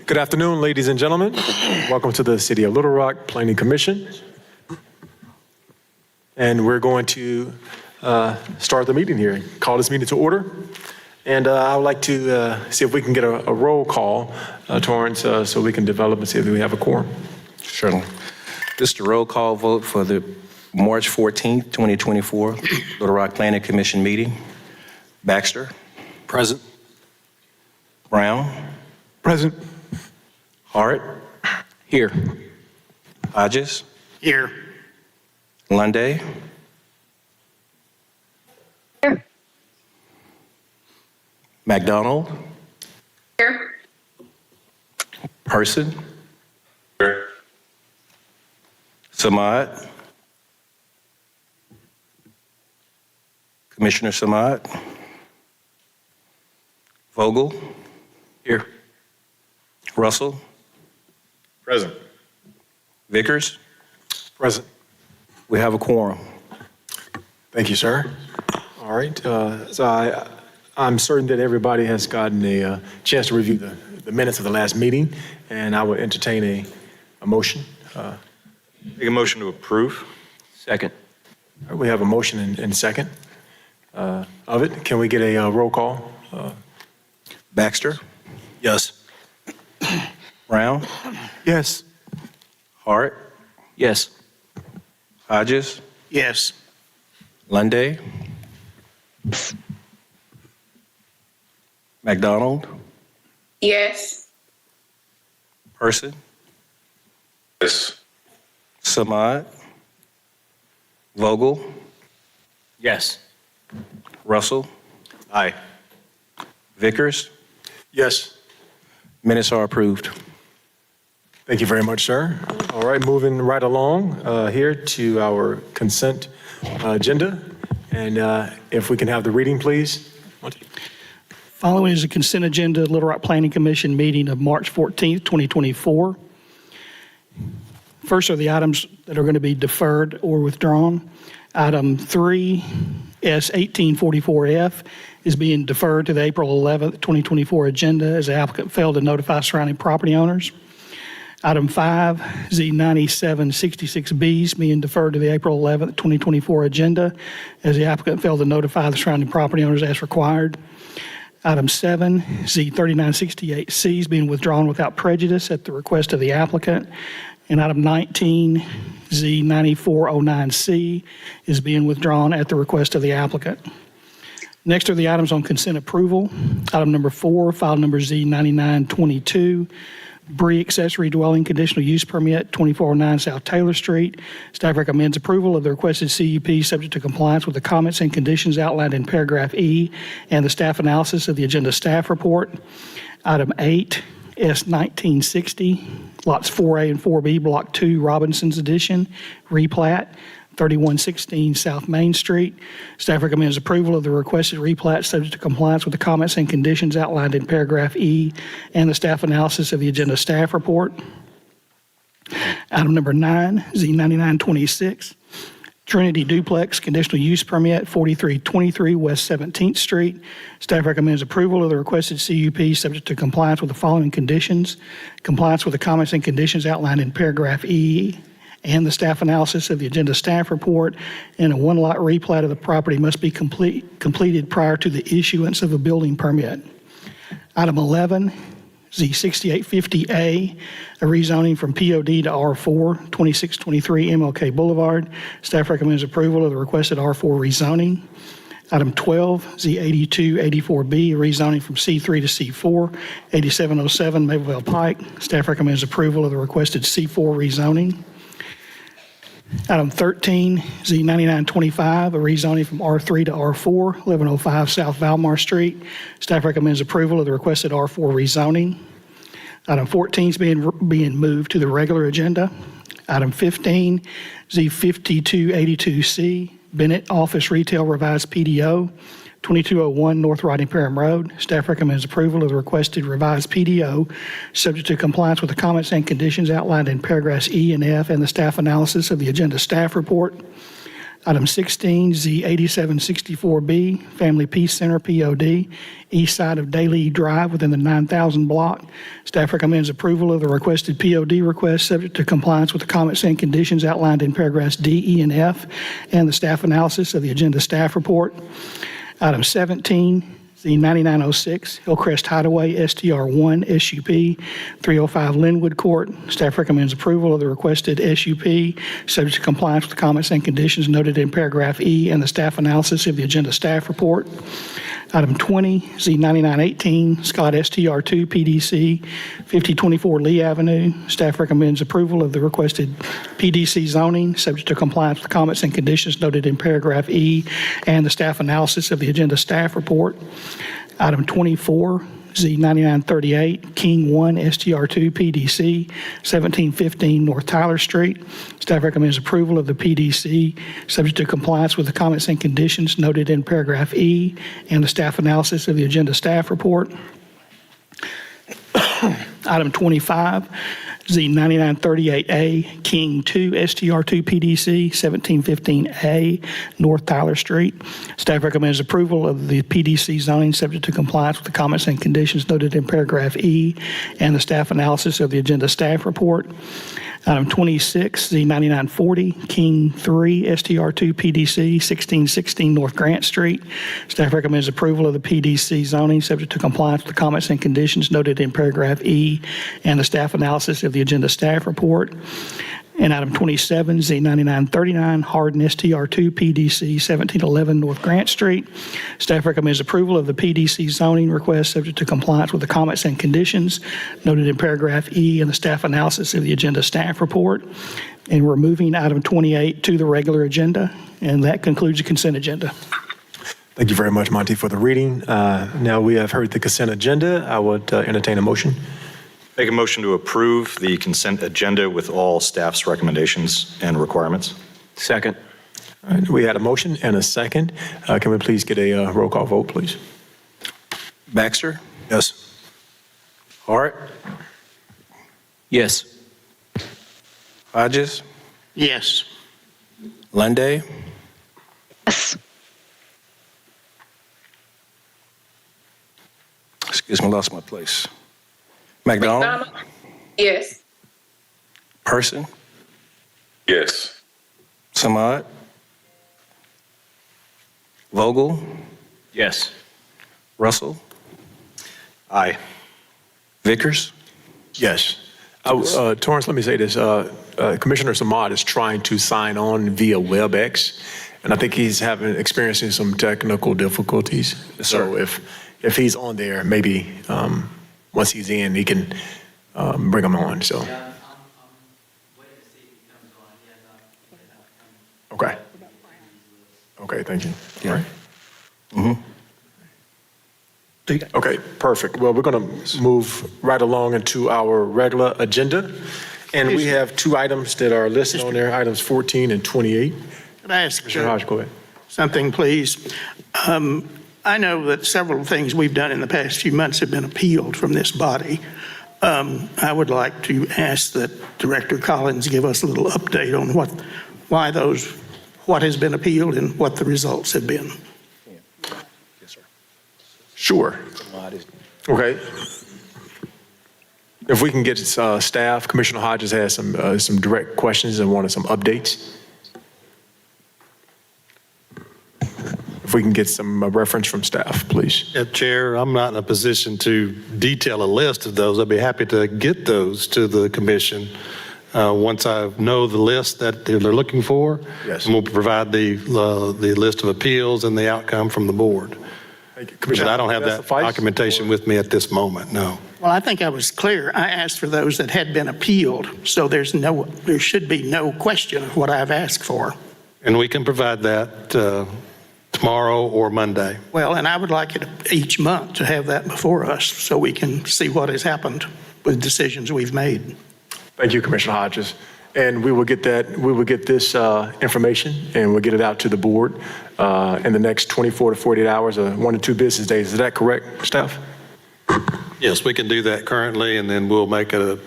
Good afternoon, ladies and gentlemen. Welcome to the City of Little Rock Planning Commission. And we're going to start the meeting here, call this meeting to order. And I would like to see if we can get a roll call, Torrance, so we can develop and see if we have a quorum. Certainly. This is the roll call vote for the March 14th, 2024 Little Rock Planning Commission meeting. Baxter. Present. Brown. Present. Hart. Here. Hodges. Here. Lunday. Here. McDonald. Here. Person. Here. Samad. Commissioner Samad. Vogel. Here. Russell. Present. Vickers. Present. We have a quorum. Thank you, sir. All right. So I'm certain that everybody has gotten a chance to review the minutes of the last meeting, and I would entertain a motion. Make a motion to approve. Second. We have a motion and second of it. Can we get a roll call? Baxter. Yes. Brown. Yes. Hart. Yes. Hodges. Yes. Lunday. McDonald. Yes. Person. Yes. Samad. Vogel. Yes. Russell. Aye. Vickers. Yes. Minutes are approved. Thank you very much, sir. All right, moving right along here to our consent agenda. And if we can have the reading, please. Following is a consent agenda, Little Rock Planning Commission meeting of March 14th, 2024. First are the items that are going to be deferred or withdrawn. Item 3, S1844F, is being deferred to the April 11th, 2024 agenda as the applicant failed to notify surrounding property owners. Item 5, Z9766B, is being deferred to the April 11th, 2024 agenda as the applicant failed to notify the surrounding property owners as required. Item 7, Z3968C, is being withdrawn without prejudice at the request of the applicant. And item 19, Z9409C, is being withdrawn at the request of the applicant. Next are the items on consent approval. Item number 4, file number Z9922, Bree Accessory Dwelling Conditional Use Permit, 2409 South Taylor Street. Staff recommends approval of the requested CUP subject to compliance with the comments and conditions outlined in paragraph E and the staff analysis of the agenda staff report. Item 8, S1960, lots 4A and 4B, Block 2, Robinson's Addition, replat, 3116 South Main Street. Staff recommends approval of the requested replat subject to compliance with the comments and conditions outlined in paragraph E and the staff analysis of the agenda staff report. Item number 9, Z9926, Trinity Duplex Conditional Use Permit, 4323 West 17th Street. Staff recommends approval of the requested CUP subject to compliance with the following conditions: compliance with the comments and conditions outlined in paragraph E and the staff analysis of the agenda staff report, and a one-lot replat of the property must be completed prior to the issuance of a building permit. Item 11, Z6850A, a rezoning from POD to R4, 2623 MLK Boulevard. Staff recommends approval of the requested R4 rezoning. Item 12, Z8284B, a rezoning from C3 to C4, 8707 Mapleville Pike. Staff recommends approval of the requested C4 rezoning. Item 13, Z9925, a rezoning from R3 to R4, 1105 South Valmar Street. Staff recommends approval of the requested R4 rezoning. Item 14 is being moved to the regular agenda. Item 15, Z5282C, Bennett Office Retail Revised PDO, 2201 North Riding Perham Road. Staff recommends approval of the requested revised PDO, subject to compliance with the comments and conditions outlined in paragraphs E and F and the staff analysis of the agenda staff report. Item 16, Z8764B, Family Peace Center, POD, east side of Daly Drive within the 9,000 block. Staff recommends approval of the requested POD request subject to compliance with the comments and conditions outlined in paragraphs D, E, and F, and the staff analysis of the agenda staff report. Item 17, Z9906, Hillcrest Hideaway, STR1, SUP, 305 Linwood Court. Staff recommends approval of the requested SUP, subject to compliance with the comments and conditions noted in paragraph E and the staff analysis of the agenda staff report. Item 20, Z9918, Scott STR2, PDC, 5024 Lee Avenue. Staff recommends approval of the requested PDC zoning, subject to compliance with the comments and conditions noted in paragraph E and the staff analysis of the agenda staff report. Item 24, Z9938, King 1, STR2, PDC, 1715 North Tyler Street. Staff recommends approval of the PDC, subject to compliance with the comments and conditions noted in paragraph E and the staff analysis of the agenda staff report. Item 25, Z9938A, King 2, STR2, PDC, 1715A, North Tyler Street. Staff recommends approval of the PDC zoning subject to compliance with the comments and conditions noted in paragraph E and the staff analysis of the agenda staff report. Item 26, Z9940, King 3, STR2, PDC, 1616 North Grant Street. Staff recommends approval of the PDC zoning subject to compliance with the comments and conditions noted in paragraph E and the staff analysis of the agenda staff report. And item 27, Z9939, Hardin, STR2, PDC, 1711 North Grant Street. Staff recommends approval of the PDC zoning request subject to compliance with the comments and conditions noted in paragraph E and the staff analysis of the agenda staff report. And we're moving item 28 to the regular agenda, and that concludes the consent agenda. Thank you very much, Monty, for the reading. Now we have heard the consent agenda. I would entertain a motion. Make a motion to approve the consent agenda with all staff's recommendations and requirements. Second. All right, we had a motion and a second. Can we please get a roll call vote, please? Baxter? Yes. Hart? Yes. Hodges? Yes. Lunday? Yes. Excuse me, lost my place. McDonald? Yes. Person? Yes. Samad? Vogel? Yes. Russell? Aye. Vickers? Yes. Torrance, let me say this. Commissioner Samad is trying to sign on via WebEx, and I think he's experiencing some technical difficulties. Yes, So sir. if he's on there, maybe once he's in, he can bring him on. So. I'm waiting to see if he comes on. He has not come. Okay. Okay, thank you. Yeah. All right. Okay, perfect. Well, we're going to move right along into our regular agenda. And we have two items that are listed on there, items 14 and 28. Could I ask Commissioner Hodge, go ahead. something, please? I know that several things we've done in the past few months have been appealed from this body. I would like to ask that Director Collins give us a little update on what has been appealed and what the results have been. Yes, sir. Sure. Okay. If we can get staff, Commissioner Hodges has some direct questions and wanted some updates. If we can get some reference from staff, please. Yeah, Chair, I'm not in a position to detail a list of those. I'd be happy to get those to the commission once I know the list that they're looking for. Yes. And we'll provide the list of appeals and the outcome from the board. Thank you. But Commissioner, I don't have does that suffice? documentation with me at this moment, no. Well, I think I was clear. I asked for those that had been appealed, so there should be no question of what I've asked for. And we can provide that tomorrow or Monday. Well, and I would like it each month to have that before us so we can see what has happened with decisions we've made. Thank you, Commissioner Hodges. And we will get this information and we'll get it out to the board in the next 24 to 48 hours or 1 to 2 business days. Is that correct, staff? Yes, we can do that currently, and then we'll make a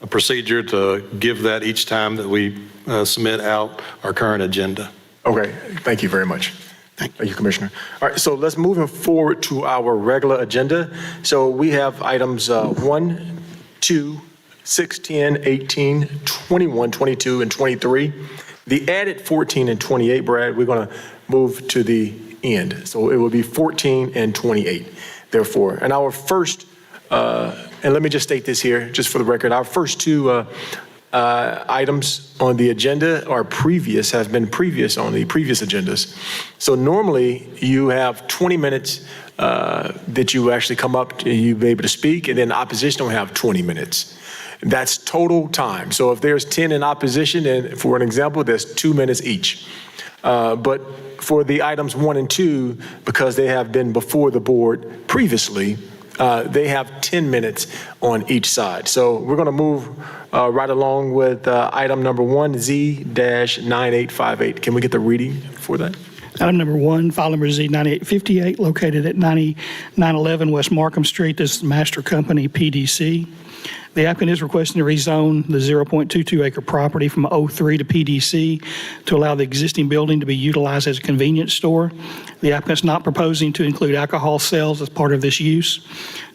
a procedure to give that each time that we submit out our current agenda. Okay, thank you very much. Thank you, Commissioner. All right, so let's move forward to our regular agenda. So we have items 1, 2, 6, 10, 18, 21, 22, and 23. The added 14 and 28, Brad, we're going to move to the end. So it will be 14 and 28, therefore. And our first, and let me just state this here, just for the record, our first two items on the agenda are have been previous on the previous agendas. So normally you have 20 minutes that you actually come up and you be able to speak, and then the opposition will have 20 minutes. That's total time. So if there's 10 in opposition, and for an example, there's 2 minutes each. But for the items 1 and 2, because they have been before the board previously, they have 10 minutes on each side. So we're going to move right along with item number 1, Z-9858. Can we get the reading for that? Item number 1, file number Z9858, located at 9911 West Markham Street. This is Master Company PDC. The applicant is requesting to rezone the 0.22 acre property from O3 to PDC to allow the existing building to be utilized as a convenience store. The applicant is not proposing to include alcohol sales as part of this use.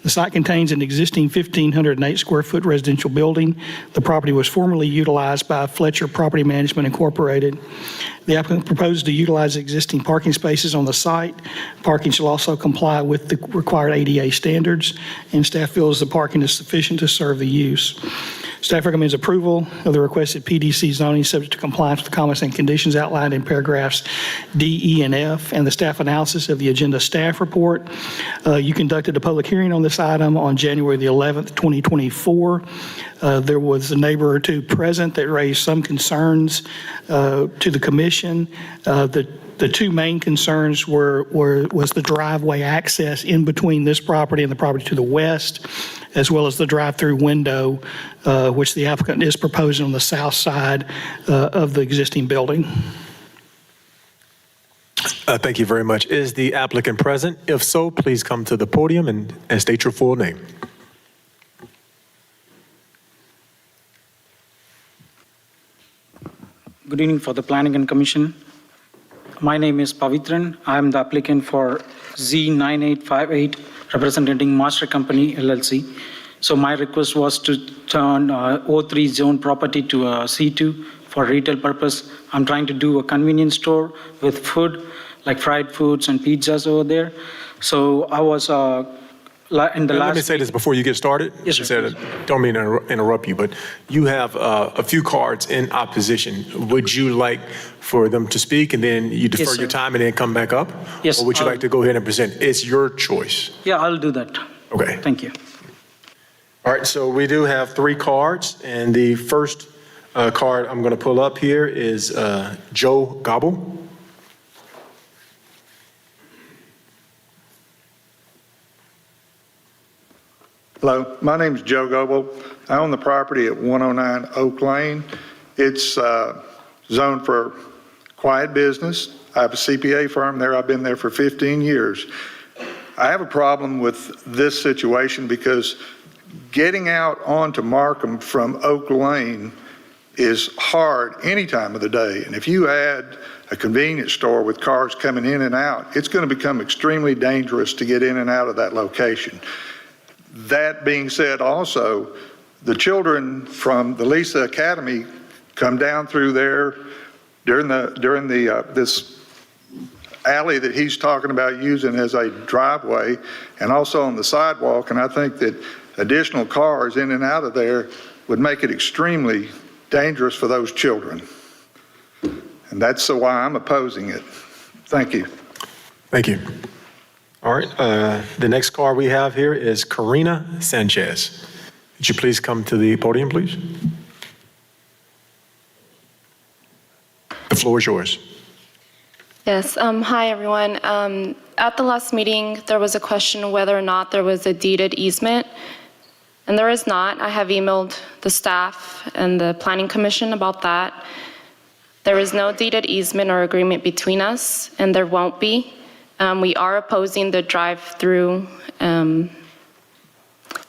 The site contains an existing 1,508 square foot residential building. The property was formerly utilized by Fletcher Property Management Incorporated. The applicant proposes to utilize existing parking spaces on the site. Parking shall also comply with the required ADA standards, and staff feels the parking is sufficient to serve the use. Staff recommends approval of the requested PDC zoning subject to compliance with the comments and conditions outlined in paragraphs D, E, and F, and the staff analysis of the agenda staff report. You conducted a public hearing on this item on January the 11th, 2024. There was a neighbor or two present that raised some concerns to the commission. The two main concerns was the driveway access in between this property and the property to the west, as well as the drive-through window, which the applicant is proposing on the south side of the existing building. Thank you very much. Is the applicant present? If so, please come to the podium and state your full name. Good evening for the Planning and Commission. My name is Pavitran. I am the applicant for Z9858, representing Master Company LLC. So my request was to turn O3 zone property to a C2 for retail purpose. I'm trying to do a convenience store with food, like fried foods and pizzas over there. So I was in the last... Let me say this before you get started. Yes, sir. You said, don't mean to interrupt you, but you have a few cards in opposition. Would you like for them to speak and then you defer sir. your time and then come back up? Yes, Or would you like to go ahead and present? It's your choice. Yeah, I'll do that. Okay. Thank you. All right, so we do have 3 cards, and the first card I'm going to pull up here is Joe Gobble. Hello, my name is Joe Goble. I own the property at 109 Oak Lane. It's zoned for quiet business. I have a CPA firm there. I've been there for 15 years. I have a problem with this situation because getting out onto Markham from Oak Lane is hard any time of the day. And if you add a convenience store with cars coming in and out, it's going to become extremely dangerous to get in and out of that location. That being said, also, the children from the Lisa Academy come down through there during this alley that he's talking about using as a driveway, and also on the sidewalk. And I think that additional cars in and out of there would make it extremely dangerous for those children. And that's why I'm opposing it. Thank you. Thank you. All right, the next card we have here is Karina Sanchez. Would you please come to the podium, please? The floor is yours. Yes, hi everyone. At the last meeting, there was a question whether or not there was a deeded easement, and there is not. I have emailed the staff and the Planning Commission about that. There is no deeded easement or agreement between us, and there won't be. We are opposing the drive-through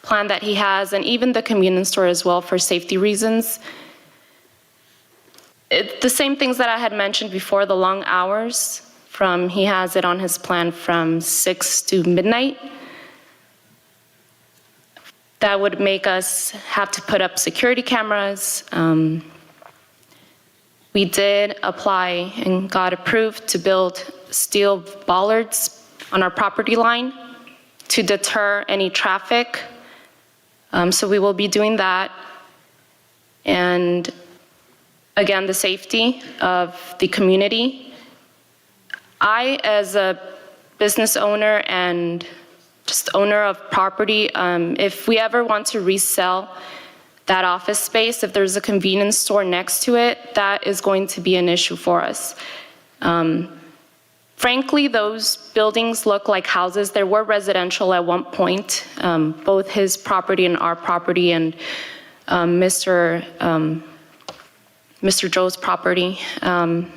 plan that he has, and even the convenience store as well for safety reasons. The same things that I had mentioned before, the long hours, he has it on his plan from 6 to midnight. That would make us have to put up security cameras. We did apply and got approved to build steel bollards on our property line to deter any traffic. So we will be doing that. And again, the safety of the community. I, as a business owner and just owner of property, if we ever want to resell that office space, if there's a convenience store next to it, that is going to be an issue for us. Frankly, those buildings look like houses. They were residential at one point, both his property and our property, and Mr. Joe's property.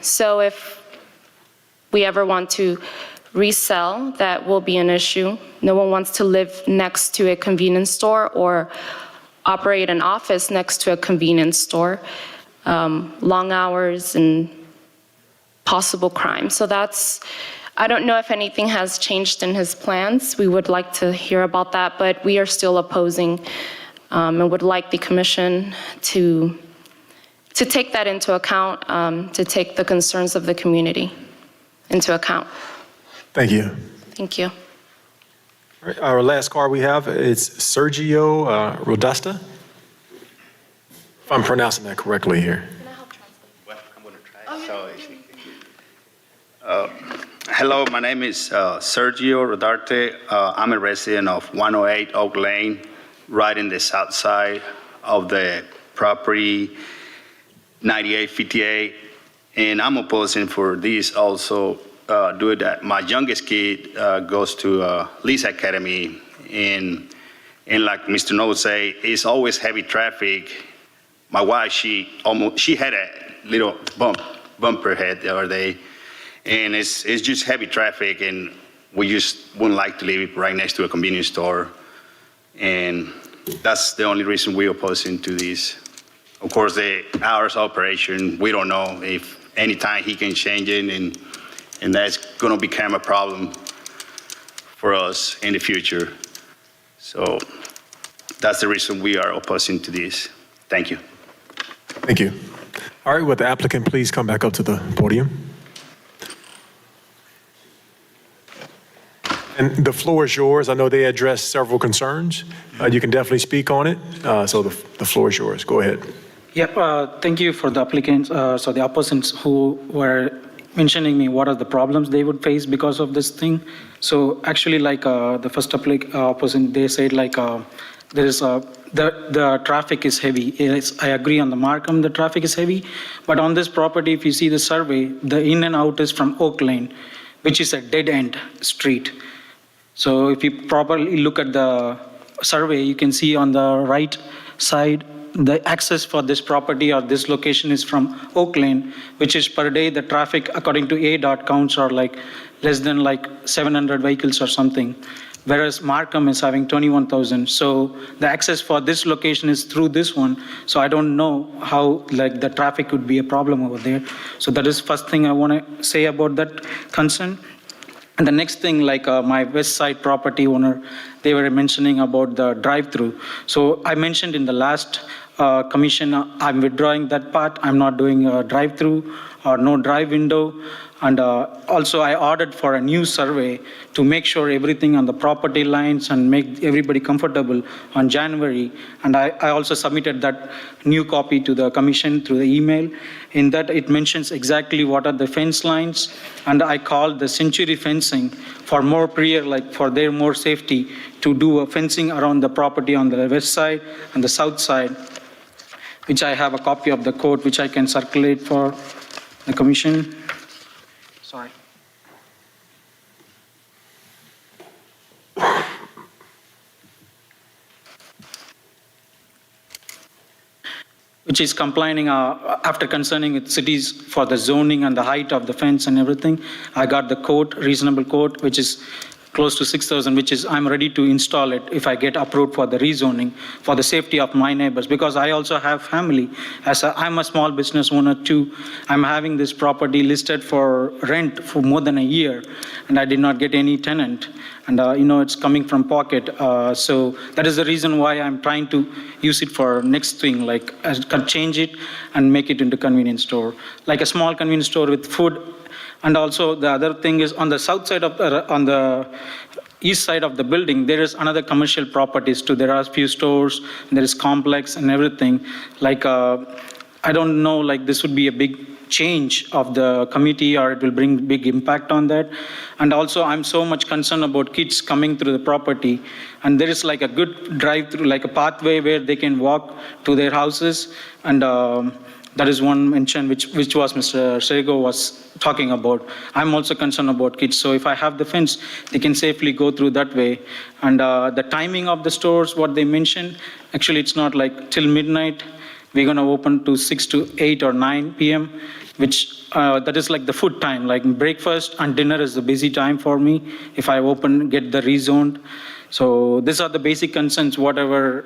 So if we ever want to resell, that will be an issue. No one wants to live next to a convenience store or operate an office next to a convenience store. Long hours and possible crime. So I don't know if anything has changed in his plans. We would like to hear about that, but we are still opposing and would like the commission to take that into account, to take the concerns of the community into account. Thank you. Thank you. All right, our last card we have is Sergio Rodasta. If I'm pronouncing that correctly here. Well, I'm going to try. Hello, my name is Sergio Rodarte. I'm a resident of 108 Oak Lane, right in the south side of the property, 9858. And I'm opposing for this also due to that my youngest kid goes to Lee's Academy, and like Mr. Noble say, it's always heavy traffic. My wife, she had a little bumper head the other day, and it's just heavy traffic, and we just wouldn't like to live right next to a convenience store, and that's the only reason we're opposing to this. Of course, the hours of operation, we don't know if anytime he can change it, and that's going to become a problem for us in the future. So that's the reason we are opposing to this. Thank you. Thank you. All right, would the applicant please come back up to the podium? And the floor is yours. I know they addressed several concerns. You can definitely speak on it. So the floor is yours. Go ahead. Yep, thank you for the applicants, so the opposants who were mentioning me what are the problems they would face because of this thing. So actually, like the first opposant, they said like there is the traffic is heavy. Yes, I agree on the Markham, the traffic is heavy, but on this property, if you see the survey, the in and out is from Oak Lane, which is a dead end street. So if you properly look at the survey, you can see on the right side, the access for this property or this location is from Oak Lane, which is per day, the traffic according to ADOT counts are like less than like 700 vehicles or something, whereas Markham is having 21,000. So the access for this location is through this one. So I don't know how like the traffic would be a problem over there. So that is first thing I want to say about that concern. And the next thing, like my west side property owner, they were mentioning about the drive-through. So I mentioned in the last commission, I'm withdrawing that part. I'm not doing a drive-through or no drive window. And also I ordered for a new survey to make sure everything on the property lines and make everybody comfortable on January. And I also submitted that new copy to the commission through the email. In that it mentions exactly what are the fence lines. And I called the Century Fencing for more like for their more safety to do a fencing around the property on the west side and the south side, which I have a copy of the code, which I can circulate for the commission. Sorry. Which is complaining after concerning with cities for the zoning and the height of the fence and everything. I got the code, reasonable code, which is close to 6,000, which is I'm ready to install it if I get approved for the rezoning for the safety of my neighbors, because I also have family. I'm a small business owner too. I'm having this property listed for rent for more than a year, and I did not get any tenant. And it's coming from pocket. So that is the reason why I'm trying to use it for next thing, like I can change it and make it into convenience store, like a small convenience store with food. And also the other thing is on the south side on the east side of the building, there is another commercial properties too. There are a few stores, there is complex and everything. Like, I don't know, like this would be a big change of the committee or it will bring big impact on that. And also I'm so much concerned about kids coming through the property, and there is like a good drive through, like a pathway where they can walk to their houses. And that is one mention which was Mr. Sego was talking about. I'm also concerned about kids. So if I have the fence, they can safely go through that way. And the timing of the stores, what they mentioned, actually it's not like till midnight. We're going to open to 6 to 8 or 9 p.m., which that is like the food time, like breakfast and dinner is the busy time for me if I get the rezoned. So these are the basic concerns, whatever,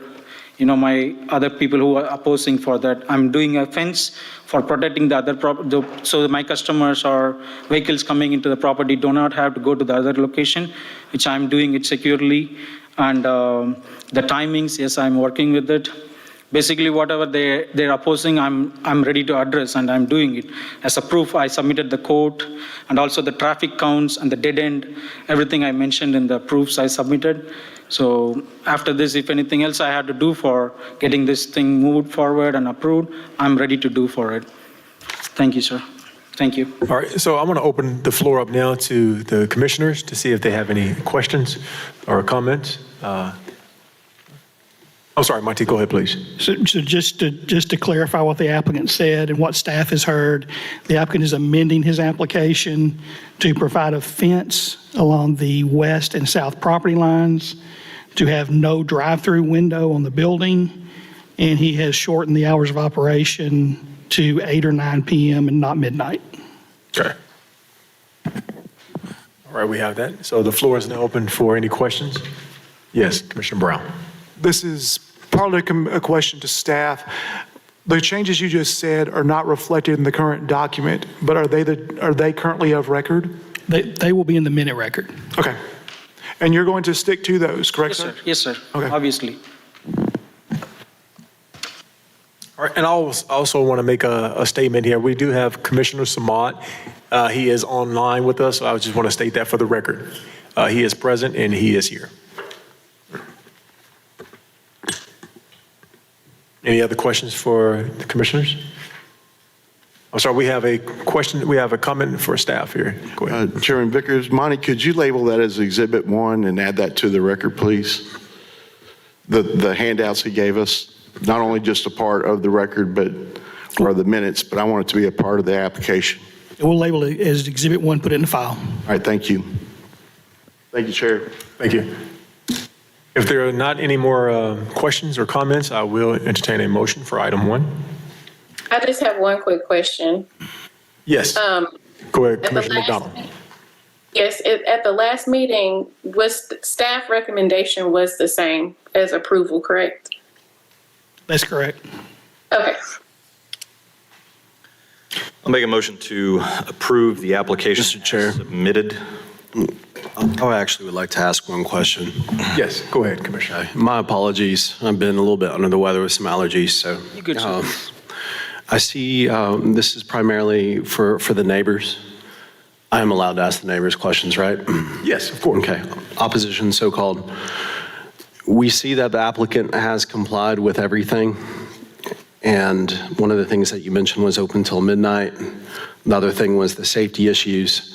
my other people who are opposing for that. I'm doing a fence for protecting the other property, so my customers or vehicles coming into the property do not have to go to the other location, which I'm doing it securely. And the timings, yes, I'm working with it. Basically, whatever they're opposing, I'm ready to address, and I'm doing it. As a proof, I submitted the quote, and also the traffic counts and the dead end, everything I mentioned in the proofs I submitted. So after this, if anything else I had to do for getting this thing moved forward and approved, I'm ready to do for it. Thank you, sir. Thank you. All right, so I'm going to open the floor up now to the commissioners to see if they have any questions or comments. I'm sorry, Monty, go ahead, please. So just to clarify what the applicant said and what staff has heard, the applicant is amending his application to provide a fence along the west and south property lines, to have no drive-through window on the building, and he has shortened the hours of operation to 8 or 9 p.m. and not midnight. Okay. All right, we have that. So the floor is now open for any questions. Yes, Commissioner Brown. This is partly a question to staff. The changes you just said are not reflected in the current document, but are they currently of record? They will be in the minute record. Okay. And you're going to stick to those, correct, sir? Yes, sir. Okay. Obviously. All right, and I also want to make a statement here. We do have Commissioner Samad. He is online with us, so I just want to state that for the record. He is present and he is here. Any other questions for the commissioners? I'm sorry, we have a question, we have a comment for staff here. Go ahead. Chairman Vickers, Monty, could you label that as Exhibit 1 and add that to the record, please? The handouts he gave us, not only just a part of the record, or the minutes, but I want it to be a part of the application. We'll label it as Exhibit 1, put it in the file. All right, thank you. Thank you, Chair. Thank you. If there are not any more questions or comments, I will entertain a motion for item 1. I just have one quick question. Yes. Go ahead, Commissioner McDonald. Yes, at the last meeting, staff recommendation was the same as approval, correct? That's correct. Okay. I'll make a motion to approve the application Mr. Chair. as submitted. I actually would like to ask one question. Yes, go ahead, Commissioner. My apologies. I've been a little bit under the weather with some allergies, so. You good, sir. I see this is primarily for the neighbors. I am allowed to ask the neighbors questions, right? Yes, of course. Okay. Opposition, so-called. We see that the applicant has complied with everything. And one of the things that you mentioned was open till midnight. The other thing was the safety issues.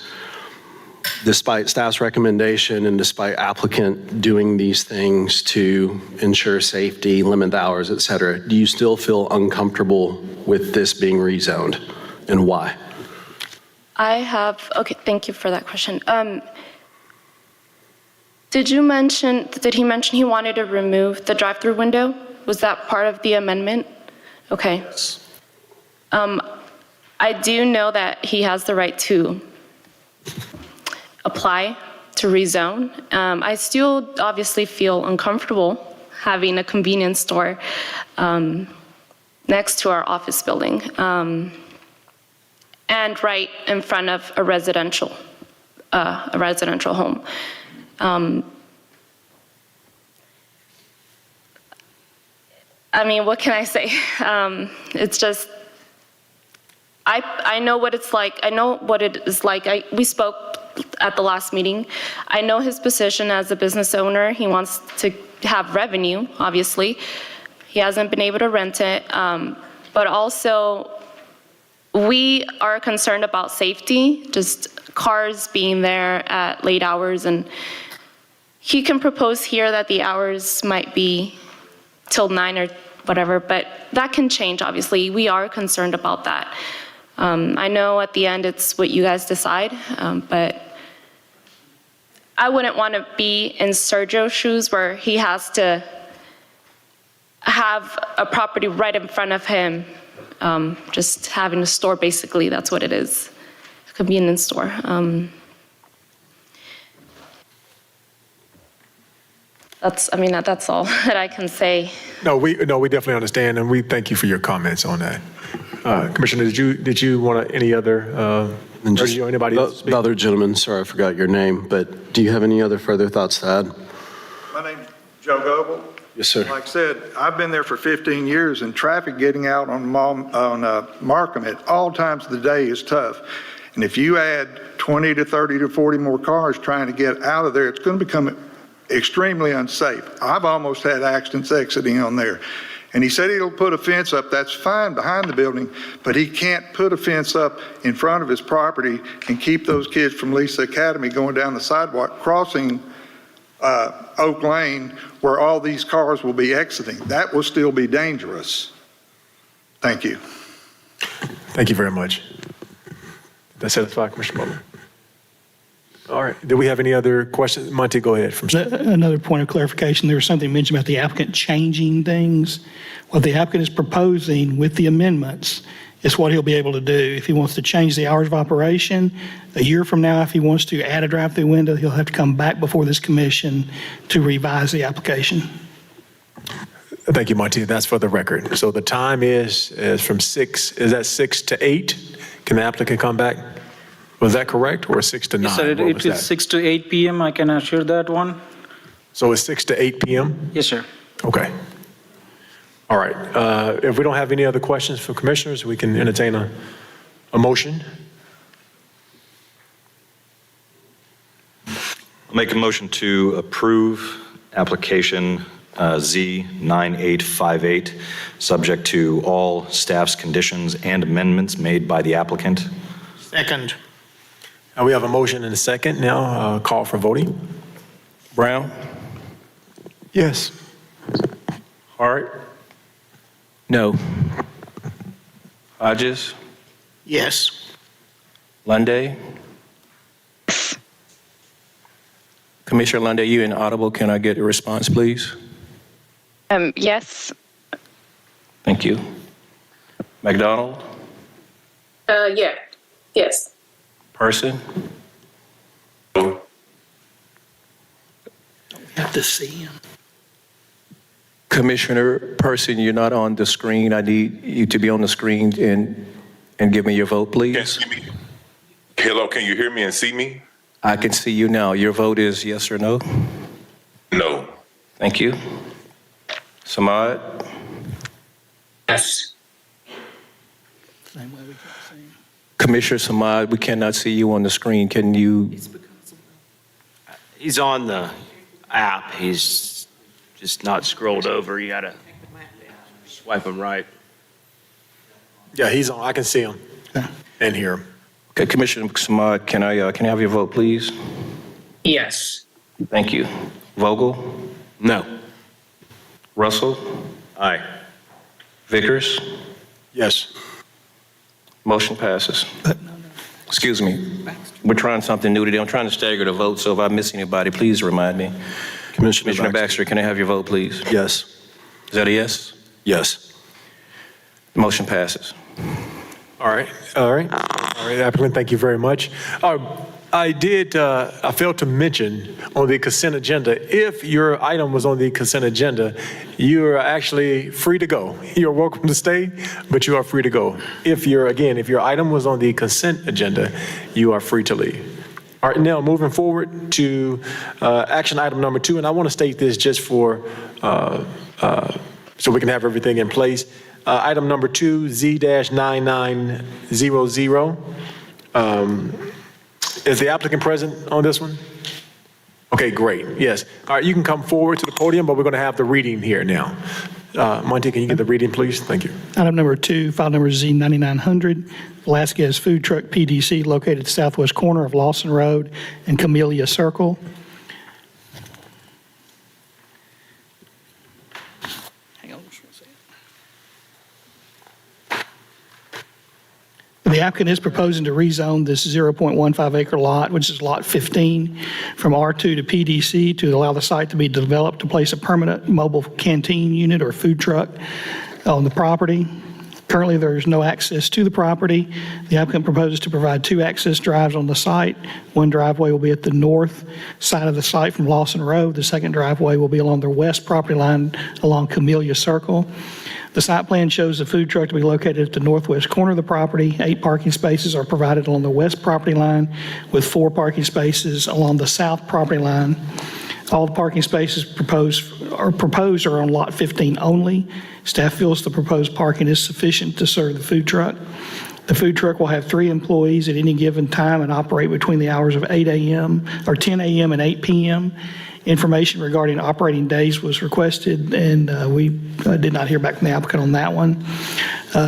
Despite staff's recommendation and despite applicant doing these things to ensure safety, limit the hours, et cetera, do you still feel uncomfortable with this being rezoned, and why? Okay, thank you for that question. Did he mention he wanted to remove the drive-through window? Was that part of the amendment? Okay. I do know that he has the right to apply to rezone. I still obviously feel uncomfortable having a convenience store next to our office building and right in front of a residential home. I mean, what can I say? It's just, I know what it's like. I know what it is like. We spoke at the last meeting. I know his position as a business owner. He wants to have revenue, obviously. He hasn't been able to rent it. But also, we are concerned about safety, just cars being there at late hours. And he can propose here that the hours might be till 9 or whatever, but that can change, obviously. We are concerned about that. I know at the end it's what you guys decide, but I wouldn't want to be in Sergio's shoes where he has to have a property right in front of him, just having a store, basically. That's what it is, a convenience store. That's all that I can say. No, we definitely understand, and we thank you for your comments on that. Commissioner, did you want any other, And or just do anybody else speak? the other gentleman, sorry, I forgot your name, but do you have any other further thoughts to add? My name's Joe Goble. Yes, sir. Like I said, I've been there for 15 years, and traffic getting out on Markham at all times of the day is tough. And if you add 20 to 30 to 40 more cars trying to get out of there, it's going to become extremely unsafe. I've almost had accidents exiting on there. And he said he'll put a fence up. That's fine behind the building, but he can't put a fence up in front of his property and keep those kids from Lisa Academy going down the sidewalk, crossing Oak Lane, where all these cars will be exiting. That will still be dangerous. Thank you. Thank you very much. That satisfy Commissioner Bowman? All right. Do we have any other questions? Monty, go ahead. Another point of clarification, there was something mentioned about the applicant changing things. What the applicant is proposing with the amendments is what he'll be able to do. If he wants to change the hours of operation, a year from now, if he wants to add a drive-through window, he'll have to come back before this commission to revise the application. Thank you, Monty. That's for the record. So the time is from 6, is that 6 to 8? Can the applicant come back? Was that correct, or 6 to 9? Yes, sir, What it was is that? 6 to 8 p.m. I can assure that one. So it's 6 to 8 p.m.? Yes, sir. Okay. All right. If we don't have any other questions for commissioners, we can entertain a motion. I'll make a motion to approve application Z9858, subject to all staff's conditions and amendments made by the applicant. Second. We have a motion and a second. Now, call for voting. Brown? Yes. Hart? No. Hodges? Yes. Lunday? Commissioner Lunday, you inaudible. Can I get a response, please? Yes. Thank you. McDonald? Yeah. Yes. Person? Have to see him. Commissioner Person, you're not on the screen. I need you to be on the screen and give me your vote, please. Hello, can you hear me and see me? I can see you now. Your vote is yes or no? No. Thank you. Samad? Yes. Same way we can see him. Commissioner Samad, we cannot see you on the screen. Can you? He's on the app. He's just not scrolled over. You gotta swipe him right. Yeah, he's on. I can see him and hear him. Okay, Commissioner Samad, can I have your vote, please? Yes. Thank you. Vogel? No. Russell? Aye. Vickers? Yes. Motion passes. Excuse me. We're trying something new today. I'm trying to stagger the vote, so if I miss anybody, please remind me. Commissioner Baxter, can I have your vote, please? Yes. Is that a yes? Yes. The motion passes. All right. Applicant, thank you very much. I failed to mention on the consent agenda, if your item was on the consent agenda, you are actually free to go. You're welcome to stay, but you are free to go. If your item was on the consent agenda, you are free to leave. All right, now moving forward to action item number 2, and I want to state this just for, so we can have everything in place. Item number 2, Z-9900. Is the applicant present on this one? Okay, great, yes. All right, you can come forward to the podium, but we're going to have the reading here now. Monty, can you get the reading, please? Thank you. Item number 2, file number Z9900, Velasquez Food Truck PDC located southwest corner of Lawson Road and Camellia Circle. Hang on just one second. The applicant is proposing to rezone this 0.15 acre lot, which is lot 15, from R2 to PDC to allow the site to be developed to place a permanent mobile canteen unit or food truck on the property. Currently, there is no access to the property. The applicant proposes to provide 2 access drives on the site. One driveway will be at the north side of the site from Lawson Road. The second driveway will be along the west property line along Camellia Circle. The site plan shows the food truck to be located at the northwest corner of the property. 8 parking spaces are provided along the west property line, with 4 parking spaces along the south property line. All the parking spaces proposed are on lot 15 only. Staff feels the proposed parking is sufficient to serve the food truck. The food truck will have 3 employees at any given time and operate between the hours of 8 a.m. or 10 a.m. and 8 p.m. Information regarding operating days was requested, and we did not hear back from the applicant on that one.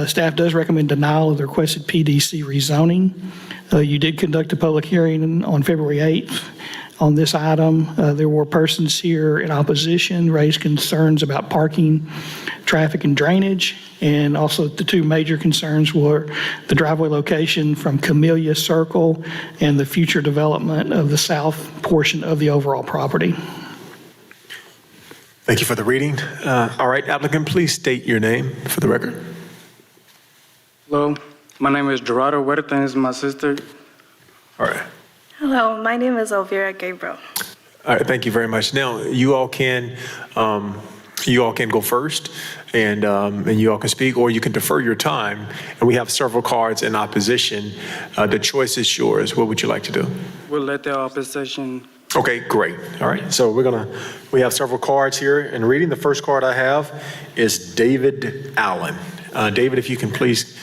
Staff does recommend denial of the requested PDC rezoning. You did conduct a public hearing on February 8th on this item. There were persons here in opposition, raised concerns about parking, traffic, and drainage. And also the 2 major concerns were the driveway location from Camellia Circle and the future development of the south portion of the overall property. Thank you for the reading. All right, applicant, please state your name for the record. Hello, my name is Gerardo Huerta, and this is my sister. All right. Hello, my name is Elvira Gabriel. All right, thank you very much. Now, you all can go first, and you all can speak, or you can defer your time. And we have several cards in opposition. The choice is yours. What would you like to do? We'll let the opposition. Okay, great. All right, so we have several cards here in reading. The first card I have is David Allen. David, if you can please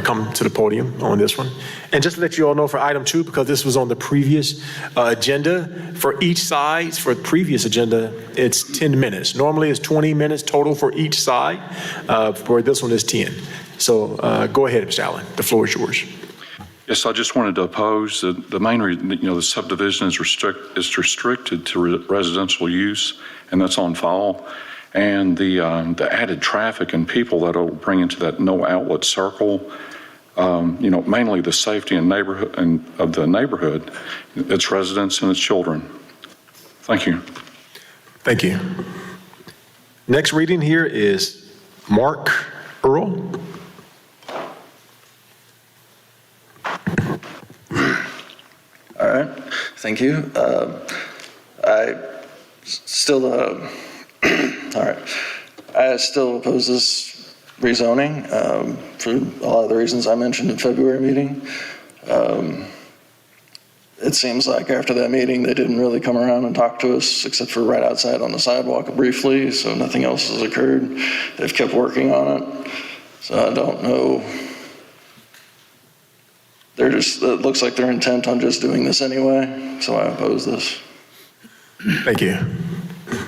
come to the podium on this one. And just to let you all know for item 2, because this was on the previous agenda, for each side, for the previous agenda, it's 10 minutes. Normally it's 20 minutes total for each side. For this one is 10. So go ahead, Mr. Allen. The floor is yours. Yes, I just wanted to oppose the main reason, the subdivision is restricted to residential use, and that's on file. And the added traffic and people that will bring into that no outlet circle, mainly the safety and neighborhood and of the neighborhood, its residents and its children. Thank you. Thank you. Next reading here is Mark Earl. All right, thank you. I still oppose this rezoning for a lot of the reasons I mentioned in February meeting. It seems like after that meeting, they didn't really come around and talk to us except for right outside on the sidewalk briefly, so nothing else has occurred. They've kept working on it, so I don't know. It looks like they're intent on just doing this anyway, so I oppose this. Thank you.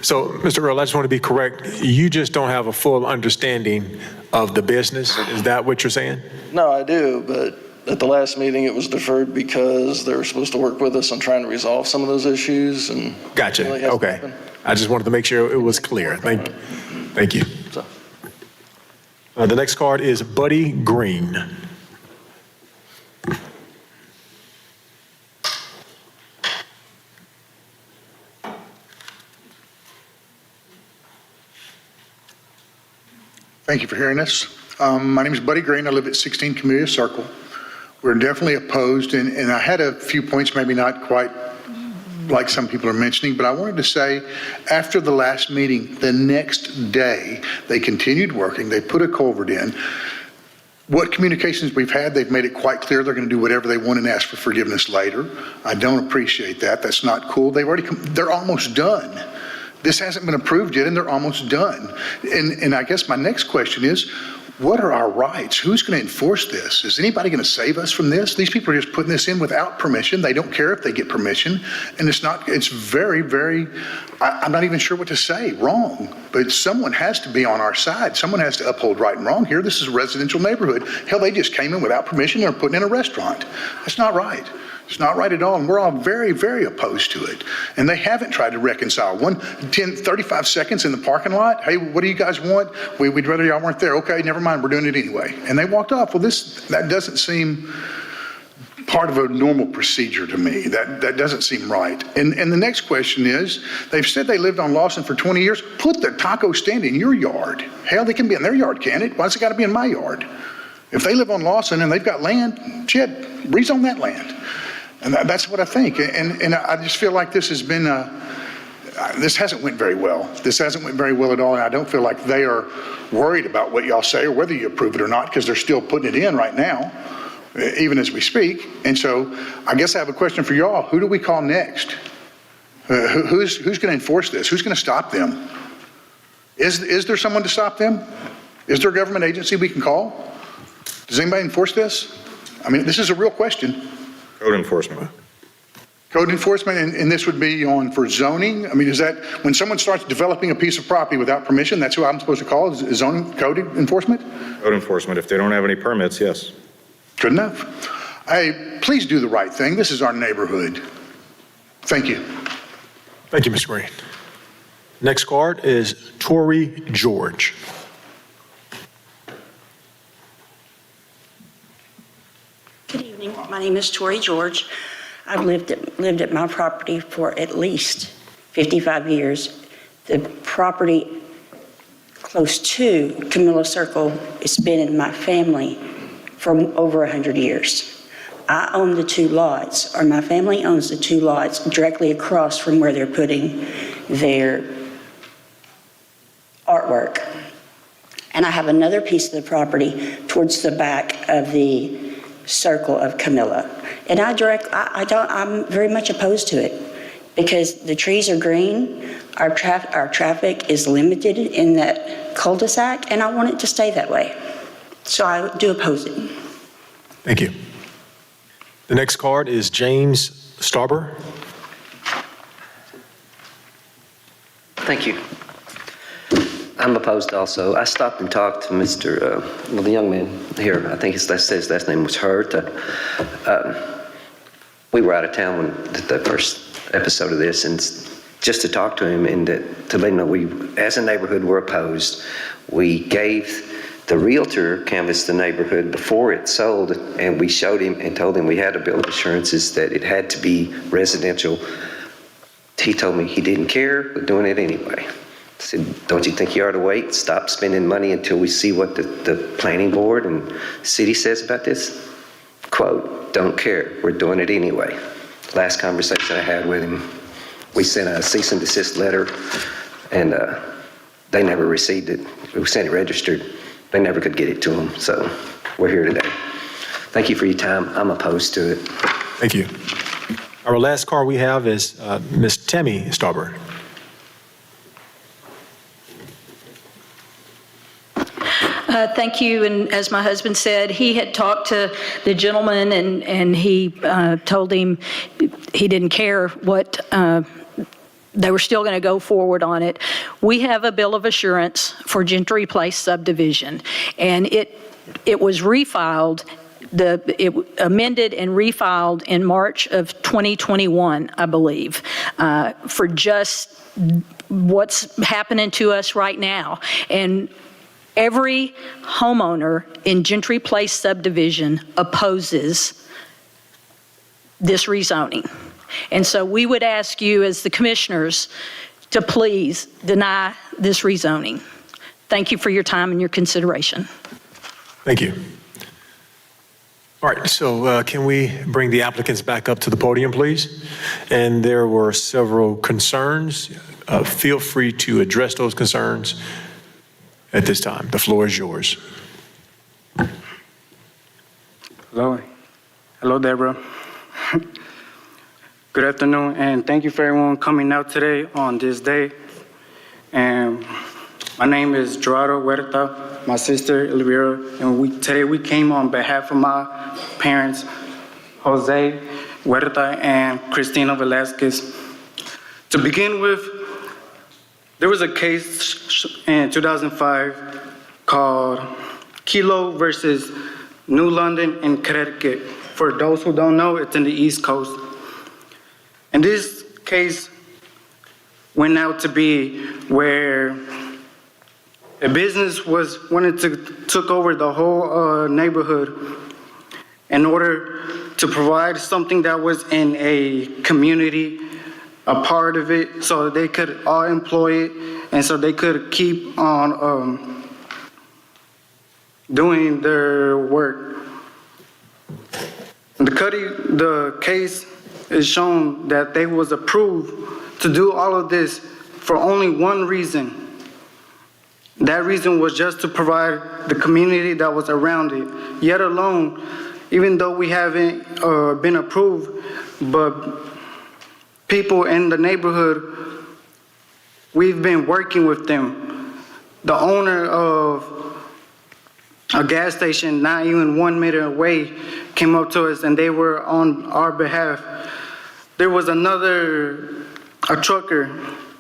So, Mr. Earl, I just want to be correct. You just don't have a full understanding of the business. Is that what you're saying? No, I do, but at the last meeting, it was deferred because they were supposed to work with us on trying to resolve some of those issues. And gotcha. Really okay. Happened. I just wanted to make sure it was clear. Thank you. The next card is Buddy Green. Thank you for hearing us. My name is Buddy Green. I live at 16 Camellia Circle. We're definitely opposed, and I had a few points, maybe not quite like some people are mentioning, but I wanted to say, after the last meeting, the next day, they continued working, they put a culvert in. What communications we've had, they've made it quite clear they're going to do whatever they want and ask for forgiveness later. I don't appreciate that. That's not cool. They're almost done. This hasn't been approved yet, and they're almost done. And I guess my next question is, what are our rights? Who's going to enforce this? Is anybody going to save us from this? These people are just putting this in without permission. They don't care if they get permission. And it's very, very, I'm not even sure what to say, wrong. But someone has to be on our side. Someone has to uphold right and wrong here. This is a residential neighborhood. Hell, they just came in without permission. They're putting in a restaurant. That's not right. It's not right at all, and we're all very, very opposed to it. And they haven't tried to reconcile. 35 seconds in the parking lot. Hey, what do you guys want? We'd rather y'all weren't there. Okay, never mind, we're doing it anyway. And they walked off. Well, that doesn't seem part of a normal procedure to me. That doesn't seem right. And the next question is, they've said they lived on Lawson for 20 years. Put the taco stand in your yard. Hell, they can be in their yard, can it? Why's it got to be in my yard? If they live on Lawson and they've got land, shit, rezone that land. And that's what I think. And I just feel like this hasn't went very well. This hasn't went very well at all. And I don't feel like they are worried about what y'all say or whether you approve it or not, because they're still putting it in right now, even as we speak. And so I guess I have a question for y'all. Who do we call next? Who's going to enforce this? Who's going to stop them? Is there someone to stop them? Is there a government agency we can call? Does anybody enforce this? I mean, this is a real question. Code enforcement. Code enforcement, and this would be for zoning? I mean, is that, when someone starts developing a piece of property without permission, that's who I'm supposed to call, is zoning code enforcement? Code enforcement. If they don't have any permits, yes. Good enough. Hey, please do the right thing. This is our neighborhood. Thank you. Thank you, Mr. Green. Next card is Tory George. Good evening. My name is Tory George. I've lived at my property for at least 55 years. The property close to Camilla Circle has been in my family for over 100 years. I own the two lots, or my family owns the two lots directly across from where they're putting their artwork. And I have another piece of the property towards the back of the circle of Camilla. And I'm very much opposed to it because the trees are green, our traffic is limited in that cul-de-sac, and I want it to stay that way. So I do oppose it. Thank you. The next card is James Starber. Thank you. I'm opposed also. I stopped and talked to the young man here. I think his last name was Hurt. We were out of town when the first episode of this, and just to talk to him and to let him know we, as a neighborhood, were opposed. We gave the realtor canvassed the neighborhood before it sold, and we showed him and told him we had a bill of assurances that it had to be residential. He told me he didn't care, but doing it anyway. I said, don't you think you ought to wait, stop spending money until we see what the planning board and city says about this? Quote, don't care, we're doing it anyway. Last conversation I had with him, we sent a cease and desist letter, and they never received it. We sent it registered. They never could get it to them, so we're here today. Thank you for your time. I'm opposed to it. Thank you. Our last card we have is Ms. Tammy Starber. Thank you. And as my husband said, he had talked to the gentleman and he told him he didn't care what, they were still going to go forward on it. We have a bill of assurance for Gentry Place subdivision, and it was refiled. It amended and refiled in March of 2021, I believe, for just what's happening to us right now. And every homeowner in Gentry Place subdivision opposes this rezoning. And so we would ask you as the commissioners to please deny this rezoning. Thank you for your time and your consideration. Thank you. All right, so can we bring the applicants back up to the podium, please? And there were several concerns. Feel free to address those concerns at this time. The floor is yours. Hello. Hello, Deborah. Good afternoon, and thank you for everyone coming out today on this day. And my name is Gerardo Huerta, my sister Elvira, and today we came on behalf of my parents, Jose Huerta and Cristina Velasquez. To begin with, there was a case in 2005 called Kilo versus New London in Connecticut. For those who don't know, it's in the East Coast. And this case went out to be where a business took over the whole neighborhood in order to provide something that was in a community, a part of it, so they could all employ it, and so they could keep on doing their work. The case is shown that they was approved to do all of this for only one reason. That reason was just to provide the community that was around it. Yet alone, even though we haven't been approved, but people in the neighborhood, we've been working with them. The owner of a gas station not even 1 meter away came up to us and they were on our behalf. There was a trucker.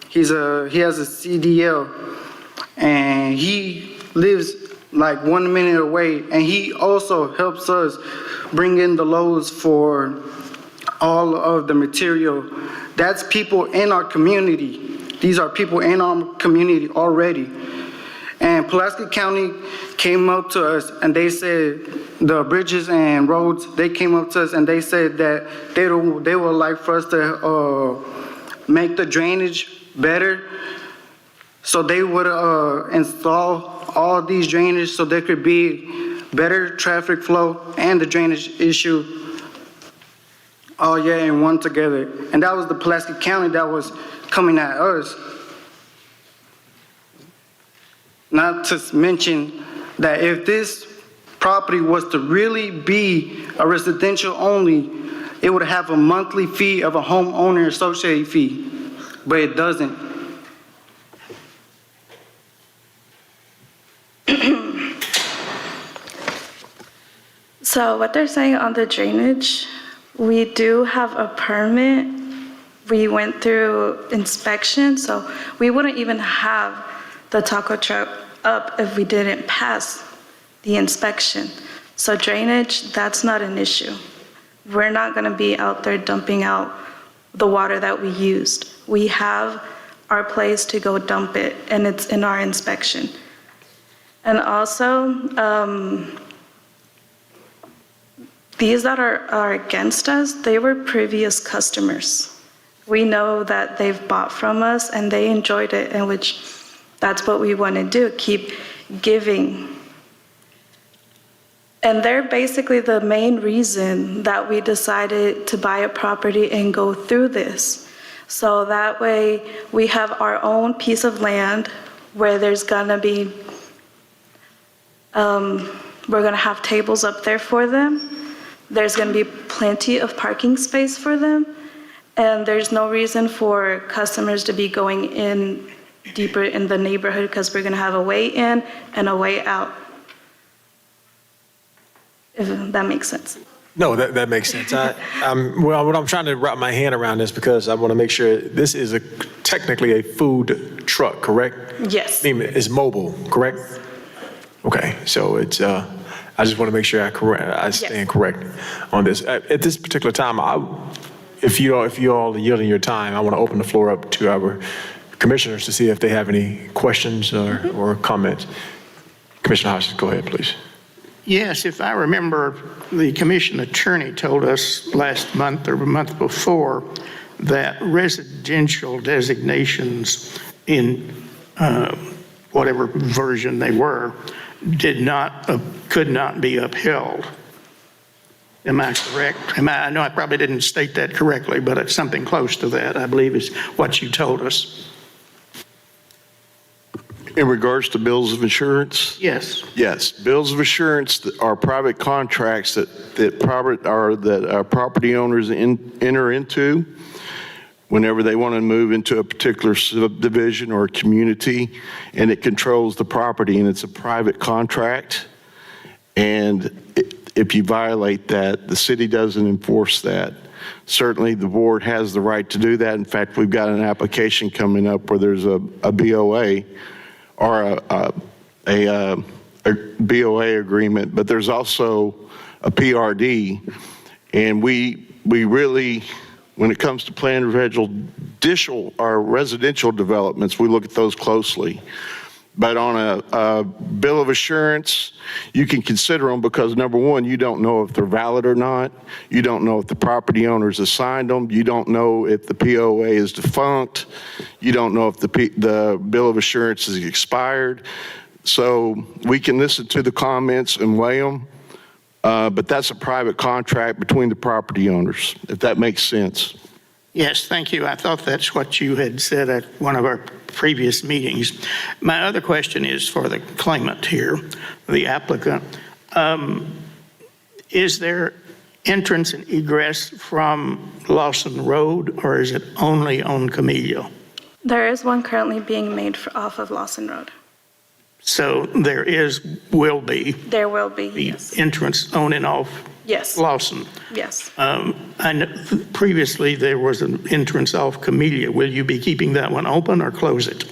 He has a CDL and he lives like 1 minute away, and he also helps us bring in the loads for all of the material. That's people in our community. These are people in our community already. And Pulaski County came up to us and they said, the bridges and roads, they came up to us and they said that they would like for us to make the drainage better. So they would install all these drainage so there could be better traffic flow and the drainage issue all in one together. And that was the Pulaski County that was coming at us. Not to mention that if this property was to really be a residential only, it would have a monthly fee of a homeowner associated fee, but it doesn't. So what they're saying on the drainage, we do have a permit. We went through inspection, so we wouldn't even have the taco truck up if we didn't pass the inspection. So drainage, that's not an issue. We're not gonna be out there dumping out the water that we used. We have our place to go dump it, and it's in our inspection. And also, these that are against us, they were previous customers. We know that they've bought from us and they enjoyed it, in which that's what we want to do, keep giving. And they're basically the main reason that we decided to buy a property and go through this. So that way we have our own piece of land where there's gonna be, we're gonna have tables up there for them. There's gonna be plenty of parking space for them. And there's no reason for customers to be going in deeper in the neighborhood because we're gonna have a way in and a way out. If that makes sense. No, that makes sense. Well, what I'm trying to wrap my hand around this because I want to make sure this is technically a food truck, correct? Yes. I mean, it's mobile, correct? Okay, so it's, I just want to make sure I stand correct on this. At this particular time, if you all are yielding your time, I want to open the floor up to our commissioners to see if they have any questions or comments. Commissioner Hodges, go ahead, please. Yes, if I remember, the commission attorney told us last month or the month before that residential designations in whatever version they were could not be upheld. Am I correct? I know I probably didn't state that correctly, but it's something close to that, I believe, is what you told us. In regards to bills of insurance? Yes. Yes, bills of assurance are private contracts that property owners enter into whenever they want to move into a particular subdivision or community, and it controls the property, and it's a private contract. And if you violate that, the city doesn't enforce that. Certainly, the board has the right to do that. In fact, we've got an application coming up where there's a BOA or a BOA agreement, but there's also a PRD. And we really, when it comes to planned residential developments, we look at those closely. But on a bill of assurance, you can consider them because, number one, you don't know if they're valid or not. You don't know if the property owners assigned them. You don't know if the POA is defunct. You don't know if the bill of assurance is expired. So we can listen to the comments and weigh them, but that's a private contract between the property owners, if that makes sense. Yes, thank you. I thought that's what you had said at one of our previous meetings. My other question is for the claimant here, the applicant. Is there entrance and egress from Lawson Road, or is it only on Camellia? There is one currently being made off of Lawson Road. So there will be There will be, the yes. entrance on and off Yes, Lawson. yes. I know previously there was an entrance off Camellia. Will you be keeping that one open or close it?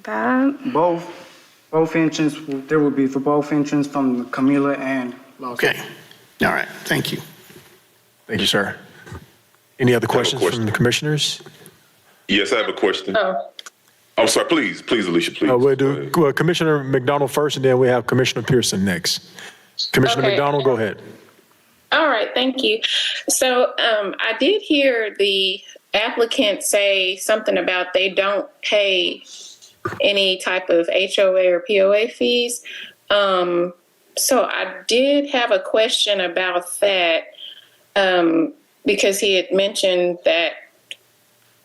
That, Both entrance, there will be for both entrance from Camilla and Lawson. Okay. All right. Thank you. Thank you, sir. Any other questions from the commissioners? Yes, I have a question. Oh, I'm sorry, please, Alicia, please. We'll do Commissioner McDonald first, and then we have Commissioner Pearson next. Commissioner Okay. McDonald, go ahead. all right, thank you. So I did hear the applicant say something about they don't pay any type of HOA or POA fees. So I did have a question about that because he had mentioned that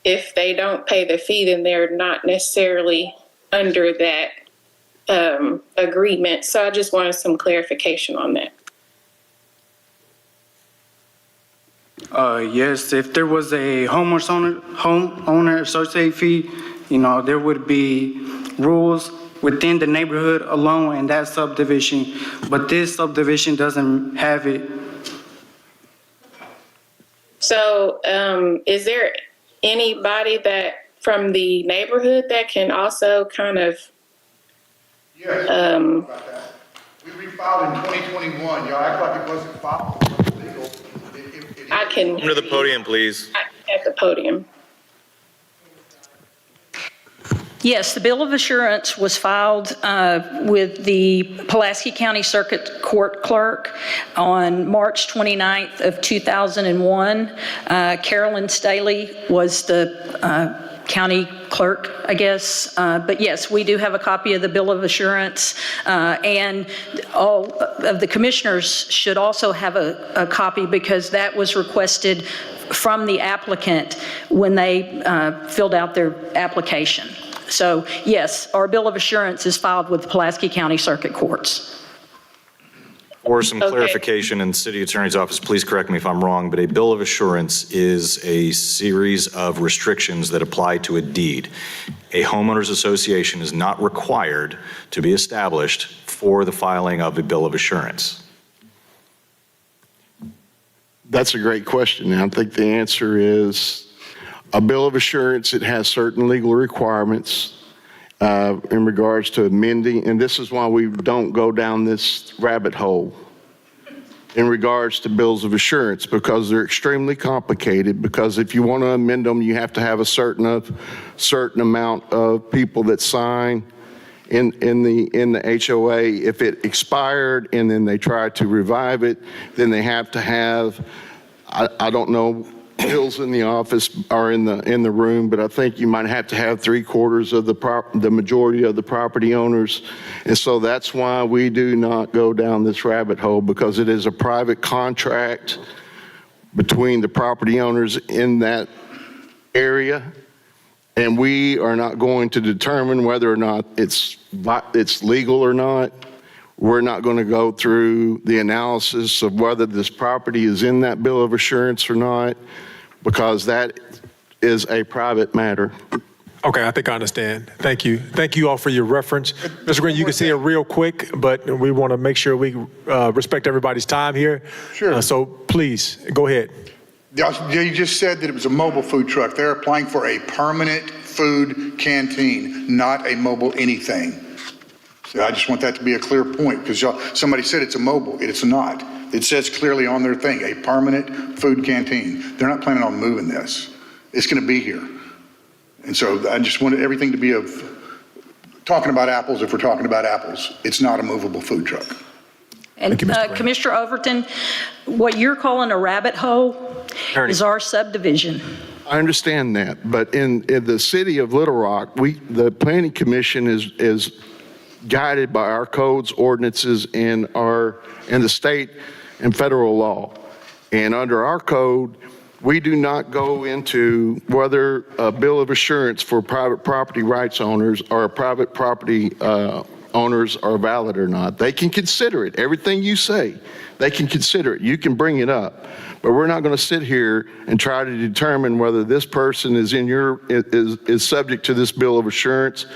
if they don't pay the fee, then they're not necessarily under that agreement. So I just wanted some clarification on that. Yes, if there was a homeowner associate fee, there would be rules within the neighborhood alone in that subdivision, but this subdivision doesn't have it. So is there anybody that from the neighborhood that can also kind of Yes, we refiled in 2021. Y'all act like it wasn't filed. It wasn't legal. I can Come to the podium, please. at the podium. Yes, the bill of assurance was filed with the Pulaski County Circuit Court Clerk on March 29th of 2001. Carolyn Staley was the county clerk, I guess. But yes, we do have a copy of the bill of assurance, and all of the commissioners should also have a copy because that was requested from the applicant when they filled out their application. So yes, our bill of assurance is filed with the Pulaski County Circuit Courts. For some Okay. clarification in the city attorney's office, please correct me if I'm wrong, but a bill of assurance is a series of restrictions that apply to a deed. A homeowners association is not required to be established for the filing of a bill of assurance. That's a great question. And I think the answer is a bill of assurance. It has certain legal requirements in regards to amending, and this is why we don't go down this rabbit hole in regards to bills of assurance, because they're extremely complicated. Because if you want to amend them, you have to have a certain amount of people that sign in the HOA. If it expired and then they try to revive it, then they have to have, I don't know Bill's in the office or in the room, but I think you might have to have 3/4 of the majority of the property owners. And so that's why we do not go down this rabbit hole, because it is a private contract between the property owners in that area. And we are not going to determine whether or not it's legal or not. We're not going to go through the analysis of whether this property is in that bill of assurance or not, because that is a private matter. Okay, I think I understand. Thank you. Thank you all for your reference. Mr. Green, you can see it real quick, but we want to make sure we respect everybody's time here. Sure. So please, go ahead. You just said that it was a mobile food truck. They're applying for a permanent food canteen, not a mobile anything. So I just want that to be a clear point, because somebody said it's a mobile. It's not. It says clearly on their thing, a permanent food canteen. They're not planning on moving this. It's going to be here. And so I just wanted everything to be talking about apples. If we're talking about apples, it's not a movable food truck. And Commissioner Overton, what you're calling a rabbit hole is our subdivision. I understand that, but in the city of Little Rock, the planning commission is guided by our codes, ordinances, and the state and federal law. And under our code, we do not go into whether a bill of assurance for private property rights owners or private property owners are valid or not. They can consider it. Everything you say, they can consider it. You can bring it up. But we're not going to sit here and try to determine whether this person is subject to this bill of assurance.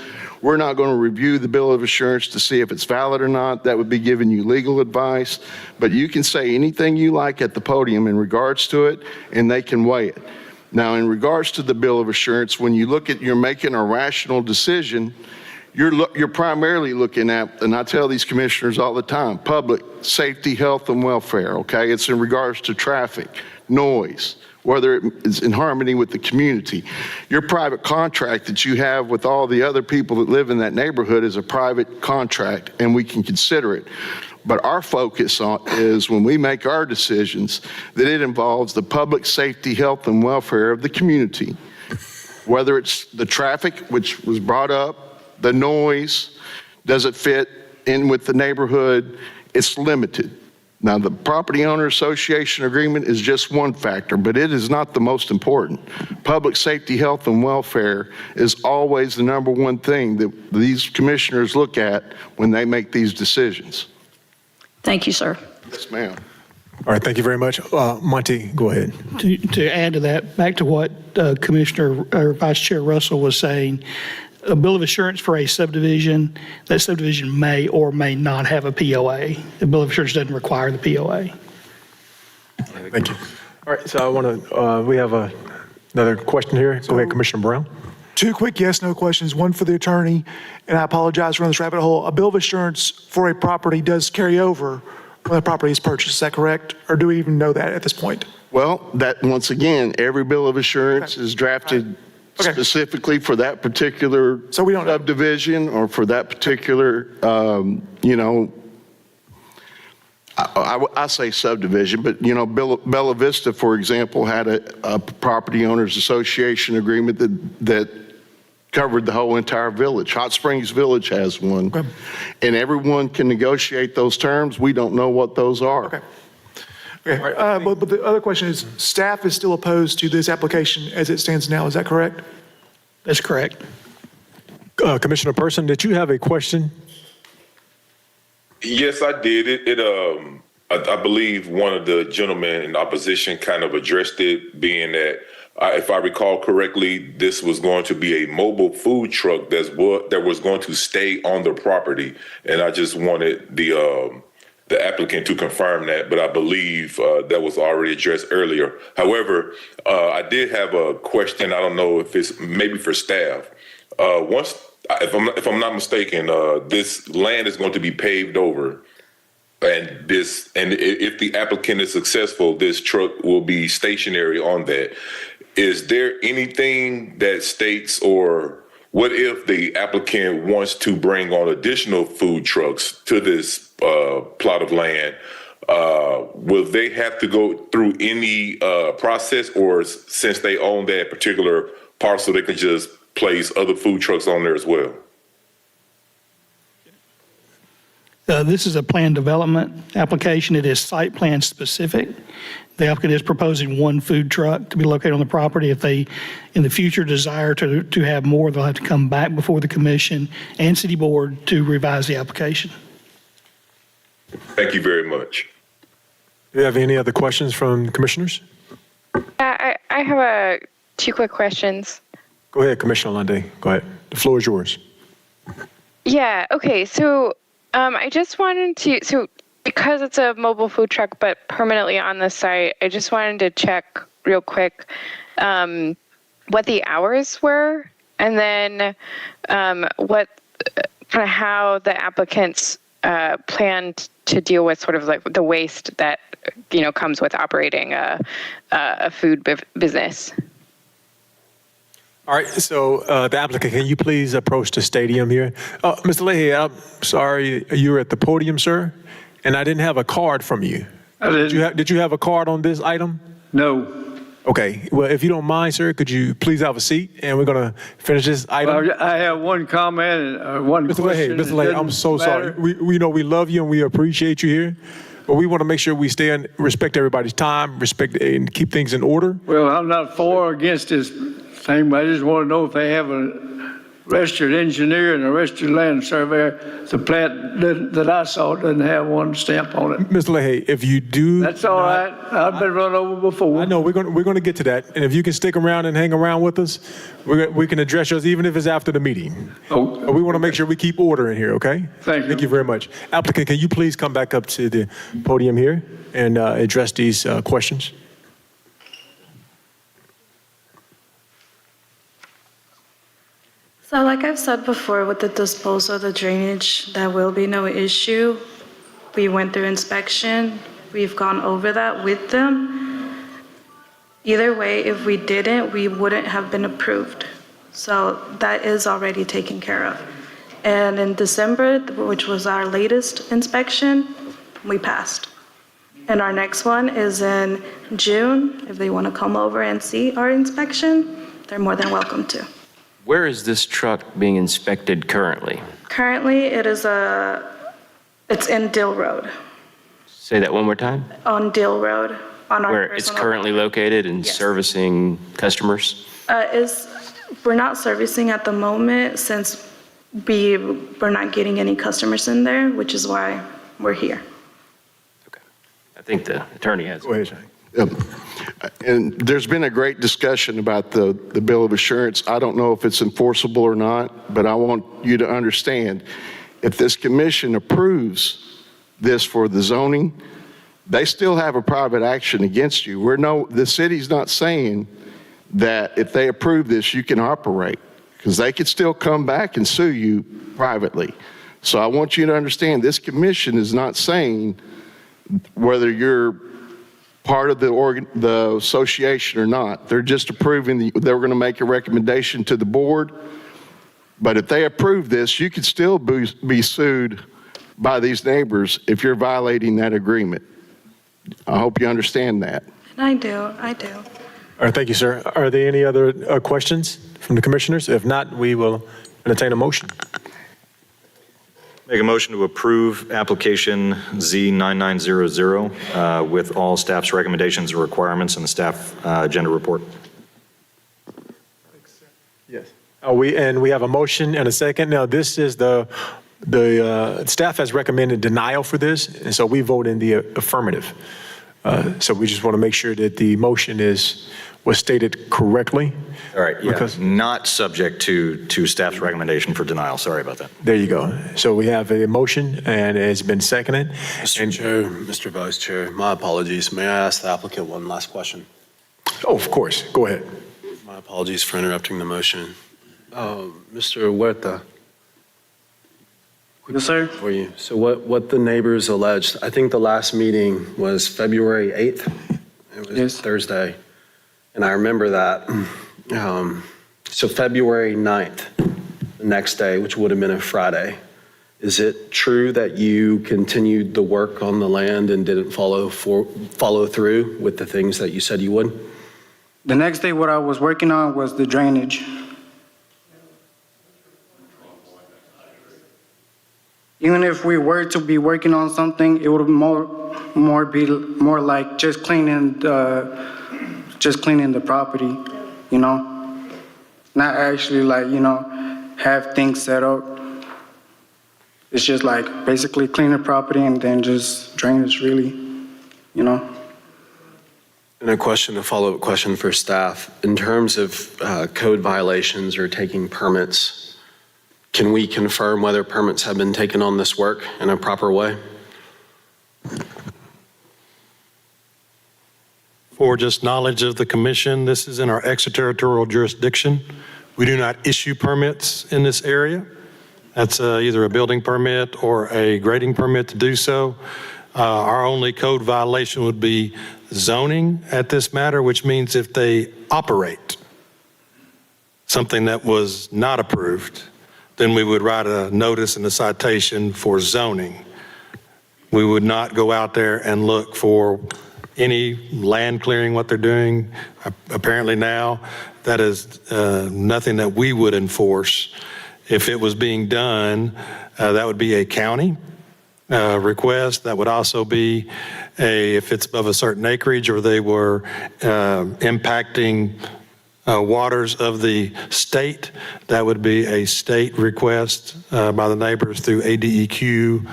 We're not going to review the bill of assurance to see if it's valid or not. That would be giving you legal advice. But you can say anything you like at the podium in regards to it, and they can weigh it. Now, in regards to the bill of assurance, when you look at you're making a rational decision, you're primarily looking at, and I tell these commissioners all the time, public safety, health, and welfare, okay? It's in regards to traffic, noise, whether it is in harmony with the community. Your private contract that you have with all the other people that live in that neighborhood is a private contract, and we can consider it. But our focus is when we make our decisions that it involves the public safety, health, and welfare of the community, whether it's the traffic, which was brought up, the noise, does it fit in with the neighborhood? It's limited. Now, the property owner association agreement is just one factor, but it is not the most important. Public safety, health, and welfare is always the number one thing that these commissioners look at when they make these decisions. Thank you, sir. Yes, ma'am. All right, thank you very much. Monty, go ahead. To add to that, back to what Commissioner or Vice Chair Russell was saying, a bill of assurance for a subdivision, that subdivision may or may not have a POA. The bill of assurance doesn't require the POA. Thank you. All right, so I want to, we have another question here. Go ahead, Commissioner Brown. Two quick yes/no questions, one for the attorney, and I apologize for running this rabbit hole. A bill of assurance for a property does carry over when the property is purchased, is that correct? Or do we even know that at this point? Well, that once again, every bill of assurance is drafted specifically for that particular subdivision or for that particular, I say subdivision, but Bella Vista, for example, had a property owners association agreement that covered the whole entire village. Hot Springs Village has one. Okay. And everyone can negotiate those terms. We don't know what those are. Okay. But the other question is, staff is still opposed to this application as it stands now, is that correct? That's correct. Commissioner Person, did you have a question? Yes, I did. I believe one of the gentlemen in opposition kind of addressed it, being that, if I recall correctly, this was going to be a mobile food truck that was going to stay on the property. And I just wanted the applicant to confirm that, but I believe that was already addressed earlier. However, I did have a question. I don't know if it's maybe for staff. If I'm not mistaken, this land is going to be paved over, and if the applicant is successful, this truck will be stationary on that. Is there anything that states, or what if the applicant wants to bring on additional food trucks to this plot of land? will they have to go through any process, or since they own that particular parcel, they can just place other food trucks on there as well? This is a plan development application. It is site plan specific. The applicant is proposing one food truck to be located on the property. If they, in the future, desire to have more, they'll have to come back before the commission and city board to revise the application. Thank you very much. Do you have any other questions from commissioners? I have two quick questions. Go ahead, Commissioner Lundy. Go ahead. The floor is yours. Yeah, okay, so I just wanted to, so because it's a mobile food truck but permanently on the site, I just wanted to check real quick what the hours were, and then what kind of how the applicants planned to deal with sort of like the waste that comes with operating a food business. All right, so the applicant, can you please approach the stadium here? Mr. Leahy, I'm sorry, you were at the podium, sir, and I didn't have a card from you. I didn't. Did you have a card on this item? No. Okay, well, if you don't mind, sir, could you please have a seat, and we're going to finish this item? Well, I have one comment and one question. Mr. Leahy, I'm so sorry. We know we love you and we appreciate you here, but we want to make sure we stay and respect everybody's time, respect and keep things in order. Well, I'm not for or against this thing, but I just want to know if they have a registered engineer and a registered land surveyor. The plant that I saw doesn't have one stamp on it. Mr. Leahy, if you do, that's all right. I've been run over before. I know we're going to get to that, and if you can stick around and hang around with us, we can address yours even if it's after the meeting. Oh, but we want to make sure we keep order in here. Okay. Thank you very much. Applicant, can you please come back up to the podium here and address these questions? So like I've said before, with the disposal of the drainage, there will be no issue. We went through inspection. We've gone over that with them. Either way, if we didn't, we wouldn't have been approved. So that is already taken care of. And in December, which was our latest inspection, we passed. And our next one is in June. If they want to come over and see our inspection, they're more than welcome to. Where is this truck being inspected currently? Currently, it's in Dill Road, Say that one more time. on Dill Road, on our Where it's personal currently located and Yes. servicing customers? We're not servicing at the moment since we're not getting any customers in there, which is why we're here. I think the attorney has. Go ahead, Shane. And there's been a great discussion about the bill of assurance. I don't know if it's enforceable or not, but I want you to understand, if this commission approves this for the zoning, they still have a private action against you. The city's not saying that if they approve this, you can operate, because they could still come back and sue you privately. So I want you to understand, this commission is not saying whether you're part of the association or not. They're just approving, they were going to make a recommendation to the board. But if they approve this, you could still be sued by these neighbors if you're violating that agreement. I hope you understand that. I do. All right, thank you, sir. Are there any other questions from the commissioners? If not, we will entertain a motion. Make a motion to approve application Z9900 with all staff's recommendations and requirements in the staff agenda report. Yes. We have a motion and a second. Now, this is the staff has recommended denial for this, and so we vote in the affirmative. So we just want to make sure that the motion was stated correctly. All right, yeah, not subject to staff's recommendation for denial. Sorry about that. There you go. So we have a motion and it's been seconded. Mr. Chair, Mr. Vice Chair, my apologies. May I ask the applicant one last question? Oh, of course. Go ahead. My apologies for interrupting the motion. Mr. Huerta. Yes, sir. For you. So what the neighbors alleged, I think the last meeting was February 8th. It was Thursday. And I remember that. So February 9th, the next day, which would have been a Friday, Is it true that you continued the work on the land and didn't follow through with the things that you said you would? The next day, what I was working on was the drainage. Even if we were to be working on something, it would be more like just cleaning the property, you know? Not actually like, you know, have things set up. It's just like basically clean the property and then just drainage really, you know? And a follow-up question for staff. In terms of code violations or taking permits, can we confirm whether permits have been taken on this work in a proper way? For just knowledge of the commission, this is in our extraterritorial jurisdiction. We do not issue permits in this area. That's either a building permit or a grading permit to do so. Our only code violation would be zoning at this matter, which means if they operate something that was not approved, then we would write a notice and a citation for zoning. We would not go out there and look for any land clearing, what they're doing. Apparently now, that is nothing that we would enforce. If it was being done, that would be a county request. That would also be if it's above a certain acreage or they were impacting waters of the state, that would be a state request by the neighbors through ADEQ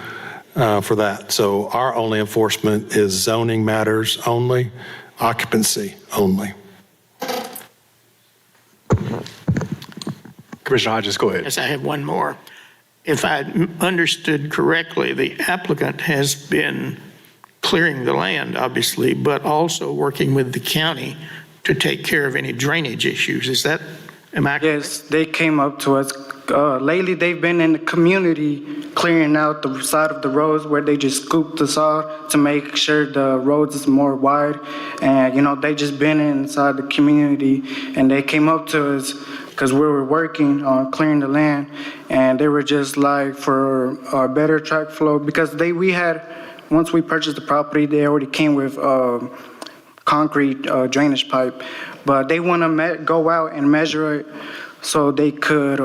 for that. So our only enforcement is zoning matters only, occupancy only. Commissioner Hodges, go ahead. Yes, I have one more. If I understood correctly, the applicant has been clearing the land, obviously, but also working with the county to take care of any drainage issues. Is that, am I? Yes, they came up to us. Lately, they've been in the community clearing out the side of the roads where they just scoop the sod to make sure the roads is more wide. And, you know, they just been inside the community and they came up to us because we were working on clearing the land, and they were just like for a better track flow because we had, once we purchased the property, they already came with concrete drainage pipe, but they want to go out and measure it so they could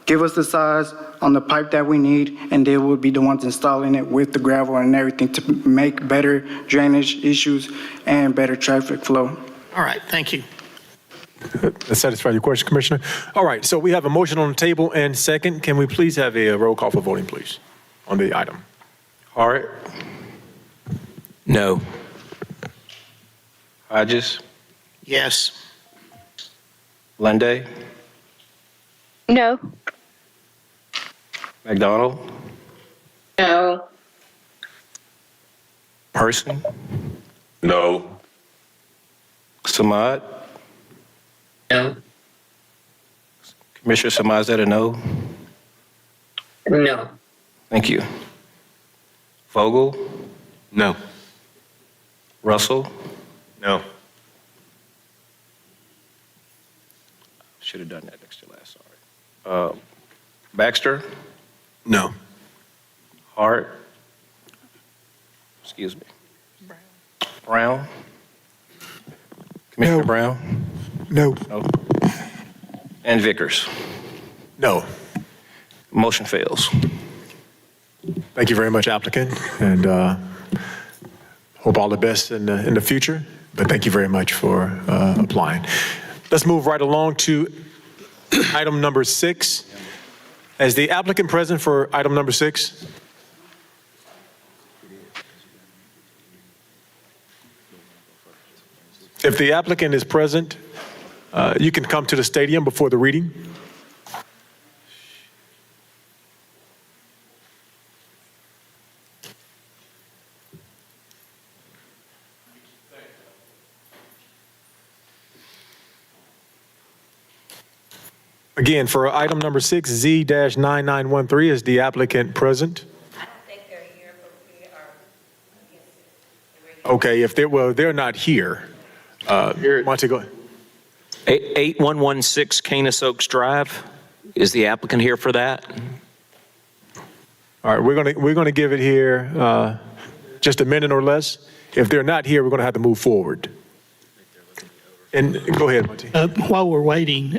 give us the size on the pipe that we need, and they will be the ones installing it with the gravel and everything to make better drainage issues and better traffic flow. All right, thank you. That satisfies your question, Commissioner? All right, so we have a motion on the table and second. Can we please have a roll call for voting, please, on the item? Hart? No. Hodges? Yes. Lunday? No. McDonald? No. Person? No. Samad? No. Commissioner Samad, is that a no? No. Thank you. Vogel? No. Russell? No. Should have done that next to last, sorry. Baxter? No. Hart? Excuse me. Brown? Commissioner Brown? No. No. And Vickers? No. Motion fails. Thank you very much, applicant, and hope all the best in the future, but thank you very much for applying. Let's move right along to item number 6. Is the applicant present for item number 6? If the applicant is present, you can come to the stadium before the reading. Again, for item number 6, Z-9913, is the applicant present? I don't think they're here, but we are against it. Okay, if they're not here. Monty, go ahead. 8116 Canis Oaks Drive. Is the applicant here for that? All right, we're gonna give it here just a minute or less. If they're not here, we're gonna have to move forward. And go ahead, Monty. While we're waiting,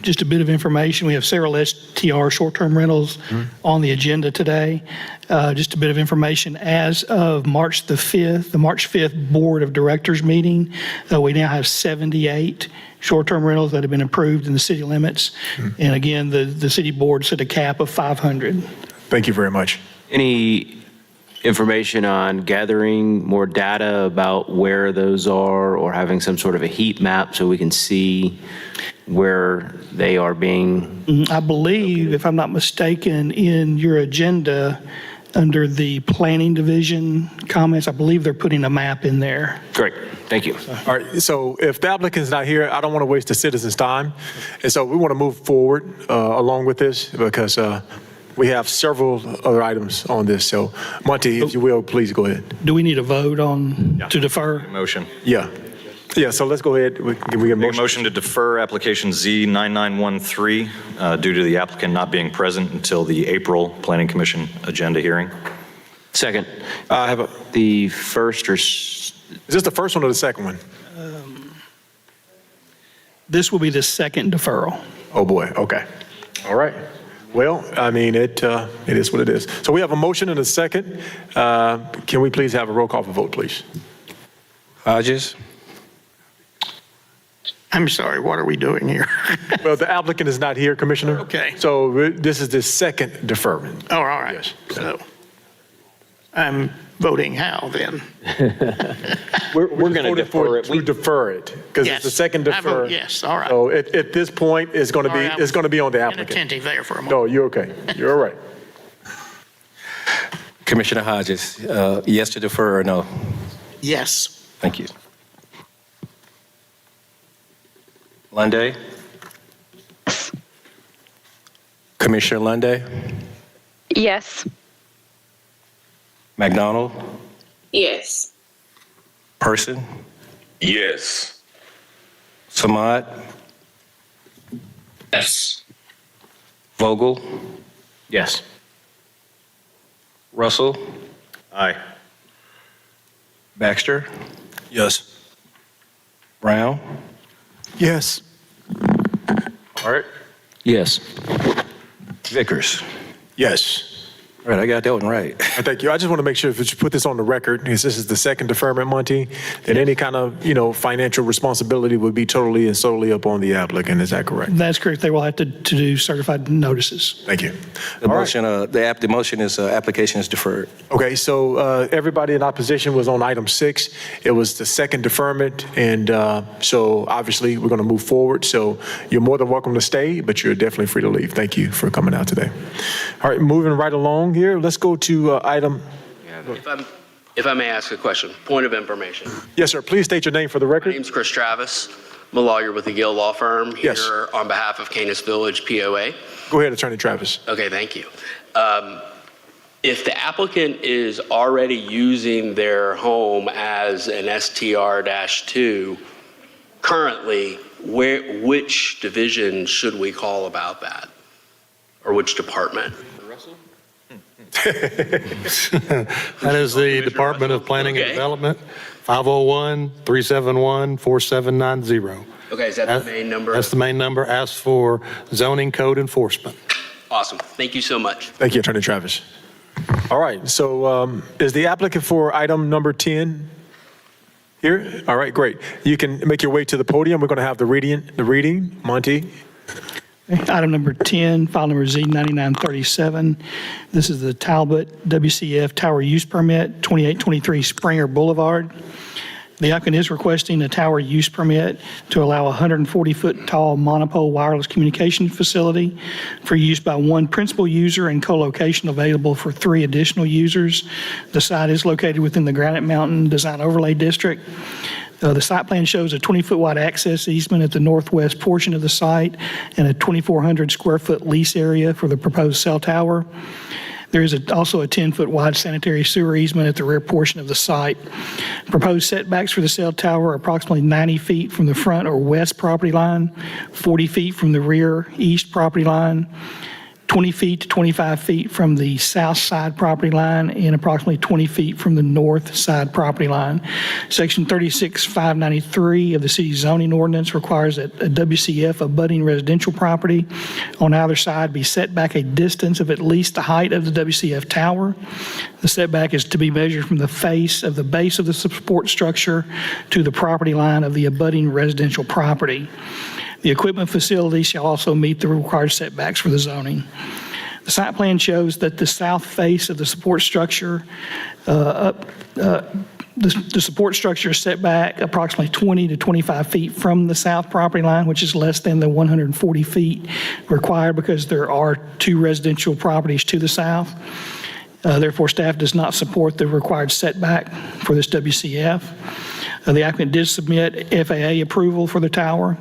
just a bit of information. We have several STR short-term rentals on the agenda today. Just a bit of information. As of March the 5th, the March 5th Board of Directors meeting, we now have 78 short-term rentals that have been approved in the city limits. And again, the city board set a cap of 500. Thank you very much. Any information on gathering more data about where those are, or having some sort of a heat map so we can see where they are being? I believe, if I'm not mistaken, in your agenda, under the planning division comments, I believe they're putting a map in there. Great, thank you. All right, so if the applicant's not here, I don't want to waste the citizens' time. And so we want to move forward along with this because we have several other items on this. So Monty, if you will, please go ahead. Do we need a vote to defer? Motion. Yeah. Yeah, so let's go ahead. Can we get a Make a motion? motion to defer application Z9913 due to the applicant not being present until the April Planning Commission agenda hearing. Second. I have a, The first or is this the first one or the second one? This will be the second deferral. Oh, boy, okay. All right. Well, I mean, it is what it is. So we have a motion and a second. Can we please have a roll call for vote, please? Hodges? I'm sorry, what are we doing here? Well, the applicant is not here, Commissioner. Okay. So this is the second deferment. Oh, all right. Yes. So I'm voting how then? We're going to defer it. We defer it because Yes. it's the second I vote defer. yes, all right. So at this point, it's going to be, All right, it's going to be on the applicant. Inattentive there for a moment. No, you're okay. You're all right. Commissioner Hodges, yes to defer or no? Yes. Thank you. Lunday? Commissioner Lunday? Yes. McDonald? Yes. Person? Yes. Samad? Yes. Vogel? Yes. Russell? Aye. Baxter? Yes. Brown? Yes. Hart? Yes. Vickers? Yes. All right, I got that one right. Thank you. I just want to make sure that you put this on the record, because this is the second deferment, Monty, that any kind of, financial responsibility would be totally and solely up on the applicant. Is that correct? That's correct. They will have to do certified notices. Thank you. The All right. motion, the motion is, application is deferred. Okay, so everybody in opposition was on item 6. It was the second deferment, and so obviously we're going to move forward. So you're more than welcome to stay, but you're definitely free to leave. Thank you for coming out today. All right, moving right along here. Let's go to item. If I may ask a question, point of information. Yes, sir. Please state your name for the My record. name's Chris Travis. I'm a lawyer with the Gill Law Firm here Yes. on behalf of Canis Village POA. Go ahead, Attorney Travis. Okay, thank you. If the applicant is already using their home as an STR-2, currently, which division should we call about that? Or which department? That is the Department of Planning and Okay. Development, 501-371-4790. Okay, is that the main number? That's the main number. Ask for zoning code enforcement. Awesome. Thank you so much. Thank you, Attorney Travis. All right, so is the applicant for item number 10 here? All right, great. You can make your way to the podium. We're going to have the reading. Monty? Item number 10, file number Z9937. This is the Talbot WCF Tower Use Permit, 2823 Springer Boulevard. The applicant is requesting a tower use permit to allow a 140-foot tall monopole wireless communication facility for use by one principal user and co-location available for 3 additional users. The site is located within the Granite Mountain Design Overlay District. The site plan shows a 20-foot wide access easement at the northwest portion of the site and a 2,400 square foot lease area for the proposed cell tower. There is also a 10-foot wide sanitary sewer easement at the rear portion of the site. Proposed setbacks for the cell tower are approximately 90 feet from the front or west property line, 40 feet from the rear east property line, 20 feet to 25 feet from the south side property line and approximately 20 feet from the north side property line. Section 36593 of the city zoning ordinance requires that a WCF abutting residential property on either side be set back a distance of at least the height of the WCF tower. The setback is to be measured from the face of the base of the support structure to the property line of the abutting residential property. The equipment facility shall also meet the required setbacks for the zoning. The site plan shows that the south face of the support structure, the support structure is set back approximately 20 to 25 feet from the south property line, which is less than the 140 feet required because there are 2 residential properties to the south. Therefore, staff does not support the required setback for this WCF. The applicant did submit FAA approval for the tower.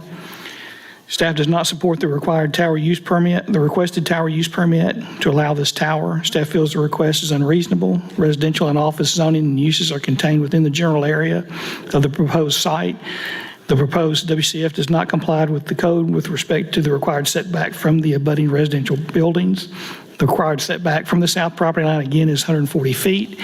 Staff does not support the required tower use permit, the requested tower use permit to allow this tower. Staff feels the request is unreasonable. Residential and office zoning and uses are contained within the general area of the proposed site. The proposed WCF does not comply with the code with respect to the required setback from the abutting residential buildings. The required setback from the south property line, again, is 140 feet,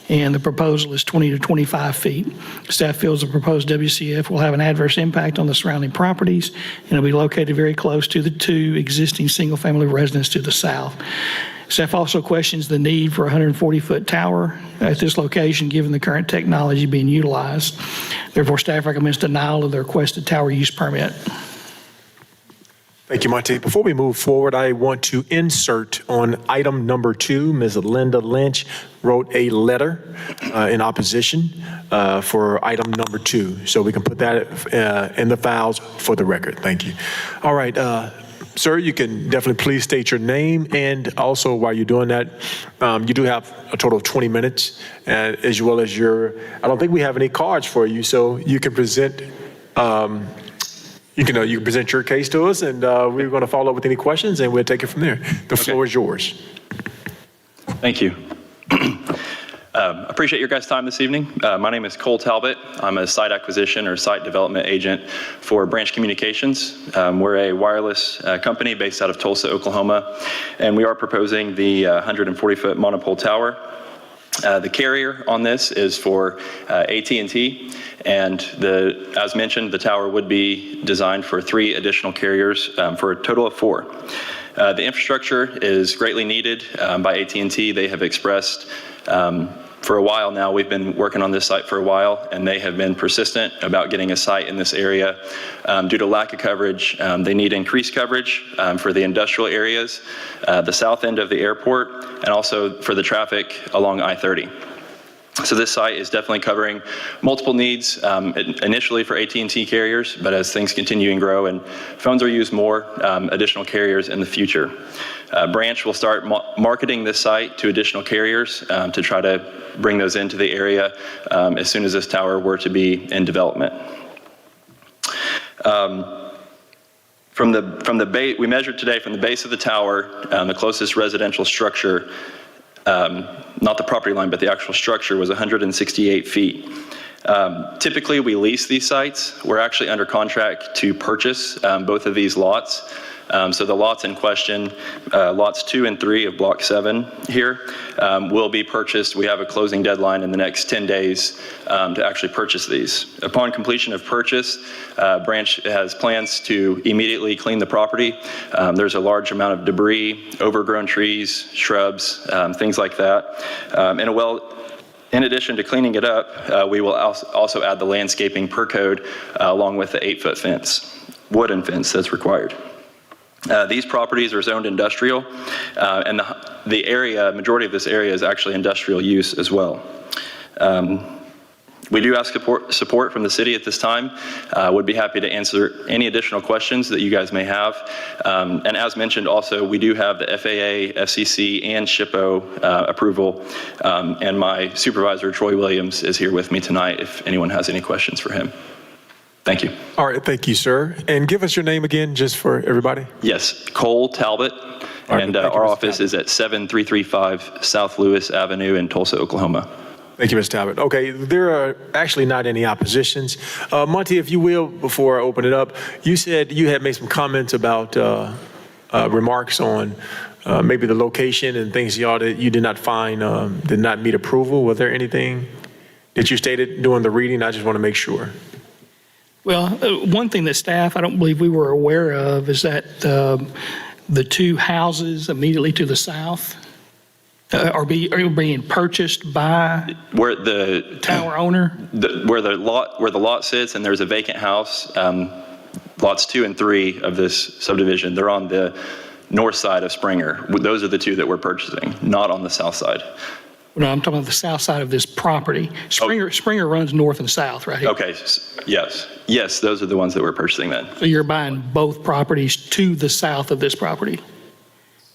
and the proposal is 20 to 25 feet. Staff feels the proposed WCF will have an adverse impact on the surrounding properties, and it'll be located very close to the 2 existing single-family residences to the south. Staff also questions the need for a 140-foot tower at this location, given the current technology being utilized. Therefore, staff recommends denial of the requested tower use permit. Thank you, Monty. Before we move forward, I want to insert on item number 2, Ms. Linda Lynch wrote a letter in opposition for item number 2. So we can put that in the files for the record. Thank you. All right, sir, you can definitely please state your name, and also while you're doing that, you do have a total of 20 minutes, as well as I don't think we have any cards for you, so you can present you can present your case to us, and we're going to follow up with any questions, and we'll take it from there. The floor is yours. Thank you. Appreciate your guys' time this evening. My name is Cole Talbot. I'm a site acquisition or site development agent for Branch Communications. We're a wireless company based out of Tulsa, Oklahoma, and we are proposing the 140-foot monopole tower. The carrier on this is for AT&T, and as mentioned, the tower would be designed for 3 additional carriers for a total of 4. The infrastructure is greatly needed by AT&T. They have expressed for a while now, we've been working on this site for a while, and they have been persistent about getting a site in this area. Due to lack of coverage, they need increased coverage for the industrial areas, the south end of the airport, and also for the traffic along I-30. So this site is definitely covering multiple needs, initially for AT&T carriers, but as things continue and grow and phones are used more, additional carriers in the future. Branch will start marketing this site to additional carriers to try to bring those into the area as soon as this tower were to be in development. We measured today from the base of the tower, the closest residential structure, not the property line, but the actual structure was 168 feet. Typically, we lease these sites. We're actually under contract to purchase both of these lots. So the lots in question, lots 2 and 3 of Block 7 here, will be purchased. We have a closing deadline in the next 10 days to actually purchase these. Upon completion of purchase, Branch has plans to immediately clean the property. There's a large amount of debris, overgrown trees, shrubs, things like that. In addition to cleaning it up, we will also add the landscaping per code along with the 8-foot fence, wooden fence that's required. These properties are zoned industrial, and the area, majority of this area is actually industrial use as well. We do ask support from the city at this time. Would be happy to answer any additional questions that you guys may have. And as mentioned also, we do have the FAA, FCC, and SHPO approval. And my supervisor, Troy Williams, is here with me tonight if anyone has any questions for him. Thank you. All right, thank you, sir. And give us your name again, just for everybody. Yes, Cole Talbot. And our office is at 7335 South Lewis Avenue in Tulsa, Oklahoma. Thank you, Mr. Talbot. Okay, there are actually not any oppositions. Monty, if you will, before I open it up, you said you had made some comments about remarks on maybe the location and things y'all that you did not find, did not meet approval? Was there anything that you stated during the reading? I just want to make sure. Well, one thing that staff, I don't believe we were aware of, is that the two houses immediately to the south are being purchased by Where the tower owner. where the lot sits, and there's a vacant house. Lots 2 and 3 of this subdivision, they're on the north side of Springer. Those are the two that we're purchasing, not on the south side. No, I'm talking about the south side of this property. Springer runs north and south, right? Okay, yes, those are the ones that we're purchasing then. So you're buying both properties to the south of this property?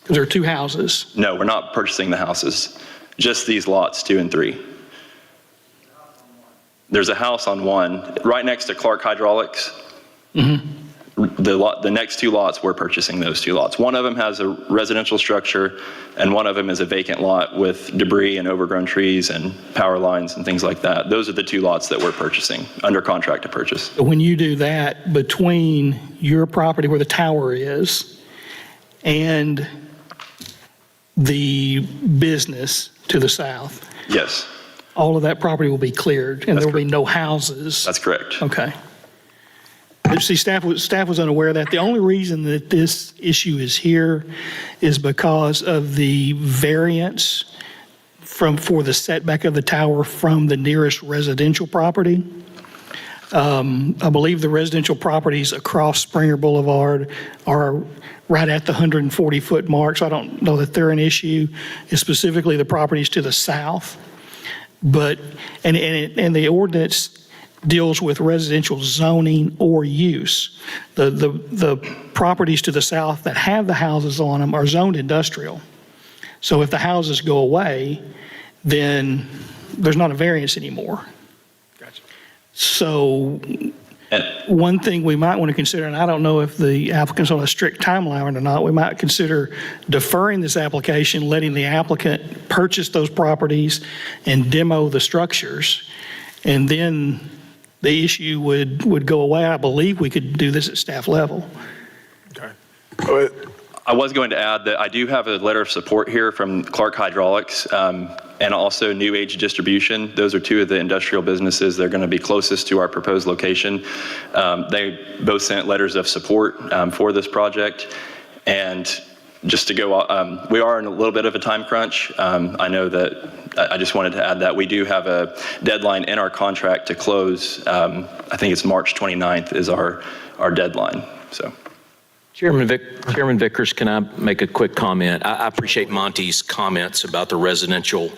Because there are two houses. No, we're not purchasing the houses, just these lots 2 and 3. There's a house on one, right next to Clark Hydraulics. The next 2 lots, we're purchasing those 2 lots. One of them has a residential structure, and one of them is a vacant lot with debris and overgrown trees and power lines and things like that. Those are the 2 lots that we're purchasing, under contract to purchase. When you do that, between your property where the tower is and the business to the south, Yes, all of that property will be cleared, and there will be no houses? that's correct. Okay. But see, staff was unaware of that. The only reason that this issue is here is because of the variance for the setback of the tower from the nearest residential property. I believe the residential properties across Springer Boulevard are right at the 140-foot mark, so I don't know that they're an issue. It's specifically the properties to the south. But, and the ordinance deals with residential zoning or use. The properties to the south that have the houses on them are zoned industrial. So if the houses go away, then there's not a variance anymore. Gotcha. So one thing we might want to consider, and I don't know if the applicant's on a strict timeline or not, we might consider deferring this application, letting the applicant purchase those properties and demo the structures, and then the issue would go away. I believe we could do this at staff level. Okay. I was going to add that I do have a letter of support here from Clark Hydraulics and also New Age Distribution. Those are 2 of the industrial businesses that are going to be closest to our proposed location. They both sent letters of support for this project. And just to go, we are in a little bit of a time crunch. I know that I just wanted to add that we do have a deadline in our contract to close. I think it's March 29th is our deadline. So. Chairman Vickers, can I make a quick comment? I appreciate Monty's comments about the residential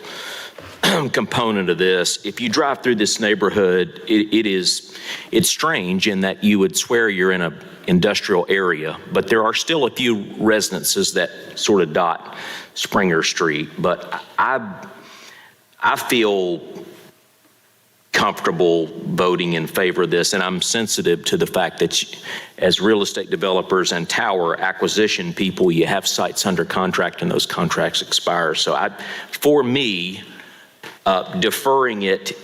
component of this. If you drive through this neighborhood, it's strange in that you would swear you're in an industrial area, but there are still a few residences that sort of dot Springer Street. But I feel comfortable voting in favor of this, and I'm sensitive to the fact that as real estate developers and tower acquisition people, you have sites under contract and those contracts expire. So for me, deferring it,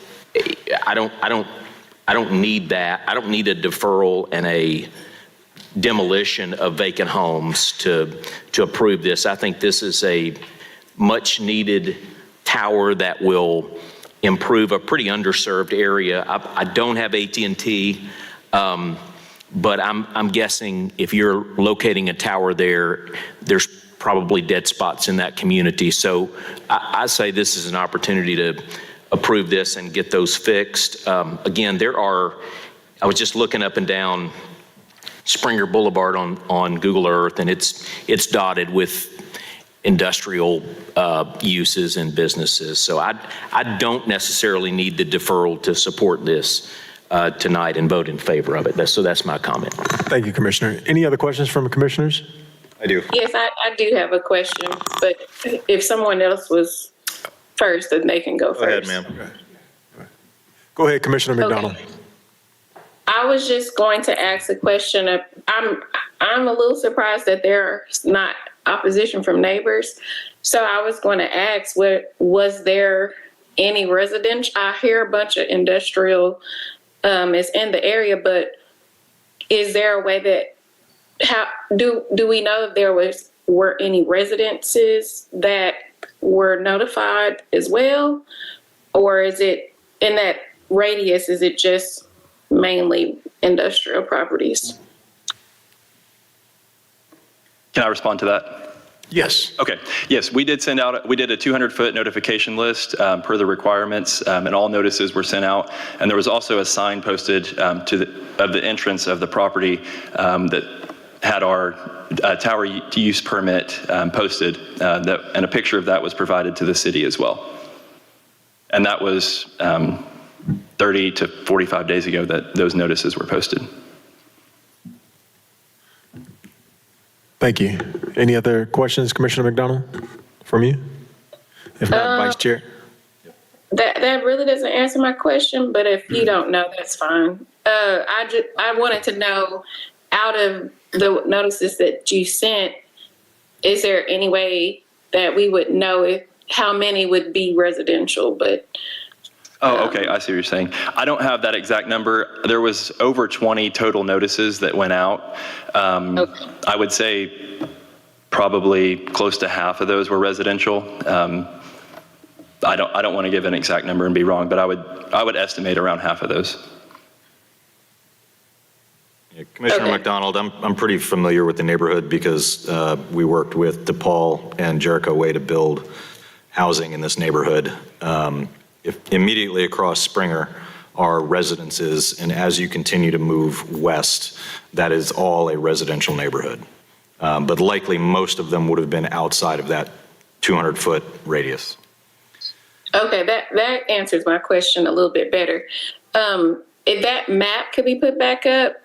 I don't need that. I don't need a deferral and a demolition of vacant homes to approve this. I think this is a much needed tower that will improve a pretty underserved area. I don't have AT&T, but I'm guessing if you're locating a tower there, there's probably dead spots in that community. So I say this is an opportunity to approve this and get those fixed. Again, I was just looking up and down Springer Boulevard on Google Earth, and it's dotted with industrial uses and businesses. So I don't necessarily need the deferral to support this tonight and vote in favor of it. So that's my comment. Thank you, Commissioner. Any other questions from the commissioners? I do. Yes, I do have a question, but if someone else was first, then they can go first. Go ahead, ma'am. Go ahead, Commissioner McDonald. Okay. I was just going to ask a question. I'm a little surprised that there's not opposition from neighbors. So I was going to ask, was there any residential? I hear a bunch of industrial is in the area, but is there a way that do we know if there was were any residences that were notified as well? Or is it in that radius, is it just mainly industrial properties? Can I respond to that? Yes. Okay. Yes, we did a 200-foot notification list per the requirements, and all notices were sent out. And there was also a sign posted of the entrance of the property that had our tower use permit posted, and a picture of that was provided to the city as well. And that was 30 to 45 days ago that those notices were posted. Thank you. Any other questions, Commissioner McDonald, from you? If not, Vice Chair. That really doesn't answer my question, but if you don't know, that's fine. I wanted to know, out of the notices that you sent, is there any way that we would know how many would be residential? But Oh, okay. I see what you're saying. I don't have that exact number. There was over 20 total notices that went out. Okay. I would say probably close to half of those were residential. I don't want to give an exact number and be wrong, but I would estimate around half of those. Yeah, Commissioner McDonald, I'm pretty familiar with the neighborhood because we worked with DePaul and Jericho Way to build housing in this neighborhood. Immediately across Springer are residences, and as you continue to move west, that is all a residential neighborhood. But likely most of them would have been outside of that 200-foot radius. okay, that answers my question a little bit better. If that map could be put back up,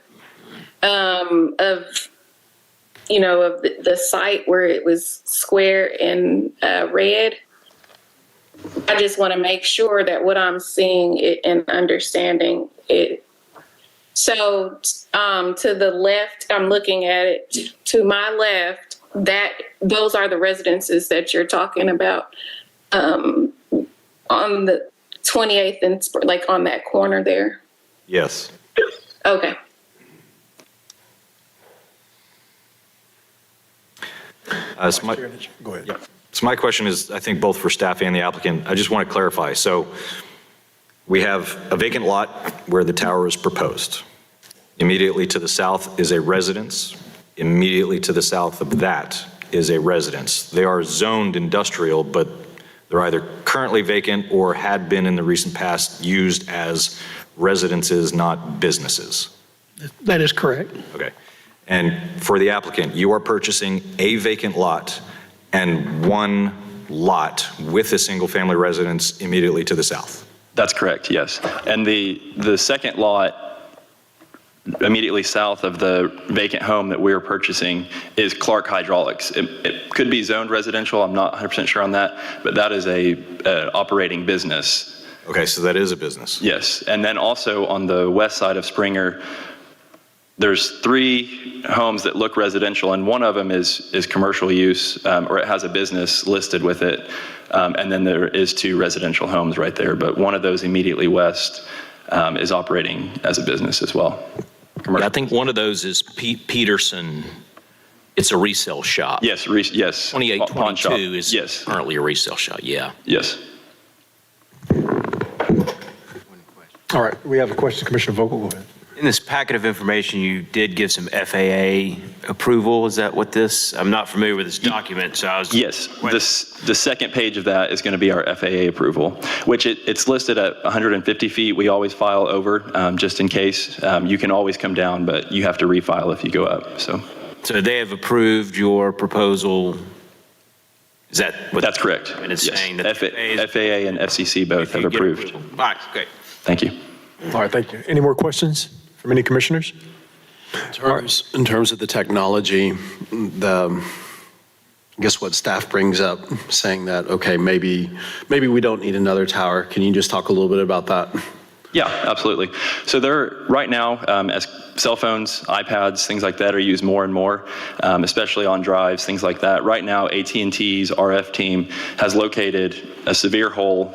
of the site where it was square and red, I just want to make sure that what I'm seeing and understanding it. So to the left, I'm looking at it. To my left, those are the residences that you're talking about on the 28th and like on that corner there. Yes. Okay. Go ahead. So my question is, I think both for staff and the applicant, I just want to clarify. So we have a vacant lot where the tower is proposed. Immediately to the south is a residence. Immediately to the south of that is a residence. They are zoned industrial, but they're either currently vacant or had been in the recent past used as residences, not businesses. That is correct. Okay. And for the applicant, you are purchasing a vacant lot and one lot with a single-family residence immediately to the south. That's correct, yes. And the second lot immediately south of the vacant home that we're purchasing is Clark Hydraulics. It could be zoned residential, I'm not 100% sure on that, but that is a operating business. Okay, so that is a business. Yes, and then also on the west side of Springer, there's 3 homes that look residential, and one of them is commercial use, or it has a business listed with it. And then there is 2 residential homes right there, but one of those immediately west is operating as a business as well. Yeah, I think one of those is Peterson. It's a resale shop. Yes, yes. 2822 is currently a resale shop, yeah. Yes. All right, we have a question, Commissioner Vogel, go ahead. In this packet of information, you did give some FAA approval. Is that what this? I'm not familiar with this document, so I was. Yes, the second page of that is going to be our FAA approval, which it's listed at 150 feet. We always file over just in case. You can always come down, but you have to refile if you go up. So they have approved your proposal. Is that what? That's correct. And it's saying that FAA and FCC both have approved. All right, great. Thank you. All right, thank you. Any more questions from any commissioners? In terms of the technology, I guess what staff brings up, saying that, okay, maybe we don't need another tower. Can you just talk a little bit about that? Yeah, absolutely. So right now, as cell phones, iPads, things like that are used more and more, especially on drives, things like that. Right now, AT&T's RF team has located a severe hole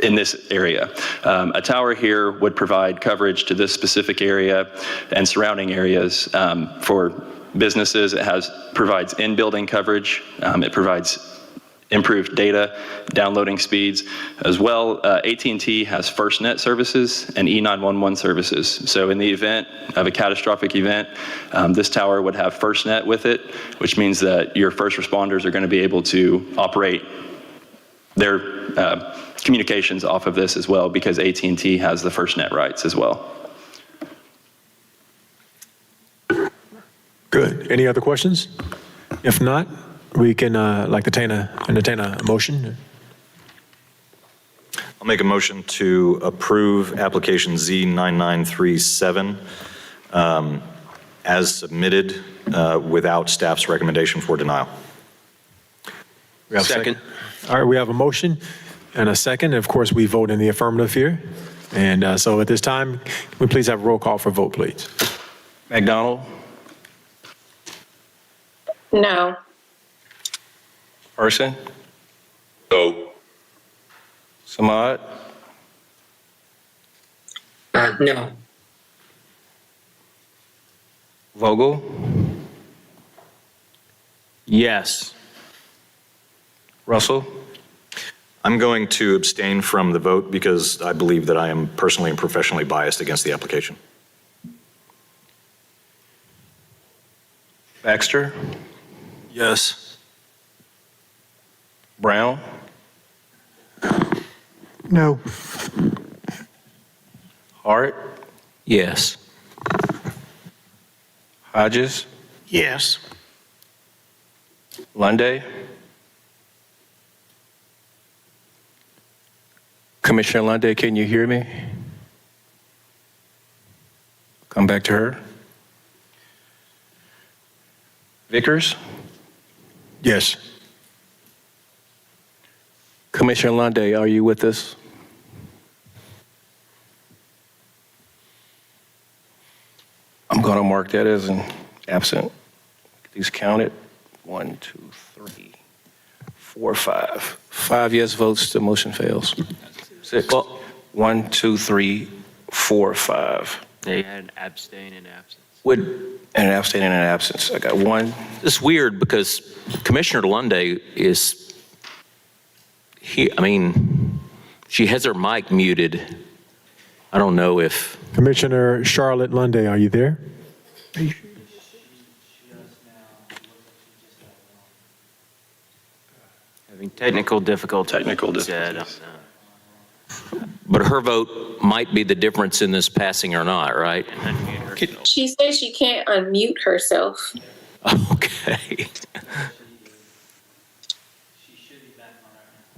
in this area. A tower here would provide coverage to this specific area and surrounding areas for businesses. It provides in-building coverage. It provides improved data, downloading speeds. As well, AT&T has FirstNet services and E911 services. So in the event of a catastrophic event, this tower would have FirstNet with it, which means that your first responders are going to be able to operate their communications off of this as well, because AT&T has the FirstNet rights as well. Good. Any other questions? If not, we can, entertain a motion. I'll make a motion to approve application Z9937 as submitted without staff's recommendation for denial. We have a second. All right, we have a motion and a second. Of course, we vote in the affirmative here. And so at this time, can we please have a roll call for vote, please? McDonald, No. Person, No. Samad, No. Vogel, Yes. Russell, I'm going to abstain from the vote because I believe that I am personally and professionally biased against the application. Baxter, Yes. Brown, No. Hart, Yes. Hodges, Yes. Lunday. Commissioner Lunday, can you hear me? Come back to her. Vickers? Yes. Commissioner Lunday, are you with us? I'm going to mark that as an absent. These counted. 1, 2, 3, 4, 5. 5 yes votes, the motion fails. 6. 1, 2, 3, 4, 5. They had abstain and absence. And abstain and an absence. I got 1. It's weird because Commissioner Lunday is, she has her mic muted. I don't know if. Commissioner Charlotte Lunday, are you there? Having technical difficulties. But her vote might be the difference in this passing or not, right? She says she can't unmute herself. Okay.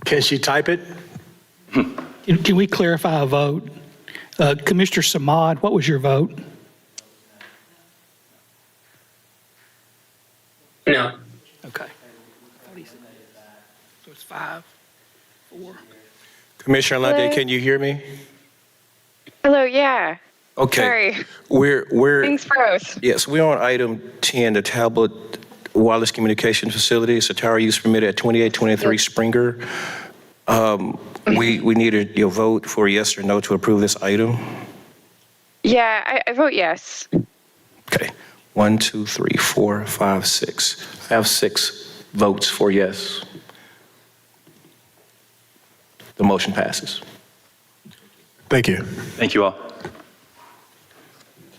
Can she type it? Can we clarify a vote? Commissioner Samad, what was your vote? No. Okay. So it's 5, 4. Commissioner Lunday, Hello? can you hear me? Hello, yeah. Okay. Sorry. We're Things froze. Yes, we're on item 10, the Talbot Wireless Communication Facility. It's a tower use permit at 2823 Springer. We needed your vote for yes or no to approve this item. Yeah, I vote yes. Okay. 1, 2, 3, 4, 5, 6. I have 6 votes for yes. The motion passes. Thank you. Thank you all.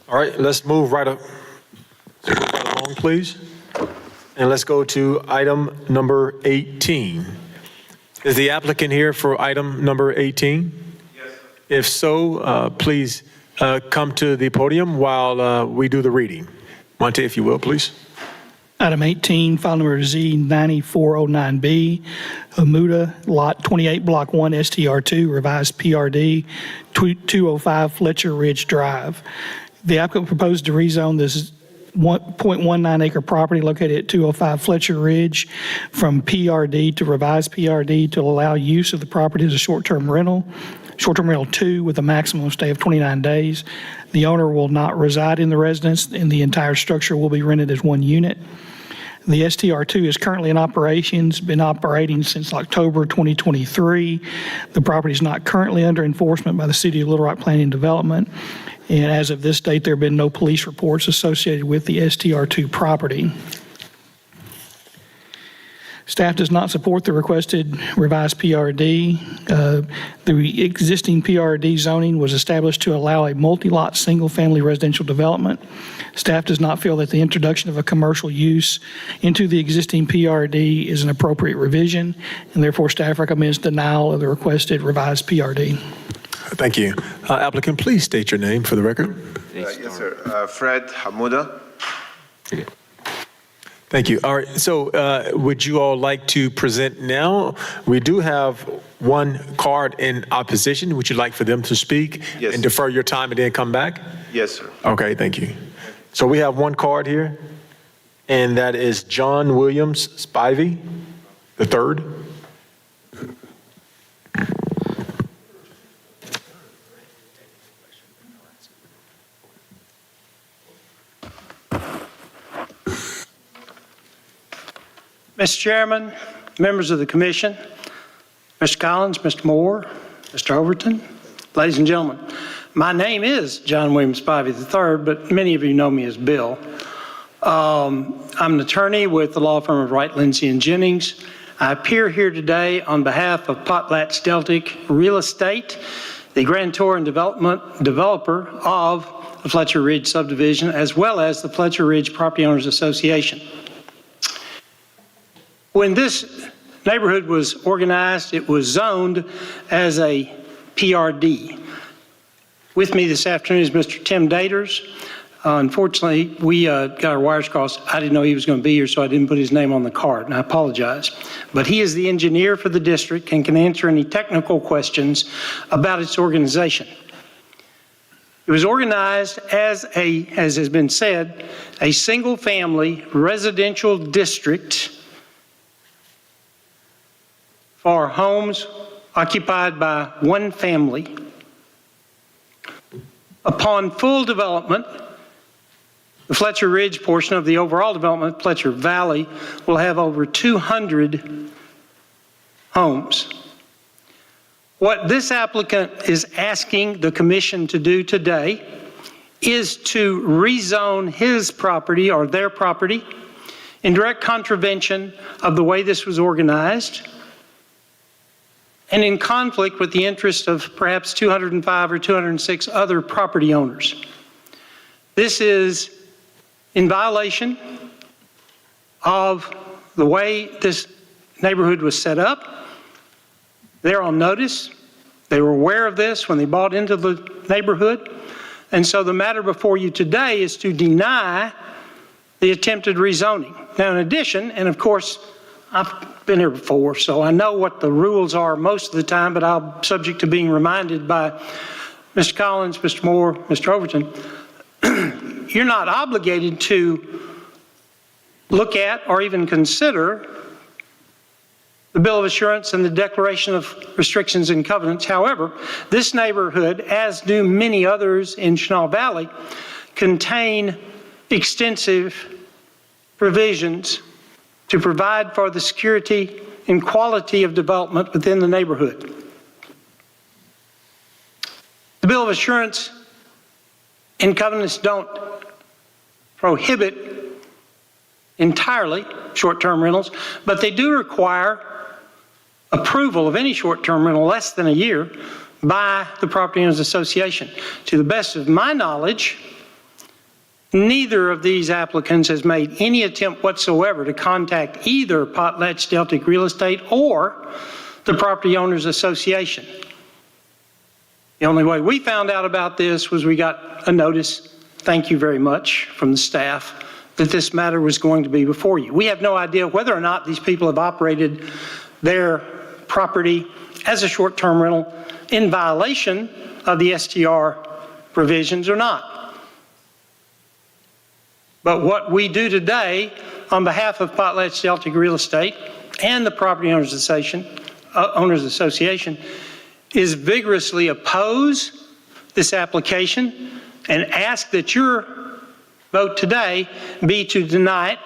All right, let's move right along, please. And let's go to item number 18. Is the applicant here for item number 18? Yes. If so, please come to the podium while we do the reading. Monte, if you will, please. Item 18, file number Z9409B, Hamuda, Lot 28, Block 1, STR2, revised PRD, 205 Fletcher Ridge Drive. The applicant proposed to rezone this 1.19 acre property located at 205 Fletcher Ridge from PRD to revised PRD to allow use of the property as a short-term rental 2 with a maximum stay of 29 days. The owner will not reside in the residence and the entire structure will be rented as one unit. The STR2 is currently in operations, been operating since October 2023. The property is not currently under enforcement by the City of Little Rock Planning and Development. And as of this date, there have been no police reports associated with the STR2 property. Staff does not support the requested revised PRD. The existing PRD zoning was established to allow a multi-lot, single-family residential development. Staff does not feel that the introduction of a commercial use into the existing PRD is an appropriate revision, and therefore staff recommends denial of the requested revised PRD. Thank you. Applicant, please state your name for the record. Yes, sir. Fred Hamuda. Thank you. All right, so would you all like to present now? We do have one card in opposition. Would you like for them to speak? Yes. And defer your time and then come back? Yes, sir. Okay, thank you. So we have one card here, and that is John Williams Spivey, the third. Mr. Chairman, members of the commission, Mr. Collins, Mr. Moore, Mr. Overton, ladies and gentlemen, my name is John William Spivey III, but many of you know me as Bill. I'm an attorney with the law firm of Wright, Lindsay, and Jennings. I appear here today on behalf of PotlatchDeltic Real Estate, the grantor and developer of the Fletcher Ridge subdivision, as well as the Fletcher Ridge Property Owners Association. When this neighborhood was organized, it was zoned as a PRD. With me this afternoon is Mr. Tim Daters. Unfortunately, we got our wires crossed. I didn't know he was going to be here, so I didn't put his name on the card, and I apologize. But he is the engineer for the district and can answer any technical questions about its organization. It was organized as has been said, a single-family residential district for homes occupied by one family. Upon full development, the Fletcher Ridge portion of the overall development, Fletcher Valley, will have over 200 homes. What this applicant is asking the commission to do today is to rezone his property or their property in direct contravention of the way this was organized and in conflict with the interest of perhaps 205 or 206 other property owners. This is in violation of the way this neighborhood was set up. They're on notice. They were aware of this when they bought into the neighborhood. And so the matter before you today is to deny the attempted rezoning. Now, in addition, and of course, I've been here before, so I know what the rules are most of the time, but I'm subject to being reminded by Mr. Collins, Mr. Moore, Mr. Overton. You're not obligated to look at or even consider the Bill of Assurance and the Declaration of Restrictions and Covenants. However, this neighborhood, as do many others in Chenal Valley, contain extensive provisions to provide for the security and quality of development within the neighborhood. The Bill of Assurance and Covenants don't prohibit entirely short-term rentals, but they do require approval of any short-term rental less than a year by the Property Owners Association. To the best of my knowledge, neither of these applicants has made any attempt whatsoever to contact either PotlatchDeltic Real Estate or the Property Owners Association. The only way we found out about this was we got a notice, thank you very much, from the staff that this matter was going to be before you. We have no idea whether or not these people have operated their property as a short-term rental in violation of the STR provisions or not. But what we do today on behalf of PotlatchDeltic Real Estate and the Property Owners Association is vigorously oppose this application and ask that your vote today be to deny it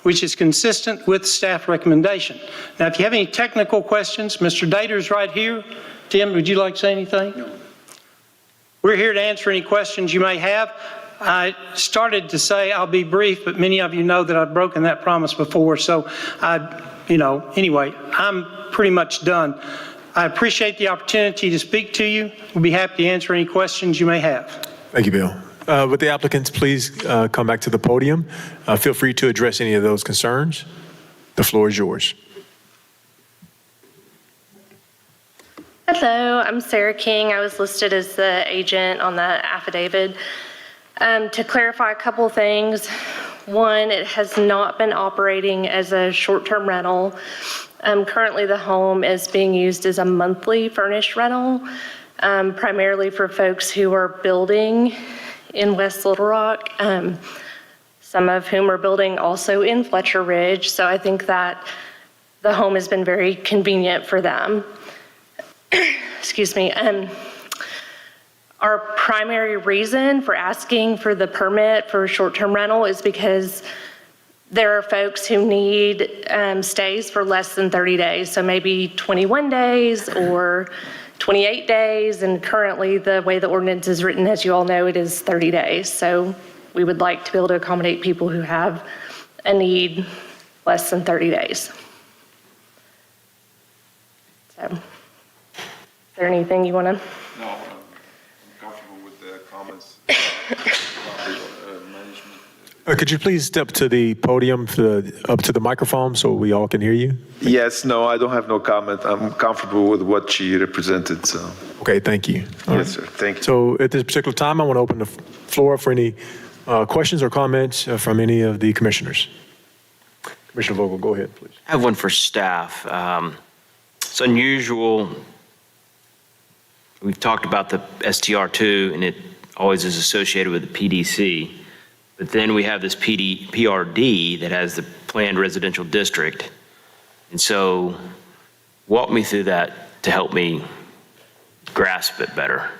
which is consistent with staff recommendation. Now, if you have any technical questions, Mr. Dater's right here. Tim, would you like to say anything? No. We're here to answer any questions you may have. I started to say I'll be brief, but many of you know that I've broken that promise before. So, anyway, I'm pretty much done. I appreciate the opportunity to speak to you. We'll be happy to answer any questions you may have. Thank you, Bill. Would the applicants please come back to the podium? Feel free to address any of those concerns. The floor is yours. Hello, I'm Sarah King. I was listed as the agent on the affidavit. To clarify a couple things. One, it has not been operating as a short-term rental. Currently, the home is being used as a monthly furnished rental, primarily for folks who are building in West Little Rock, some of whom are building also in Fletcher Ridge. So I think that the home has been very convenient for them. Excuse me. Our primary reason for asking for the permit for short-term rental is because there are folks who need stays for less than 30 days, so maybe 21 days or 28 days, and currently the way the ordinance is written, as you all know, it is 30 days. So we would like to be able to accommodate people who have a need less than 30 days. So, is there anything you want to? No, I'm comfortable with the comments. Could you please step to the podium, up to the microphone so we all can hear you? Yes, no, I don't have no comment. I'm comfortable with what she represented, so. Okay, thank you. Yes, sir, thank you. So at this particular time, I want to open the floor for any questions or comments from any of the commissioners. Commissioner Vogel, go ahead, please. I have one for staff. It's unusual. We've talked about the STR2, and it always is associated with the PDC. But then we have this PRD that has the planned residential district. And so walk me through that to help me grasp it better,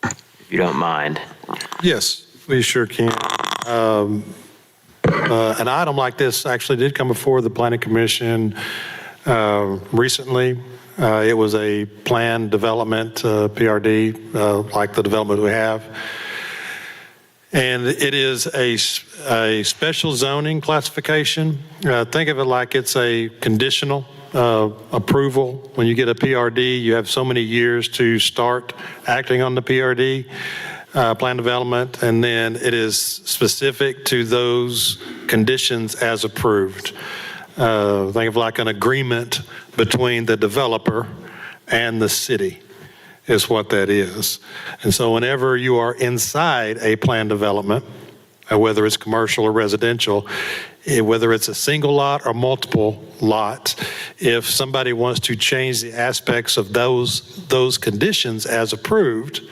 if you don't mind. Yes, we sure can. An item like this actually did come before the Planning Commission recently. It was a planned development, PRD, like the development we have. And it is a special zoning classification. Think of it like it's a conditional approval. When you get a PRD, you have so many years to start acting on the PRD, plan development, and then it is specific to those conditions as approved. Think of like an agreement between the developer and the city is what that is. And so whenever you are inside a planned development, whether it's commercial or residential, whether it's a single lot or multiple lots, if somebody wants to change the aspects of those conditions as approved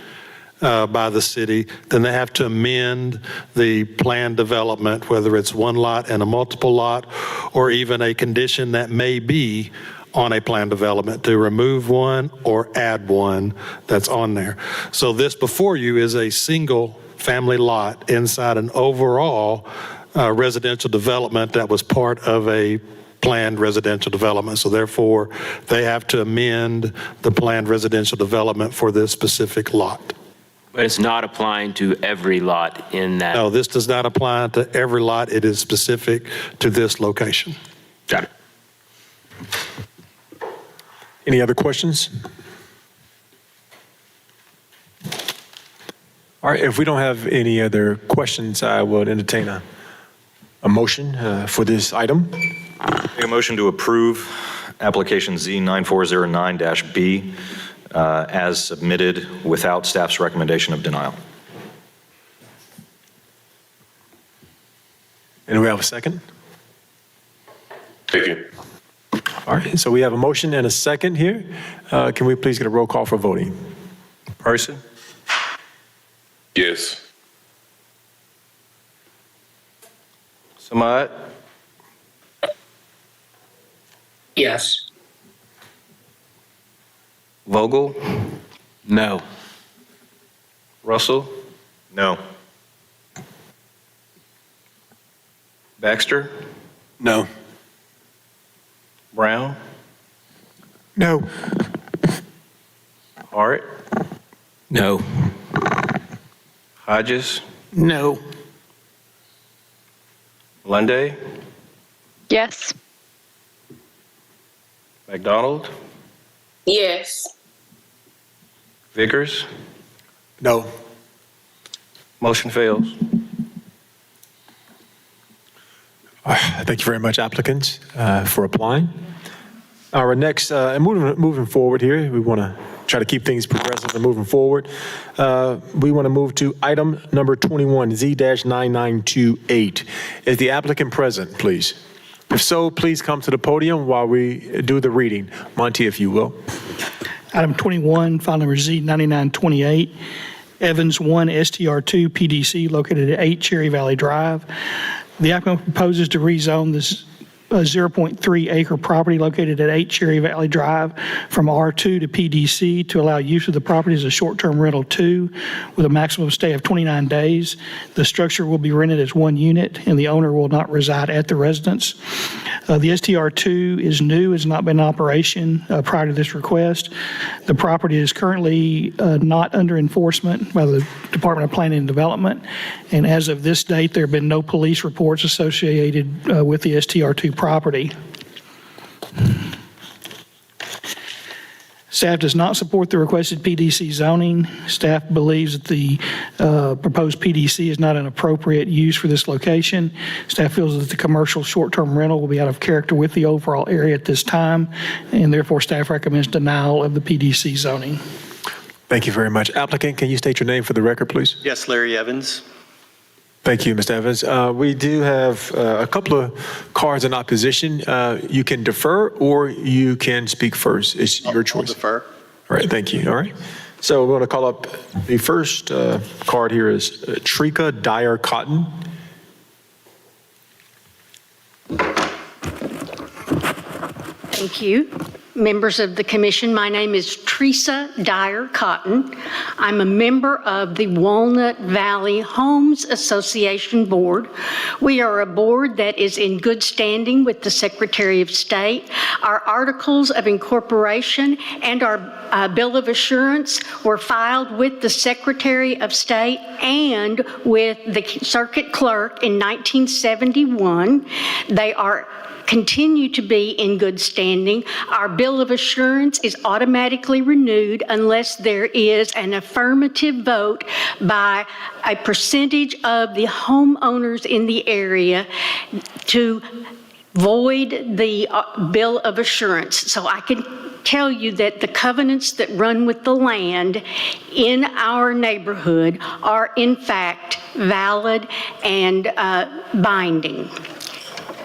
by the city, then they have to amend the planned development, whether it's one lot and a multiple lot, or even a condition that may be on a planned development to remove one or add one that's on there. So this before you is a single family lot inside an overall residential development that was part of a planned residential development. So therefore, they have to amend the planned residential development for this specific lot. But it's not applying to every lot in that. No, this does not apply to every lot. It is specific to this location. Got it. Any other questions? All right, if we don't have any other questions, I will entertain a motion for this item. Make a motion to approve application Z9409-B as submitted without staff's recommendation of denial. And do we have a second? Thank you. All right, so we have a motion and a second here. Can we please get a roll call for voting? Person? Yes. Samad? Yes. Vogel? No. Russell? No. Baxter? No. Brown, No. Hart, No. Hodges, No. Lunday, Yes. McDonald, Yes. Vickers. No. Motion fails. Thank you very much, applicants, for applying. Our next, and moving forward here, we want to try to keep things progressive and moving forward. We want to move to item number 21, Z-9928. Is the applicant present, please? If so, please come to the podium while we do the reading. Monty, if you will. Item 21, file number Z9928, Evans 1 STR2 PDC located at 8 Cherry Valley Drive. The applicant proposes to rezone this 0.3 acre property located at 8 Cherry Valley Drive from R2 to PDC to allow use of the property as a short-term rental 2 with a maximum stay of 29 days. The structure will be rented as one unit and the owner will not reside at the residence. The STR2 is new, has not been in operation prior to this request. The property is currently not under enforcement by the Department of Planning and Development. And as of this date, there have been no police reports associated with the STR2 property. Staff does not support the requested PDC zoning. Staff believes that the proposed PDC is not an appropriate use for this location. Staff feels that the commercial short-term rental will be out of character with the overall area at this time, and therefore staff recommends denial of the PDC zoning. Thank you very much. Applicant, can you state your name for the record, please? Yes, Larry Evans. Thank you, Mr. Evans. We do have a couple of cards in opposition. You can defer or you can speak first. It's your choice. I'll defer. All right, thank you. All right. So we're going to call up the first card here is Trika Dyer Cotton. Thank you. Members of the commission, my name is Teresa Dyer Cotton. I'm a member of the Walnut Valley Homes Association Board. We are a board that is in good standing with the Secretary of State. Our articles of incorporation and our Bill of Assurance were filed with the Secretary of State and with the Circuit Clerk in 1971. They continue to be in good standing. Our Bill of Assurance is automatically renewed unless there is an affirmative vote by a percentage of the homeowners in the area to void the Bill of Assurance. So I can tell you that the covenants that run with the land in our neighborhood are in fact valid and binding.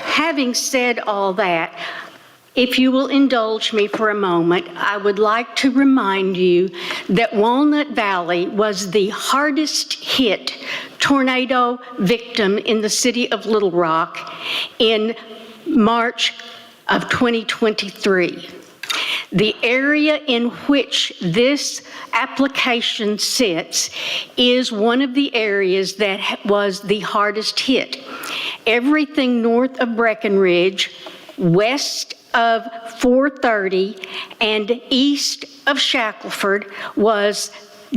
Having said all that, if you will indulge me for a moment, I would like to remind you that Walnut Valley was the hardest hit tornado victim in the city of Little Rock in March of 2023. The area in which this application sits is one of the areas that was the hardest hit. Everything north of Breckenridge, west of 430, and east of Shackelford was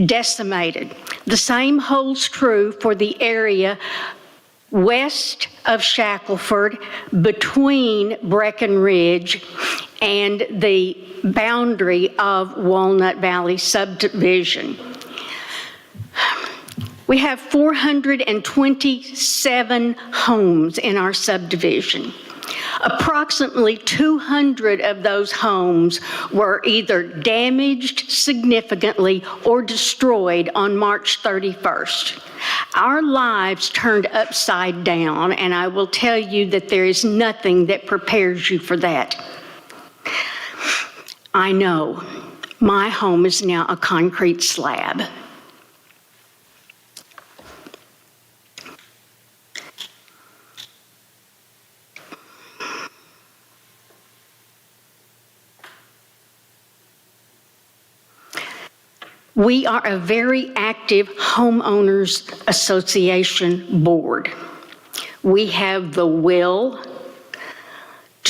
decimated. The same holds true for the area west of Shackelford, between Breckenridge and the boundary of Walnut Valley subdivision. We have 427 homes in our subdivision. Approximately 200 of those homes were either damaged significantly or destroyed on March 31st. Our lives turned upside down, and I will tell you that there is nothing that prepares you for that. I know my home is now a concrete slab. We are a very active homeowners association board. We have the will,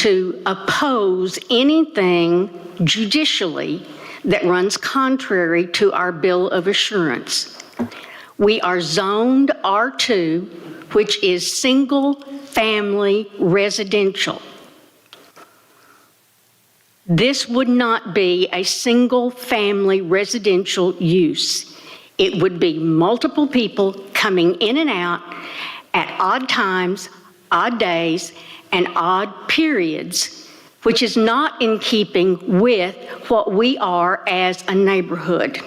to oppose anything judicially that runs contrary to our Bill of Assurance. We are zoned R2, which is single-family residential. This would not be a single-family residential use. It would be multiple people coming in and out at odd times, odd days, and odd periods, which is not in keeping with what we are as a neighborhood.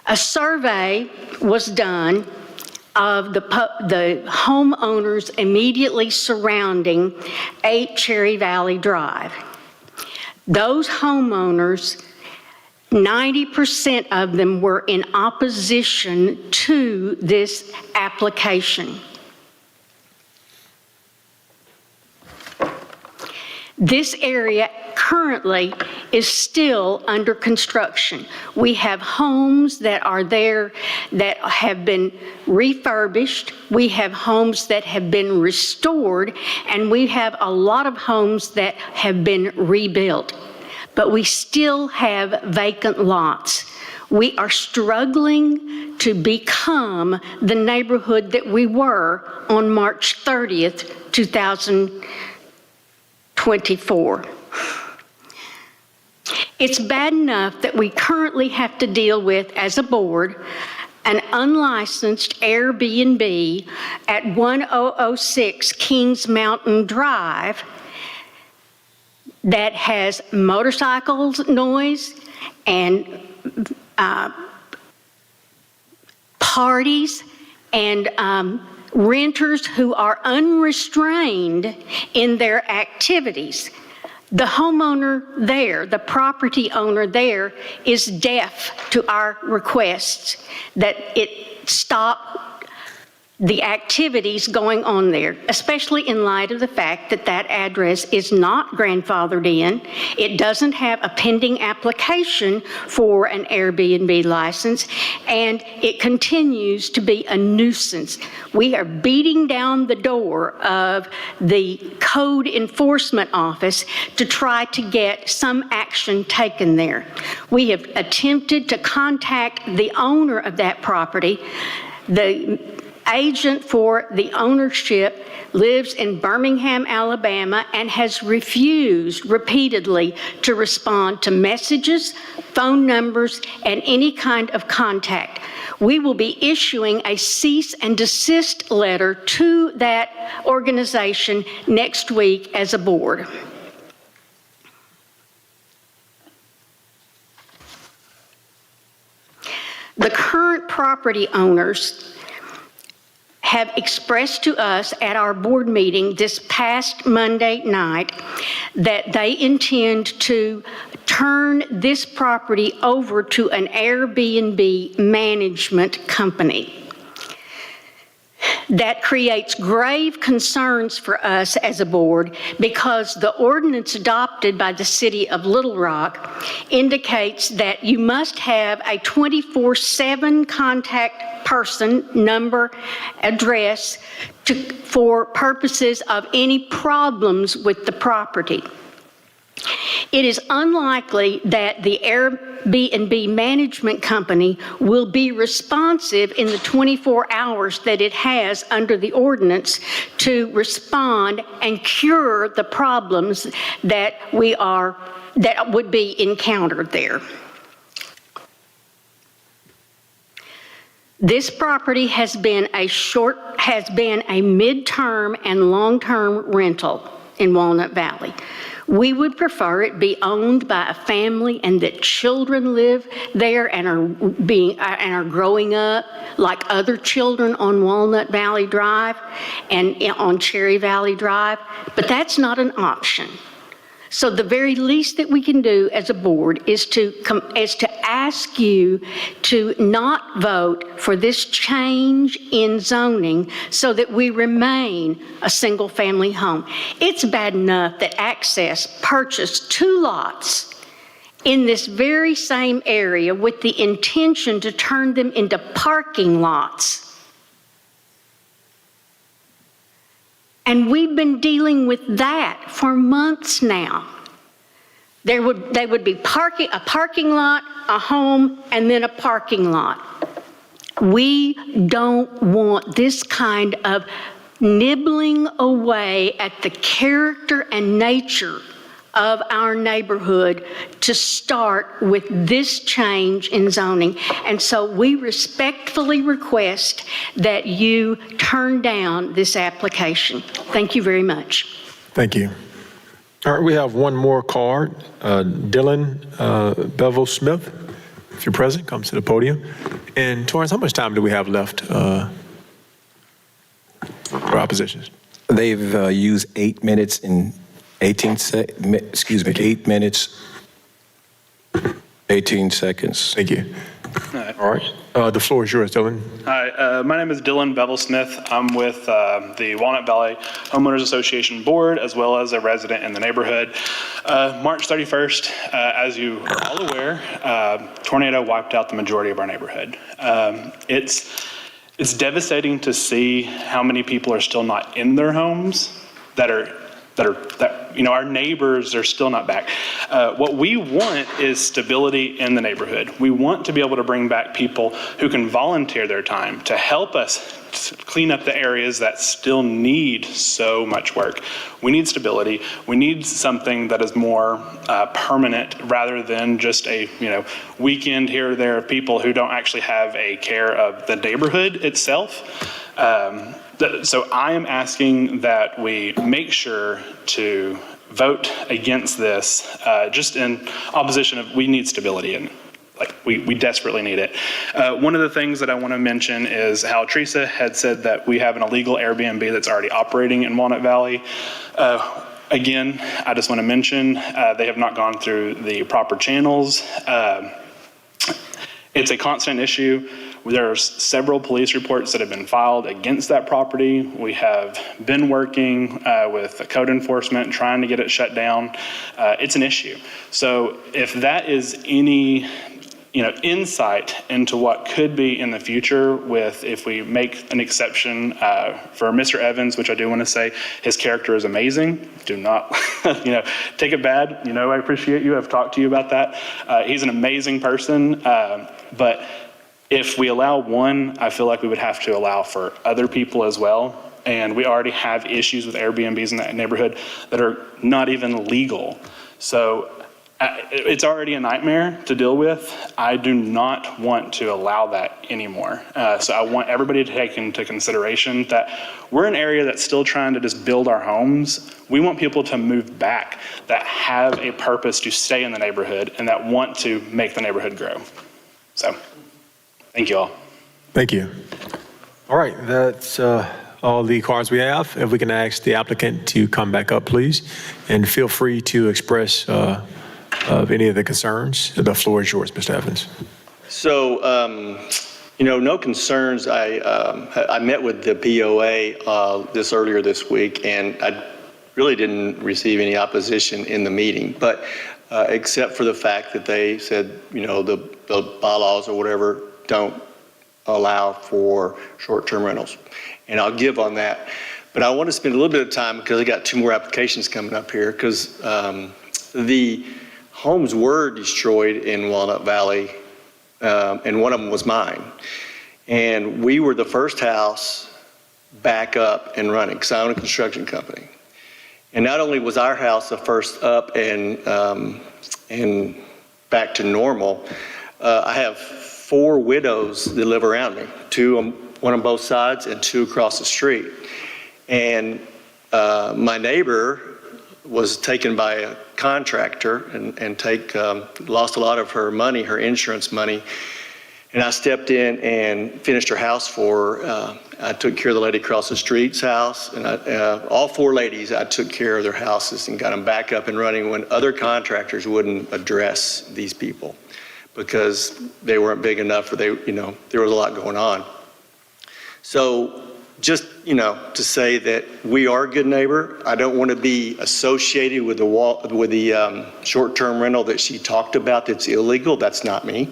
A survey was done of the homeowners immediately surrounding 8 Cherry Valley Drive. Those homeowners, 90% of them were in opposition to this application. This area currently is still under construction. We have homes that are there that have been refurbished. We have homes that have been restored, and we have a lot of homes that have been rebuilt. But we still have vacant lots. We are struggling to become the neighborhood that we were on March 30th, 2024. It's bad enough that we currently have to deal with, as a board, an unlicensed Airbnb at 1006 Kings Mountain Drive that has motorcycles noise and parties and renters who are unrestrained in their activities. The homeowner there, the property owner there, is deaf to our requests that it stop the activities going on there, especially in light of the fact that that address is not grandfathered in. It doesn't have a pending application for an Airbnb license, and it continues to be a nuisance. We are beating down the door of the code enforcement office to try to get some action taken there. We have attempted to contact the owner of that property. The agent for the ownership lives in Birmingham, Alabama, and has refused repeatedly to respond to messages, phone numbers, and any kind of contact. We will be issuing a cease and desist letter to that organization next week as a board. The current property owners have expressed to us at our board meeting this past Monday night that they intend to turn this property over to an Airbnb management company. That creates grave concerns for us as a board because the ordinance adopted by the city of Little Rock indicates that you must have a 24/7 contact person, number, address for purposes of any problems with the property. It is unlikely that the Airbnb management company will be responsive in the 24 hours that it has under the ordinance to respond and cure the problems that would be encountered there. This property has been a midterm and long-term rental in Walnut Valley. We would prefer it be owned by a family and that children live there and are growing up like other children on Walnut Valley Drive and on Cherry Valley Drive, but that's not an option. So the very least that we can do as a board is to ask you to not vote for this change in zoning so that we remain a single-family home. It's bad enough that Access purchased 2 lots in this very same area with the intention to turn them into parking lots. And we've been dealing with that for months now. They would be a parking lot, a home, and then a parking lot. We don't want this kind of nibbling away at the character and nature of our neighborhood to start with this change in zoning. And so we respectfully request that you turn down this application. Thank you very much. Thank you. All right, we have one more card. Dylan Bevel Smith, if you're present, comes to the podium. And Torrance, how much time do we have left for oppositions? They've used 8 minutes and 8 minutes, 18 seconds. Thank you. All right. The floor is yours, Dylan. Hi, my name is Dylan Bevel Smith. I'm with the Walnut Valley Homeowners Association Board, as well as a resident in the neighborhood. March 31st, as you are all aware, tornado wiped out the majority of our neighborhood. It's devastating to see how many people are still not in their homes that our neighbors are still not back. What we want is stability in the neighborhood. We want to be able to bring back people who can volunteer their time to help us clean up the areas that still need so much work. We need stability. We need something that is more permanent rather than just a weekend here or there of people who don't actually have a care of the neighborhood itself. So I am asking that we make sure to vote against this, just in opposition of, we need stability and we desperately need it. One of the things that I want to mention is how Teresa had said that we have an illegal Airbnb that's already operating in Walnut Valley. Again, I just want to mention they have not gone through the proper channels. It's a constant issue. There are several police reports that have been filed against that property. We have been working with the code enforcement, trying to get it shut down. It's an issue. So if that is any insight into what could be in the future if we make an exception for Mr. Evans, which I do want to say his character is amazing. Do not, take it bad. I appreciate you. I've talked to you about that. He's an amazing person, but if we allow one, I feel like we would have to allow for other people as well. And we already have issues with Airbnbs in that neighborhood that are not even legal. So it's already a nightmare to deal with. I do not want to allow that anymore. So I want everybody to take into consideration that we're an area that's still trying to just build our homes. We want people to move back that have a purpose to stay in the neighborhood and that want to make the neighborhood grow. So. Thank you all. Thank you. All right, that's all the cards we have. If we can ask the applicant to come back up, please, and feel free to express of any of the concerns. The floor is yours, Mr. Evans. So, no concerns. I met with the POA earlier this week, and I really didn't receive any opposition in the meeting, but except for the fact that they said, the bylaws or whatever don't allow for short-term rentals. And I'll give on that. But I want to spend a little bit of time because I got 2 more applications coming up here because the homes were destroyed in Walnut Valley and one of them was mine. And we were the first house back up and running because I own a construction company. And not only was our house the first up and back to normal, I have 4 widows that live around me, 1 on both sides and 2 across the street. And my neighbor was taken by a contractor and lost a lot of her money, her insurance money. And I stepped in and finished her house for her. I took care of the lady across the street's house, and all 4 ladies, I took care of their houses and got them back up and running when other contractors wouldn't address these people because they weren't big enough or there was a lot going on. So just, to say that we are a good neighbor. I don't want to be associated with the short-term rental that she talked about that's illegal. That's not me.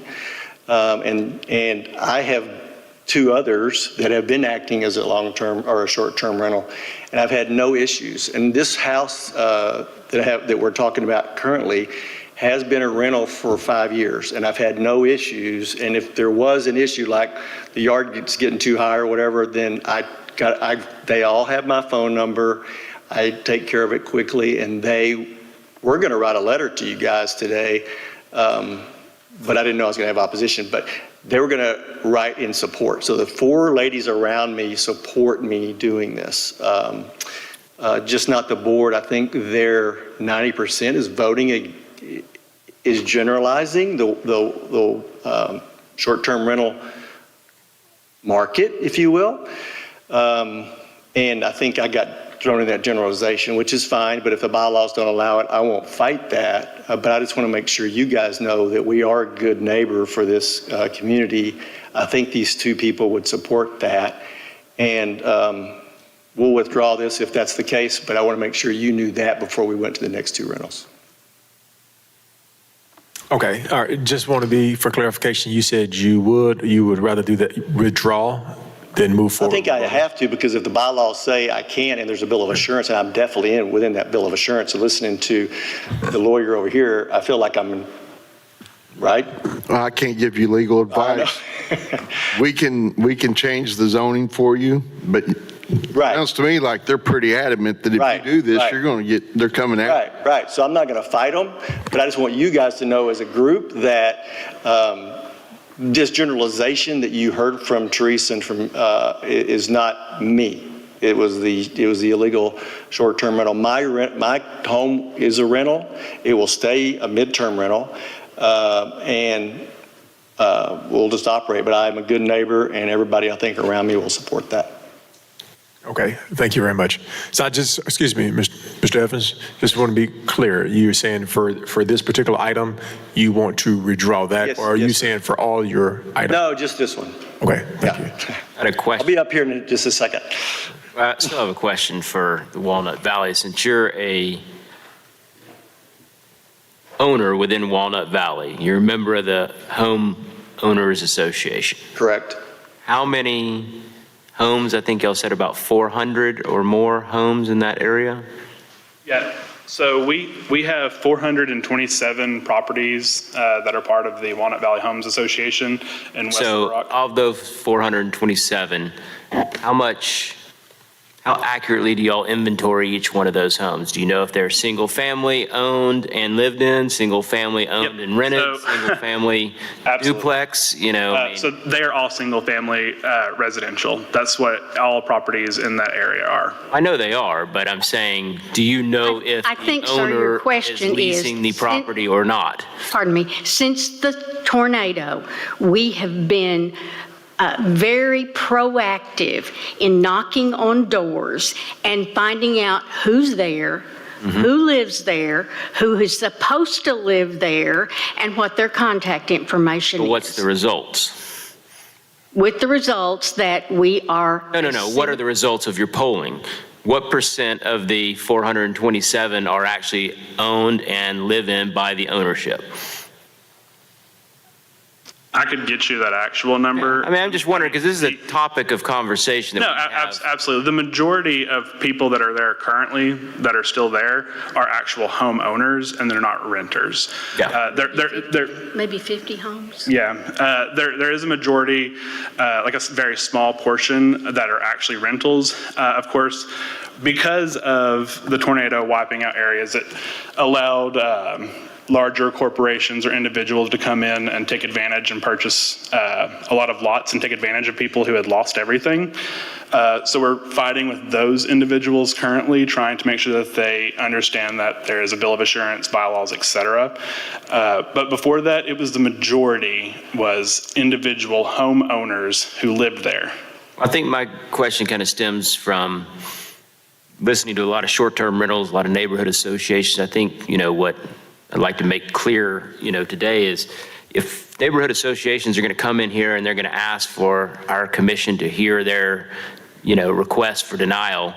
And I have two others that have been acting as a long-term or a short-term rental, and I've had no issues. And this house that we're talking about currently has been a rental for 5 years, and I've had no issues. And if there was an issue, like the yard gets getting too high or whatever, then they all have my phone number. I take care of it quickly, and we're going to write a letter to you guys today, but I didn't know I was going to have opposition. But they were going to write in support. So the 4 ladies around me support me doing this. Just not the board. I think their 90% is voting, is generalizing the short-term rental market, if you will. And I think I got thrown in that generalization, which is fine, but if the bylaws don't allow it, I won't fight that. But I just want to make sure you guys know that we are a good neighbor for this community. I think these 2 people would support that. And we'll withdraw this if that's the case, but I want to make sure you knew that before we went to the next 2 rentals. Okay, all right, just want to be, for clarification, you said you would rather do that, withdraw than move forward? I think I have to, because if the bylaws say I can and there's a bill of assurance, and I'm definitely within that bill of assurance, and listening to the lawyer over here, I feel like I'm right. I can't give you legal advice. We can change the zoning for you, but it sounds to me like they're pretty adamant that if you do this, you're going to they're coming out. Right. So I'm not going to fight them, but I just want you guys to know as a group that this generalization that you heard from Teresa and from is not me. It was the illegal short-term rental. My home is a rental. It will stay a midterm rental, and we'll just operate. But I'm a good neighbor, and everybody I think around me will support that. Okay, thank you very much. So excuse me, Mr. Evans, just want to be clear. You're saying for this particular item, you want to withdraw that, Yes, or are you yes, saying for all your items? No, just this one. Okay, thank you. I had a question. I'll be up here in just a second. I still have a question for the Walnut Valley. Since you're a owner within Walnut Valley, you're a member of the Home Owners Association. Correct. How many homes? I think y'all said about 400 or more homes in that area. Yeah, so we have 427 properties that are part of the Walnut Valley Homes Association in West Little Rock. So of those 427, how accurately do y'all inventory each one of those homes? Do you know if they're single family owned and lived in, single family owned and rented, single family duplex, So they are all single family residential. That's what all properties in that area are. I know they are, but I'm saying, do you know if I think, the sir, your owner is question leasing the property or not? Pardon me. Since the tornado, we have been very proactive in knocking on doors and finding out who's there, who lives there, who is supposed to live there, and what their contact information is. But what's the results? With the results that we are... No. What are the results of your polling? What % of the 427 are actually owned and live in by the ownership? I could get you that actual number. I mean, I'm just wondering, because this is a topic of conversation that No, we have. absolutely. The majority of people that are there currently, that are still there, are actual homeowners, and they're not renters. Yeah. They're Maybe 50 homes? Yeah, there is a majority, like a very small portion that are actually rentals. Of course, because of the tornado wiping out areas, it allowed larger corporations or individuals to come in and take advantage and purchase a lot of lots and take advantage of people who had lost everything. So we're fighting with those individuals currently, trying to make sure that they understand that there is a bill of assurance, bylaws, et cetera. But before that, it was the majority was individual homeowners who lived there. I think my question kind of stems from listening to a lot of short-term rentals, a lot of neighborhood associations. I think, what I'd like to make clear, today is if neighborhood associations are going to come in here and they're going to ask for our commission to hear their, request for denial,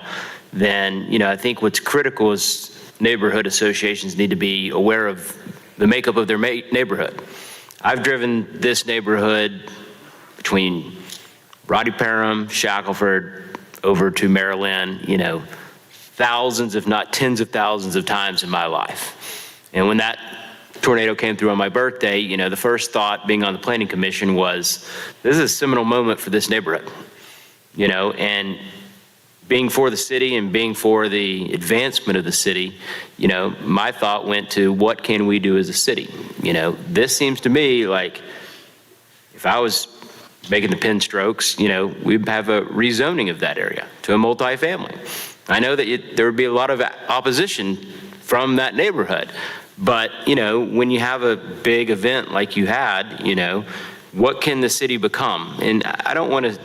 then, I think what's critical is neighborhood associations need to be aware of the makeup of their neighborhood. I've driven this neighborhood between Roddy Parham, Shackelford, over to Maryland, thousands, if not tens of thousands of times in my life. And when that tornado came through on my birthday, the first thought being on the planning commission was, this is a seminal moment for this neighborhood, and being for the city and being for the advancement of the city, my thought went to what can we do as a city? This seems to me like if I was making the pen strokes, we'd have a rezoning of that area to a multifamily. I know that there would be a lot of opposition from that neighborhood, but, when you have a big event like you had, what can the city become? And I don't want to,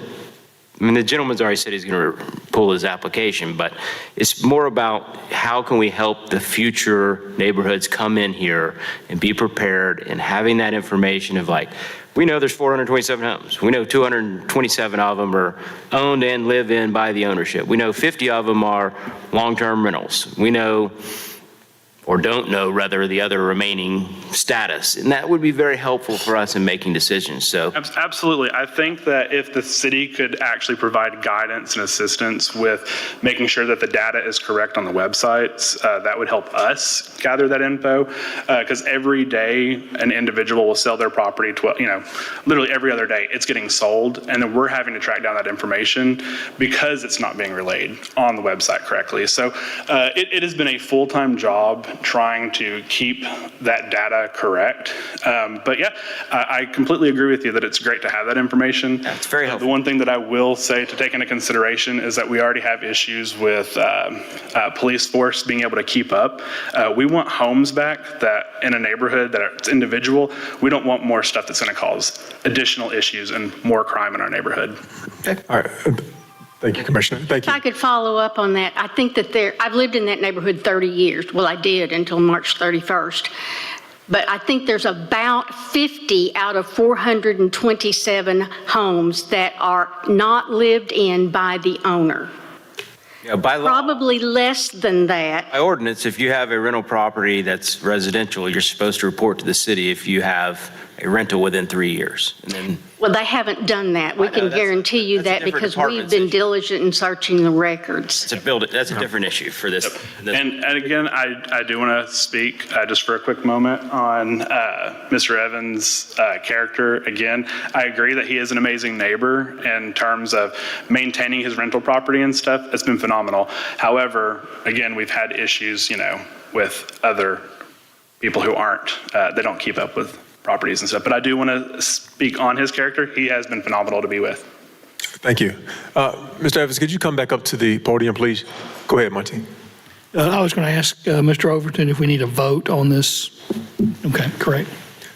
the gentleman's already said he's going to pull his application, but it's more about how can we help the future neighborhoods come in here and be prepared, and having that information of like, we know there's 427 homes. We know 227 of them are owned and live in by the ownership. We know 50 of them are long-term rentals. We know, or don't know rather, the other remaining status. And that would be very helpful for us in making decisions. So Absolutely. I think that if the city could actually provide guidance and assistance with making sure that the data is correct on the websites, that would help us gather that info. Because every day an individual will sell their property to, literally every other day it's getting sold. And then we're having to track down that information because it's not being relayed on the website correctly. So it has been a full-time job trying to keep that data correct. But yeah, I completely agree with you that it's great to have that information. That's very helpful. The one thing that I will say to take into consideration is that we already have issues with police force being able to keep up. We want homes back that in a neighborhood that it's individual. We don't want more stuff that's going to cause additional issues and more crime in our neighborhood. All right. Thank you, Commissioner. Thank If you. I could follow up on that, I think that I've lived in that neighborhood 30 years. Well, I did until March 31st. But I think there's about 50 out of 427 homes that are not lived in by the owner. by law, Probably less than that. by ordinance, if you have a rental property that's residential, you're supposed to report to the city if you have a rental within 3 years. And then Well, they haven't done that. We can guarantee you that's a that different because we've department's been issue. diligent in searching the records. that's a different issue for this. And again, I do want to speak just for a quick moment on Mr. Evans' character. Again, I agree that he is an amazing neighbor in terms of maintaining his rental property and stuff. It's been phenomenal. However, again, we've had issues, with other people who aren't, they don't keep up with properties and stuff. But I do want to speak on his character. He has been phenomenal to be with. Thank you. Mr. Evans, could you come back up to the podium, please? Go ahead, Monty. I was going to ask Mr. Overton if we need a vote on this. Okay, correct.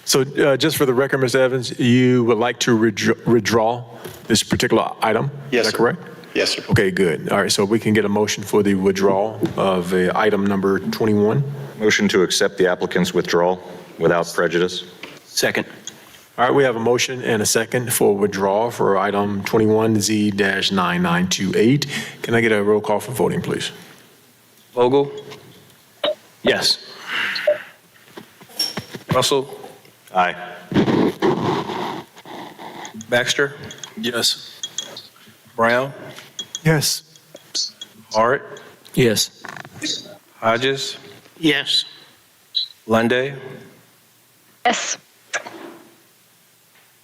So just for the record, Mr. Evans, you would like to withdraw this particular item? Yes, Is that sir. correct? Yes, sir. Okay, good. All right, so we can get a motion for the withdrawal of item number 21. Motion to accept the applicant's withdrawal without prejudice. Second. All right, we have a motion and a second for withdrawal for item 21Z-9928. Can I get a roll call for voting, please? Vogel, Yes. Russell, Aye. Baxter, Yes. Brown, Yes. Hart, Yes. Hodges, Yes. Lunday, Yes.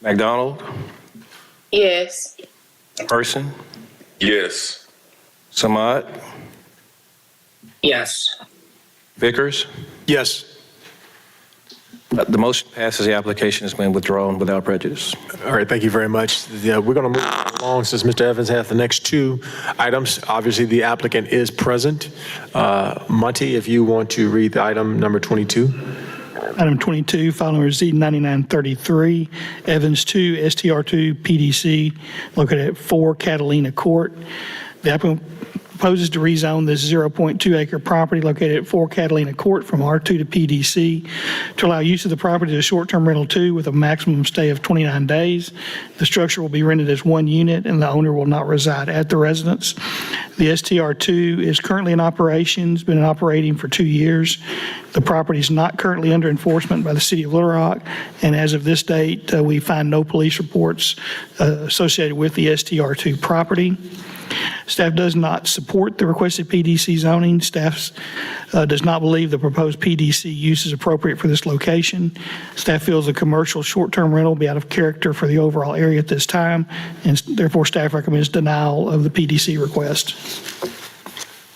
McDonald, Yes. Person, Yes. Samad, Yes. Vickers. Yes. The motion passes. The application has been withdrawn without prejudice. All right, thank you very much. We're going to move along since Mr. Evans has the next two items. Obviously, the applicant is present. Monty, if you want to read the item number 22. Item 22, file number Z9933, Evans 2, STR2, PDC, located at 4 Catalina Court. The applicant proposes to rezone this 0.2 acre property located at 4 Catalina Court from R2 to PDC to allow use of the property as short-term rental 2 with a maximum stay of 29 days. The structure will be rented as one unit and the owner will not reside at the residence. The STR2 is currently in operation, it's been operating for 2 years. The property is not currently under enforcement by the City of Little Rock, and as of this date, we find no police reports associated with the STR2 property. Staff does not support the requested PDC zoning. Staff does not believe the proposed PDC use is appropriate for this location. Staff feels a commercial short-term rental will be out of character for the overall area at this time, and therefore staff recommends denial of the PDC request.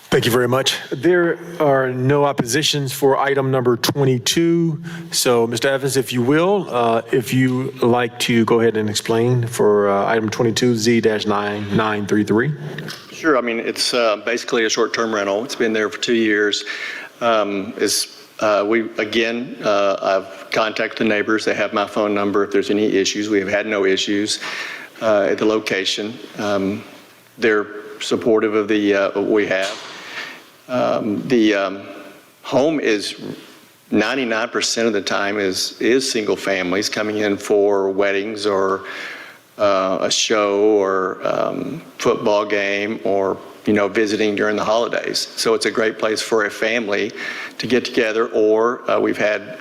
Thank you very much. There are no oppositions for item number 22. So, Mr. Evans, if you will, if you like to go ahead and explain for item 22, Z-9933. Sure. I mean, it's basically a short-term rental. It's been there for 2 years. I've contacted the neighbors. They have my phone number if there's any issues. We have had no issues at the location. They're supportive of what we have. The home is 99% of the time is single families coming in for weddings or a show or football game or visiting during the holidays. So it's a great place for a family to get together, or we've had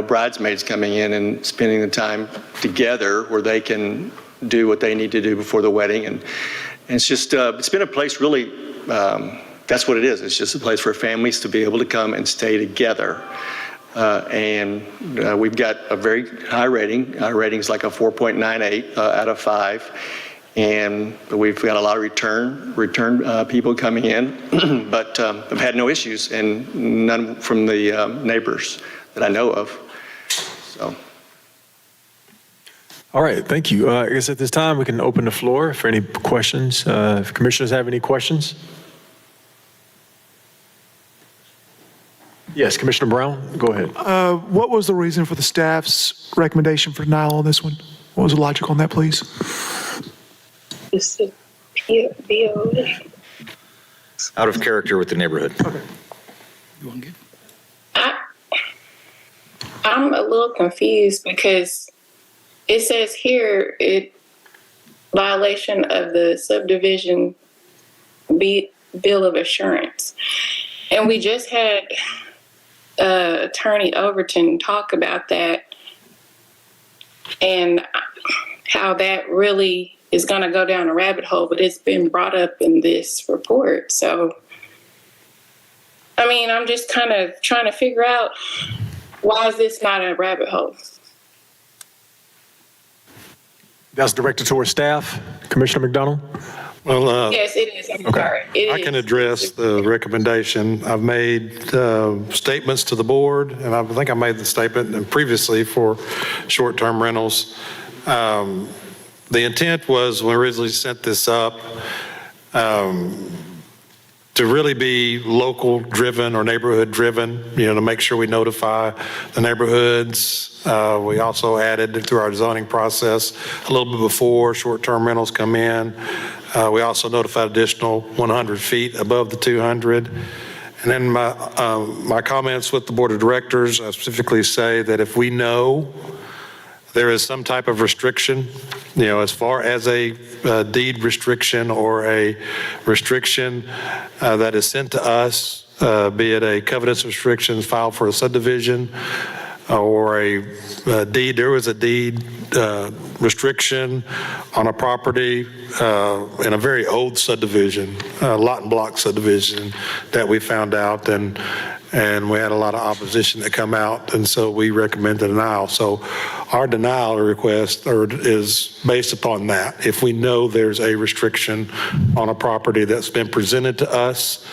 bridesmaids coming in and spending the time together where they can do what they need to do before the wedding. And it's just it's been a place really. That's what it is. It's just a place for families to be able to come and stay together. And we've got a very high rating. Our rating's like a 4.98 out of 5. And we've got a lot of return people coming in, but I've had no issues and none from the neighbors that I know of. So. All right, thank you. I guess at this time we can open the floor for any questions. If commissioners have any questions. Yes, Commissioner Brown, go ahead. What was the reason for the staff's recommendation for denial on this one? What was the logic on that, please? It's a BOA. Out of character with the neighborhood. Okay. You want to get? I'm a little confused because it says here violation of the subdivision bill of assurance. And we just had Attorney Overton talk about that and how that really is going to go down a rabbit hole, but it's been brought up in this report. So, I mean, I'm just kind of trying to figure out, why is this not a rabbit hole? That's directed towards staff. Commissioner McDonald? Well, Yes, it is. I'm sorry. I can address the recommendation. I've made statements to the board, and I think I made the statement previously for short-term rentals. The intent was, when we originally set this up, to really be local-driven or neighborhood-driven, to make sure we notify the neighborhoods. We also added through our zoning process a little bit before short-term rentals come in. We also notified additional 100 feet above the 200. And then my comments with the board of directors, I specifically say that if we know there is some type of restriction, as far as a deed restriction or a restriction that is sent to us, be it a covenants restriction filed for a subdivision or a deed, there was a deed restriction on a property in a very old subdivision, lot and block subdivision that we found out, and we had a lot of opposition that come out, and so we recommended denial. So our denial request is based upon that. If we know there's a restriction on a property that's been presented to us,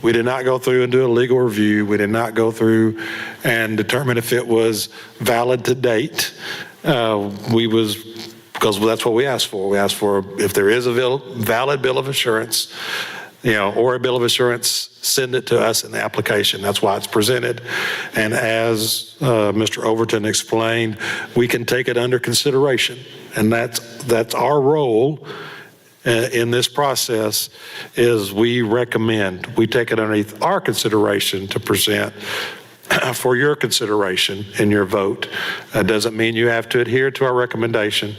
we did not go through and do a legal review. We did not go through and determine if it was valid to date. Because that's what we asked for. We asked for if there is a valid bill of assurance, or a bill of assurance, send it to us in the application. That's why it's presented. And as Mr. Overton explained, we can take it under consideration. And that's our role in this process is we take it underneath our consideration to present for your consideration in your vote. That doesn't mean you have to adhere to our recommendation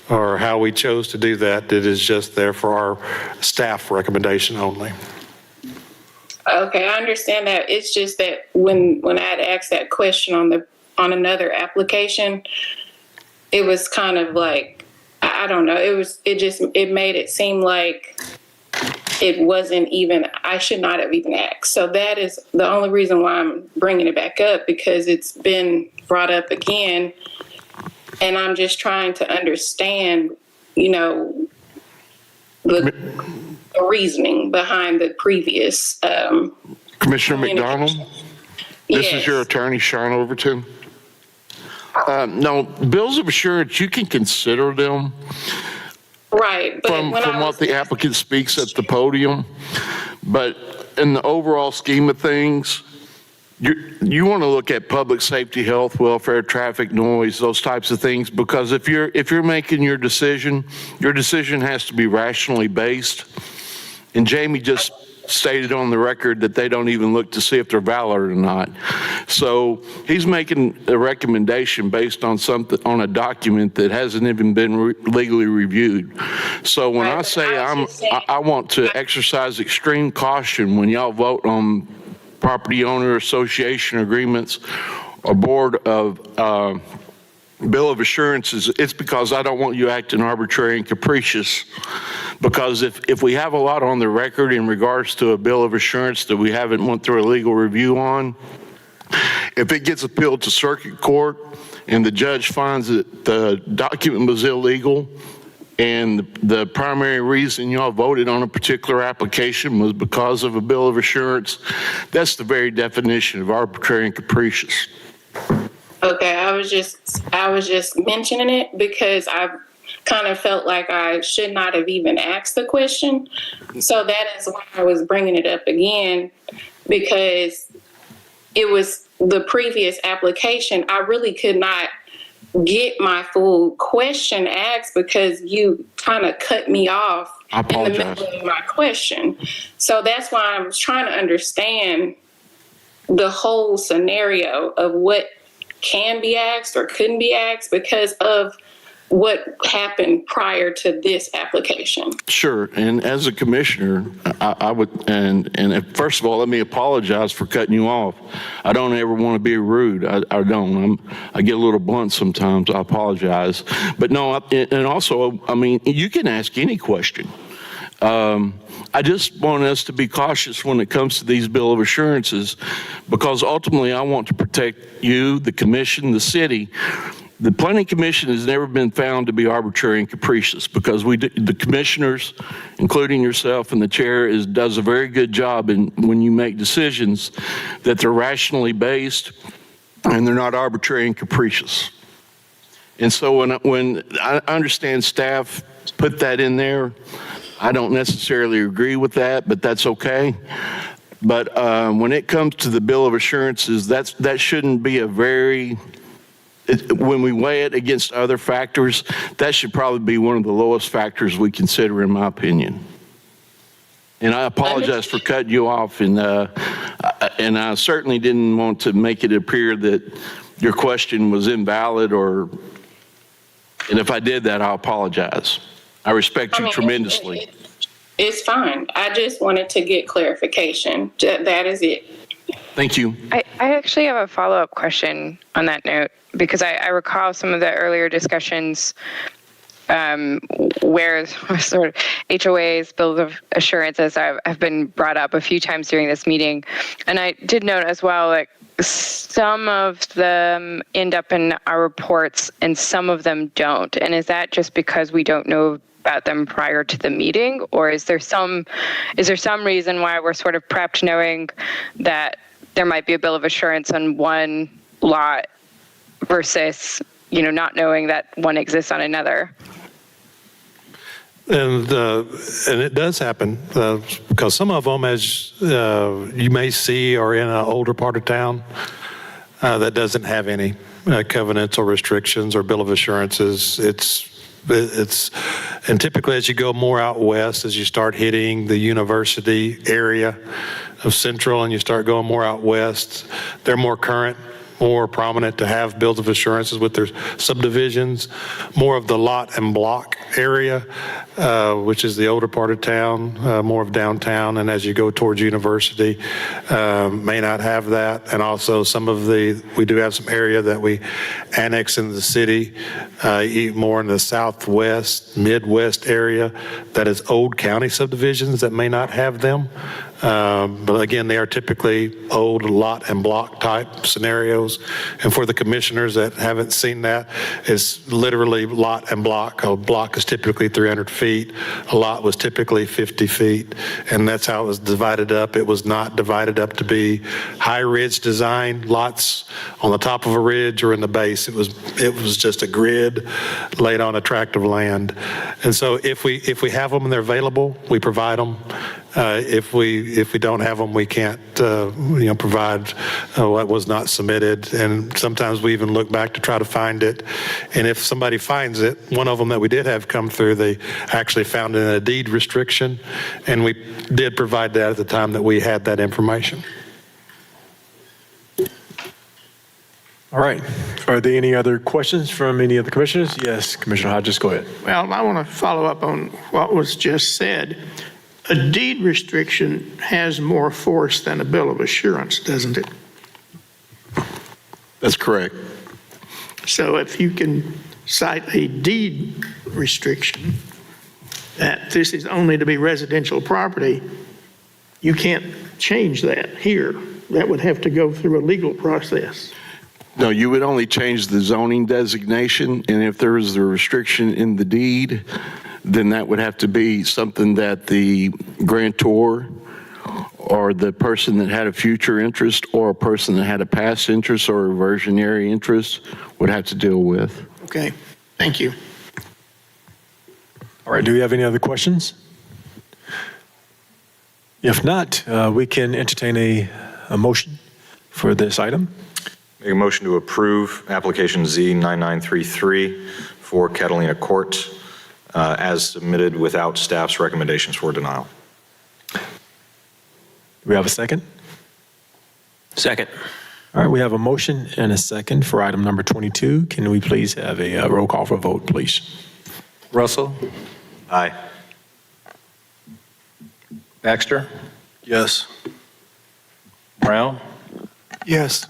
or how we chose to do that. It is just there for our staff recommendation only. Okay, I understand that. It's just that when I had asked that question on another application, it was kind of like, I don't know, it made it seem like it wasn't even, I should not have even asked. So that is the only reason why I'm bringing it back up, because it's been brought up again. And I'm just trying to understand, the reasoning behind the previous. Commissioner McDonald, this Yes. is your attorney, Sean Overton. No, bills of assurance, you can consider them Right. But from what the applicant speaks at the podium. But in the overall scheme of things, you want to look at public safety, health, welfare, traffic, noise, those types of things, because if you're making your decision has to be rationally based. And Jamie just stated on the record that they don't even look to see if they're valid or not. So he's making a recommendation based on a document that hasn't even been legally reviewed. So when I say I want to exercise extreme caution when y'all vote on property owner association agreements or board of bill of assurances, it's because I don't want you acting arbitrary and capricious. Because if we have a lot on the record in regards to a bill of assurance that we haven't went through a legal review on, if it gets appealed to circuit court and the judge finds that the document was illegal and the primary reason y'all voted on a particular application was because of a bill of assurance, that's the very definition of arbitrary and capricious. Okay, I was just mentioning it because I kind of felt like I should not have even asked the question. So that is why I was bringing it up again, because it was the previous application. I really could not get my full question asked because you kind of cut me off in the middle of my question. So that's why I was trying to understand the whole scenario of what can be asked or couldn't be asked because of what happened prior to this application. Sure, and as a commissioner, I would, and first of all, let me apologize for cutting you off. I don't ever want to be rude. I don't. I get a little blunt sometimes. I apologize. But no, and also, I mean, you can ask any question. I just want us to be cautious when it comes to these bill of assurances, because ultimately I want to protect you, the commission, the city. The Planning Commission has never been found to be arbitrary and capricious because the commissioners, including yourself and the chair, does a very good job when you make decisions that they're rationally based and they're not arbitrary and capricious. And so when I understand staff put that in there, I don't necessarily agree with that, but that's okay. But when it comes to the bill of assurances, that shouldn't be when we weigh it against other factors, that should probably be one of the lowest factors we consider, in my opinion. And I apologize for cutting you off, and I certainly didn't want to make it appear that your question was invalid, and if I did that, I apologize. I respect you tremendously. It's fine. I just wanted to get clarification. That is it. Thank you. I actually have a follow-up question on that note, because I recall some of the earlier discussions where sort of HOAs, bills of assurances have been brought up a few times during this meeting. And I did note as well, like, some of them end up in our reports and some of them don't. And is that just because we don't know about them prior to the meeting, or is there some reason why we're sort of prepped knowing that there might be a bill of assurance on one lot versus, not knowing that one exists on another? And it does happen because some of them, as you may see, are in an older part of town that doesn't have any covenants or restrictions or bill of assurances. It's And typically, as you go more out west, as you start hitting the university area of Central and you start going more out west, they're more current, more prominent to have bills of assurances with their subdivisions. More of the lot and block area, which is the older part of town, more of downtown, and as you go towards university, may not have that. And also we do have some area that we annex into the city, more in the southwest, midwest area that is old county subdivisions that may not have them. But again, they are typically old lot and block type scenarios. And for the commissioners that haven't seen that, it's literally lot and block. A block is typically 300 feet. A lot was typically 50 feet. And that's how it was divided up. It was not divided up to be high ridge design lots on the top of a ridge or in the base. It was just a grid laid on a tract of land. And so if we have them and they're available, we provide them. If we don't have them, we can't provide what was not submitted. And sometimes we even look back to try to find it. And if somebody finds it, one of them that we did have come through, they actually found it in a deed restriction, and we did provide that at the time that we had that information. All right. Are there any other questions from any of the commissioners? Yes, Commissioner Hodges, go ahead. Well, I want to follow up on what was just said. A deed restriction has more force than a bill of assurance, doesn't it? That's correct. So if you can cite a deed restriction that this is only to be residential property, you can't change that here. That would have to go through a legal process. No, you would only change the zoning designation, and if there is a restriction in the deed, then that would have to be something that the grantor or the person that had a future interest or a person that had a past interest or a reversionary interest would have to deal with. Okay, thank you. All right, do we have any other questions? If not, we can entertain a motion for this item. Make a motion to approve application Z9933 for Catalina Court as submitted without staff's recommendations for denial. Do we have a second? Second. All right, we have a motion and a second for item number 22. Can we please have a roll call for a vote, please? Russell? Aye. Baxter? Yes. Brown? Yes.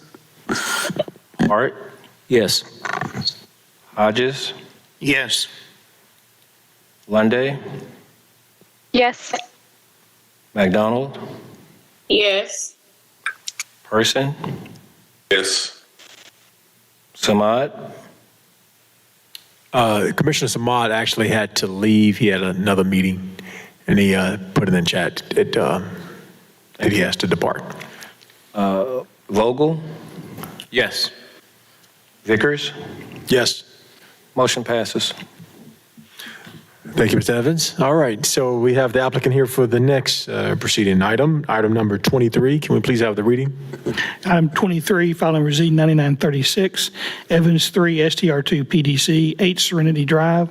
Hart? Yes. Hodges? Yes. Lunday? Yes. McDonald? Yes. Person? Yes. Samad? Commissioner Samad actually had to leave. He had another meeting, and he put it in chat that he has to depart. Vogel? Yes. Vickers? Yes. Motion passes. Thank you, Mr. Evans. All right, so we have the applicant here for the next proceeding item number 23. Can we please have the reading? Item 23, file number Z9936, Evans 3 STR2 PDC, 8 Serenity Drive.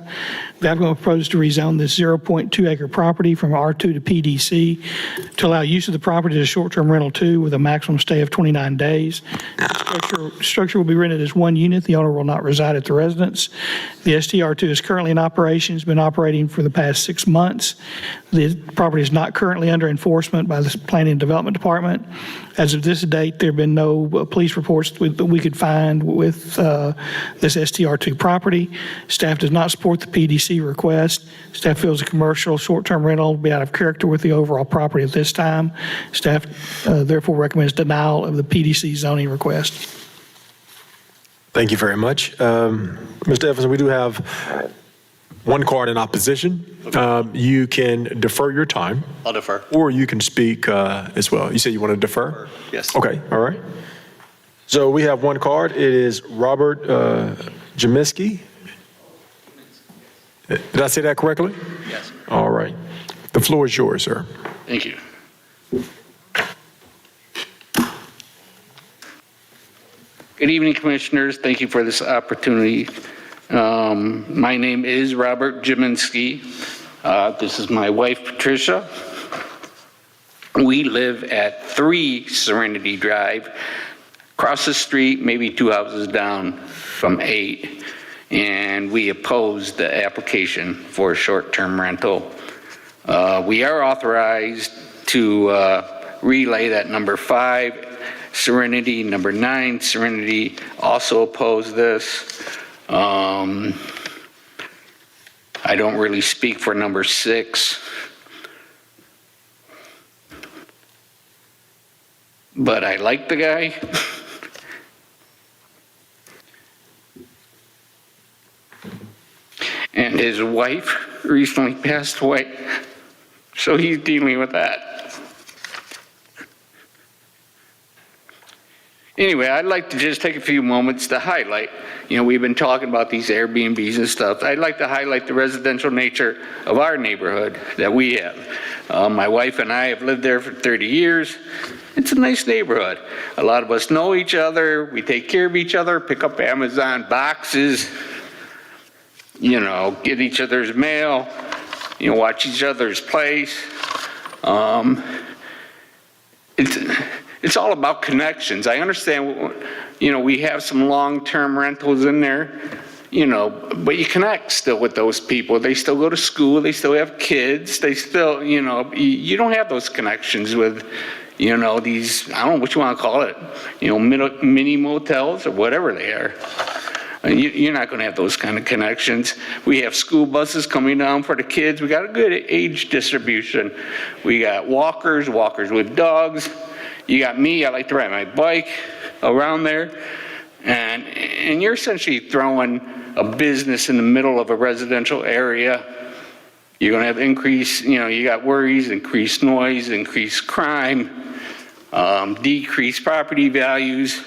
The applicant proposes to rezone this 0.2 acre property from R2 to PDC to allow use of the property as short-term rental 2 with a maximum stay of 29 days. The structure will be rented as one unit. The owner will not reside at the residence. The STR2 is currently in operation. It's been operating for the past 6 months. The property is not currently under enforcement by the Planning and Development Department. As of this date, there have been no police reports that we could find with this STR2 property. Staff does not support the PDC request. Staff feels a commercial short-term rental will be out of character with the overall property at this time. Staff therefore recommends denial of the PDC zoning request. Thank you very much. Mr. Evans, we do have one card in opposition. You can defer your time. I'll defer. Or you can speak as well. You said you want to defer? Yes. Okay, all right. So we have one card. It is Robert Jamiski. Did I say that correctly? Yes. All right. The floor is yours, sir. Thank you. Good evening, Commissioners. Thank you for this opportunity. My name is Robert Jiminski. This is my wife, Patricia. We live at 3 Serenity Drive, across the street, maybe 2 houses down from 8. And we oppose the application for a short-term rental. We are authorized to relay that number 5 Serenity, number 9 Serenity also oppose this. I don't really speak for number 6. But I like the guy. And his wife recently passed away, so he's dealing with that. Anyway, I'd like to just take a few moments to highlight, we've been talking about these Airbnbs and stuff. I'd like to highlight the residential nature of our neighborhood that we have. My wife and I have lived there for 30 years. It's a nice neighborhood. A lot of us know each other. We take care of each other, pick up Amazon boxes, get each other's mail, watch each other's place. It's all about connections. I understand, we have some long-term rentals in there, but you connect still with those people. They still go to school. They still have kids. They still, you don't have those connections with, these, I don't know what you want to call it, mini motels or whatever they are. You're not going to have those kind of connections. We have school buses coming down for the kids. We got a good age distribution. We got walkers with dogs. You got me, I like to ride my bike around there. And you're essentially throwing a business in the middle of a residential area. You're going to have increased, you got worries, increased noise, increased crime, decreased property values.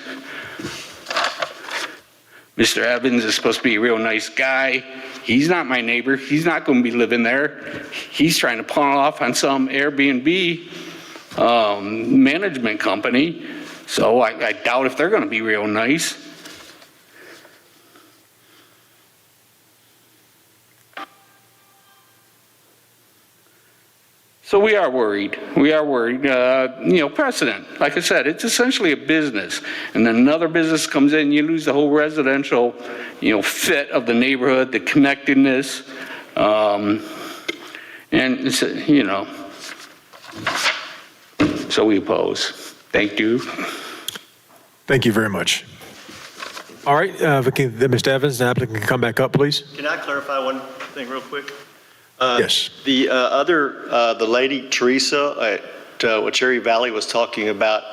Mr. Evans is supposed to be a real nice guy. He's not my neighbor. He's not going to be living there. He's trying to pawn off on some Airbnb management company. So I doubt if they're going to be real nice. So we are worried. Precedent. Like I said, it's essentially a business. And then another business comes in, you lose the whole residential, fit of the neighborhood, the connectedness. And it's, so we oppose. Thank you. Thank you very much. All right, Mr. Evans, the applicant can come back up, please. Can I clarify one thing real quick? Yes. The lady, Teresa, at Cherry Valley was talking about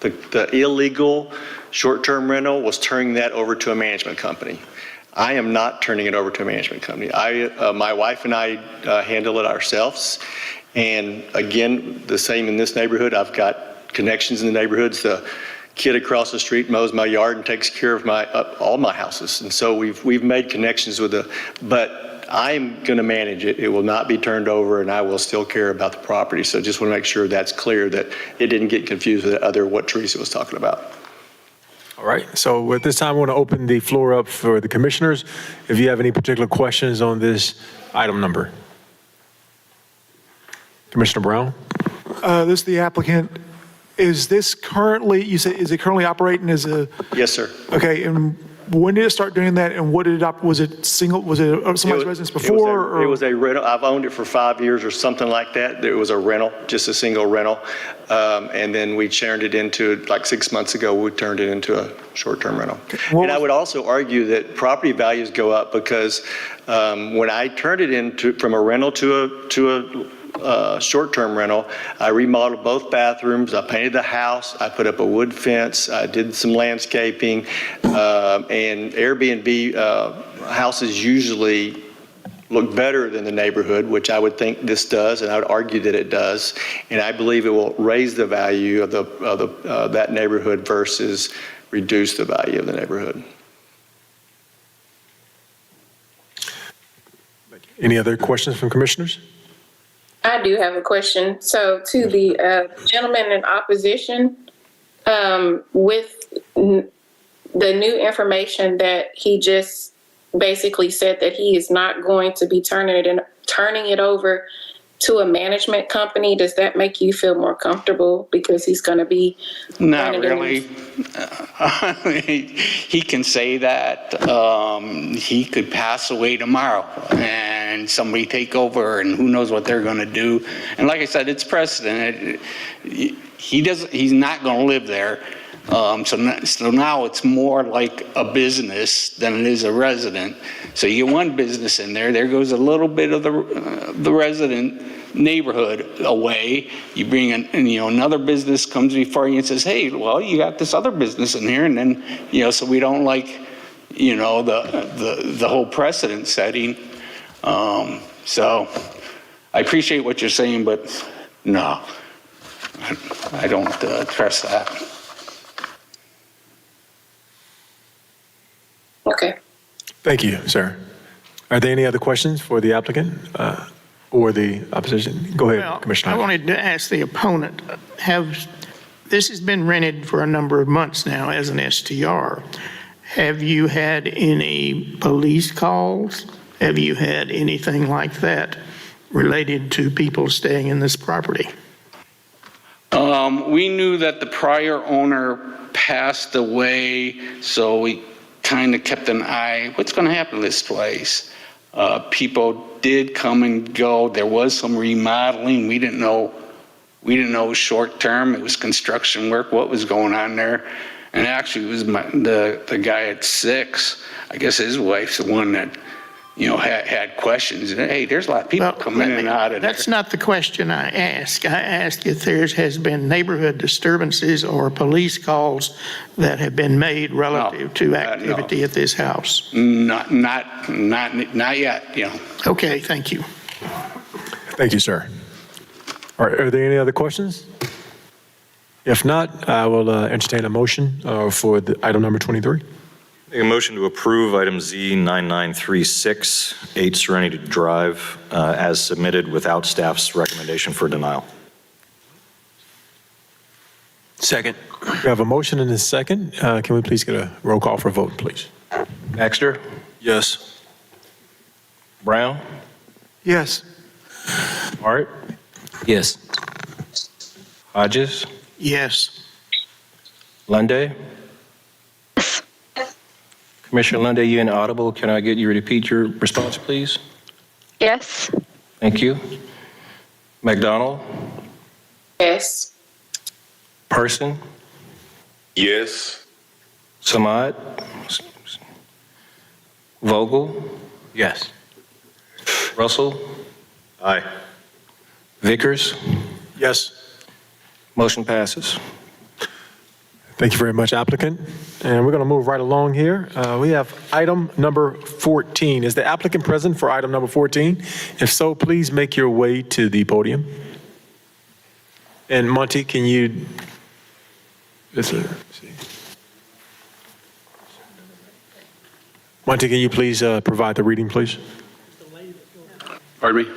the illegal short-term rental was turning that over to a management company. I am not turning it over to a management company. My wife and I handle it ourselves. And again, the same in this neighborhood. I've got connections in the neighborhoods. The kid across the street mows my yard and takes care of all my houses. And so we've made connections with but I'm going to manage it. It will not be turned over, and I will still care about the property. So just want to make sure that's clear, that it didn't get confused with what Teresa was talking about. All right, so at this time, I want to open the floor up for the commissioners. If you have any particular questions on this item number. Commissioner Brown? This is the applicant. Is this currently, you say, is it currently operating as a? Yes, sir. Okay, and when did it start doing that, and what did it, was it somebody's residence before? It was a rental. I've owned it for 5 years or something like that. It was a rental, just a single rental. And then we turned it into, like 6 months ago, we turned it into a short-term rental. And I would also argue that property values go up because when I turned it from a rental to a short-term rental, I remodeled both bathrooms, I painted the house, I put up a wood fence, I did some landscaping, and Airbnb houses usually look better than the neighborhood, which I would think this does, and I would argue that it does. And I believe it will raise the value of that neighborhood versus reduce the value of the neighborhood. Any other questions from commissioners? I do have a question. So to the gentleman in opposition, with the new information that he just basically said that he is not going to be turning it over to a management company. Does that make you feel more comfortable because he's going to be Not running it in- really. He can say that. He could pass away tomorrow and somebody take over and who knows what they're going to do. And like I said, it's precedent. He's not going to live there. So now it's more like a business than it is a resident. So you get one business in there, there goes a little bit of the resident neighborhood away. You bring in, another business comes before you and says, hey, well, you got this other business in here. And then, so we don't like, the whole precedent setting. So I appreciate what you're saying, but no, I don't trust that. Okay. Thank you, sir. Are there any other questions for the applicant or the opposition? Go ahead, Well, Commissioner. I wanted to ask the opponent, this has been rented for a number of months now as an STR. Have you had any police calls? Have you had anything like that related to people staying in this property? We knew that the prior owner passed away, so we kind of kept an eye, what's going to happen to this place? People did come and go. There was some remodeling. We didn't know short term. It was construction work, what was going on there. And actually it was the guy at 6, I guess his wife's the one that, had questions. Hey, there's a lot of people coming in and out of there. That's not the question I asked. I asked if there has been neighborhood disturbances or police calls that have been made relative to activity at this house. Not yet, Okay, thank you. Thank you, sir. Are there any other questions? If not, I will entertain a motion for the item number 23. Make a motion to approve item Z9936, 8 Serenity Drive, as submitted without staff's recommendation for denial. Second. We have a motion and a second. Can we please get a roll call for a vote, please? Baxter? Yes. Brown? Yes. Hart? Yes. Hodges? Yes. Lunday? Commissioner Lunday, you inaudible. Can I get you to repeat your response, please? Yes. Thank you. McDonald? Yes. Person? Yes. Samad? Vogel? Yes. Russell? Aye. Vickers? Yes. Motion passes. Thank you very much, applicant. And we're going to move right along here. We have item number 14. Is the applicant present for item number 14? If so, please make your way to the podium. And Monty, can you? Monty, can you please provide the reading, please? Pardon me?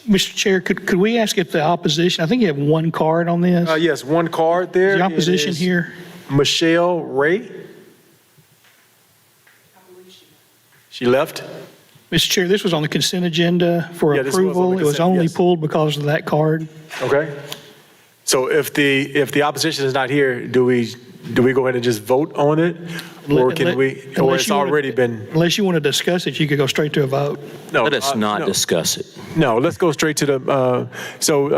Mr. Chair, could we ask if the opposition, I think you have one card on this. Yes, one card there. Is the opposition It is here? Michelle Ray. She left? Mr. Chair, this was on the consent agenda for Yeah, this was on the approval. It was consent, only yes. pulled because of that card. Okay. So if the opposition is not here, do we go ahead and just vote on it? Or can we, or Unless it's you wanna- already been? Unless you want to discuss it, you could go straight to a vote. No. Let us not no. discuss it. No, let's go straight to the,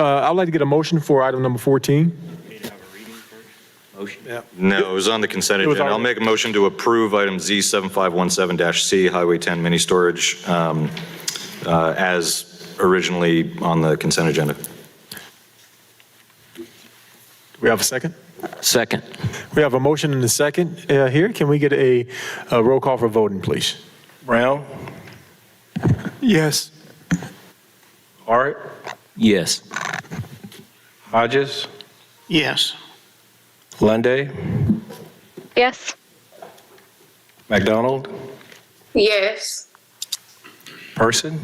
I'd like to get a motion for item number 14. No, it was on the consent It was agenda. I'll already- make a motion to approve item Z7517-C, Highway 10 mini storage, as originally on the consent agenda. Do we have a second? Second. We have a motion and a second here. Can we get a roll call for voting, please? Brown? Yes. Hart? Yes. Hodges? Yes. Lunday? Yes. McDonald? Yes. Person?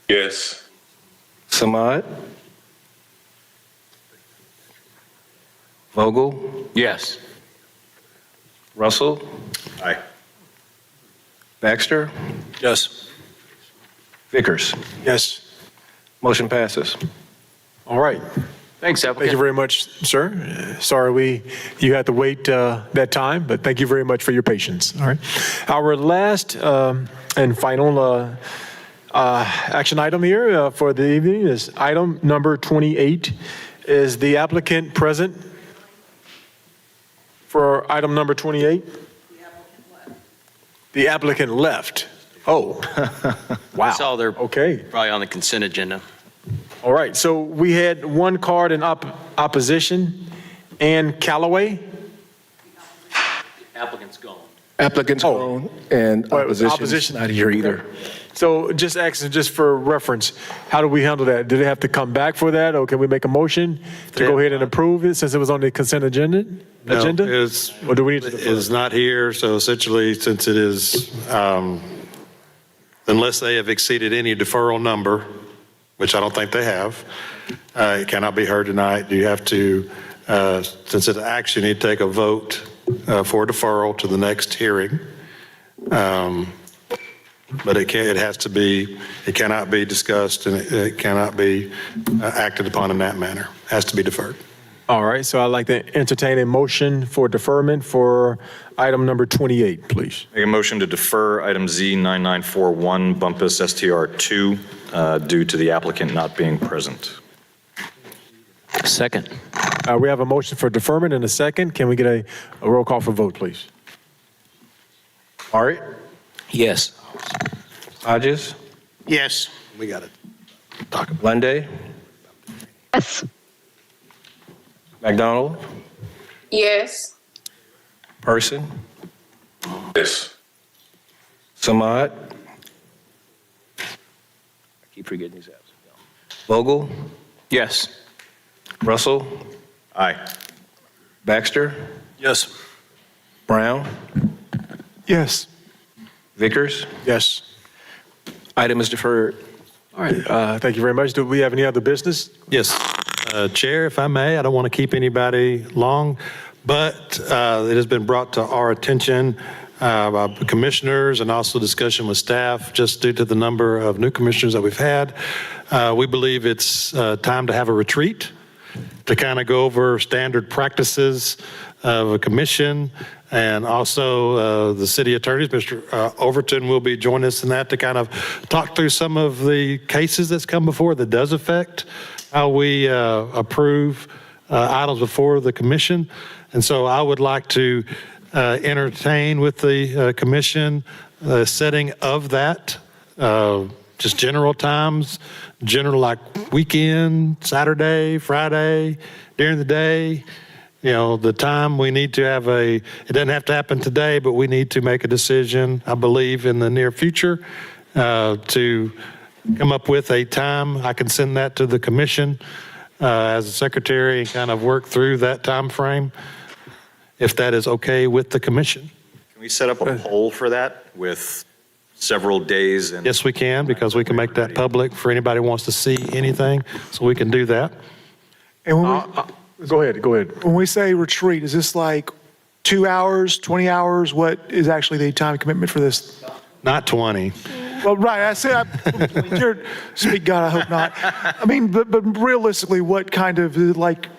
Yes. Samad? Vogel? Yes. Russell? Aye. Baxter? Yes. Vickers? Yes. Motion passes. All right. Thanks, Thank you applicant. very much, sir. Sorry you had to wait that time, but thank you very much for your patience. All right. Our last and final action item here for the evening is item number 28. Is the applicant present for item number 28? The applicant left. Oh, wow. Saw they're Okay. probably on the consent agenda. All right, so we had one card in opposition. Ann Callaway. Applicant's gone. Applicant's gone, and opposition's opposition. not here either. So just asking, just for reference, how do we handle that? Do they have to come back for that, or can we make a motion to go ahead and approve it since it was on the consent agenda? No, Or do we need to defer? is not here, so essentially, since it is, unless they have exceeded any deferral number, which I don't think they have, it cannot be heard tonight. You have to, since it's action, you need to take a vote for deferral to the next hearing. But it cannot be discussed, and it cannot be acted upon in that manner. It has to be deferred. All right, so I'd like to entertain a motion for deferment for item number 28, please. Make a motion to defer item Z9941, Bumpus STR2, due to the applicant not being present. Second. We have a motion for deferment and a second. Can we get a roll call for vote, please? Ari? Yes. Hodges? Yes. We got it. Lunday? Yes. McDonald? Yes. Person? Yes. Samad? I keep forgetting these apps. Vogel? Yes. Russell? Aye. Baxter? Yes. Brown? Yes. Vickers? Yes. Item is deferred. All right, thank you very much. Do we have any other business? Yes, Chair, if I may, I don't want to keep anybody long, but it has been brought to our attention by commissioners and also discussion with staff, just due to the number of new commissioners that we've had. We believe it's time to have a retreat to kind of go over standard practices of a commission. And also the city attorneys, Mr. Overton will be joining us in that to kind of talk through some of the cases that's come before that does affect how we approve items before the commission. And so I would like to entertain with the commission setting of that, just general times, general like weekend, Saturday, Friday, during the day. You know, the time we need to have it doesn't have to happen today, but we need to make a decision, I believe, in the near future to come up with a time. I can send that to the commission as a secretary and kind of work through that time frame, if that is okay with the commission. Can we set up a poll for that with several days? And Yes, we can, because we can make that public for anybody who wants to see anything, so we can do that. And when Go ahead. when we say retreat, is this like 2 hours, 20 hours? What is actually the time commitment for this? Not 20. Well, right, I said, speak God, I hope not. I mean, but realistically, what kind of, like,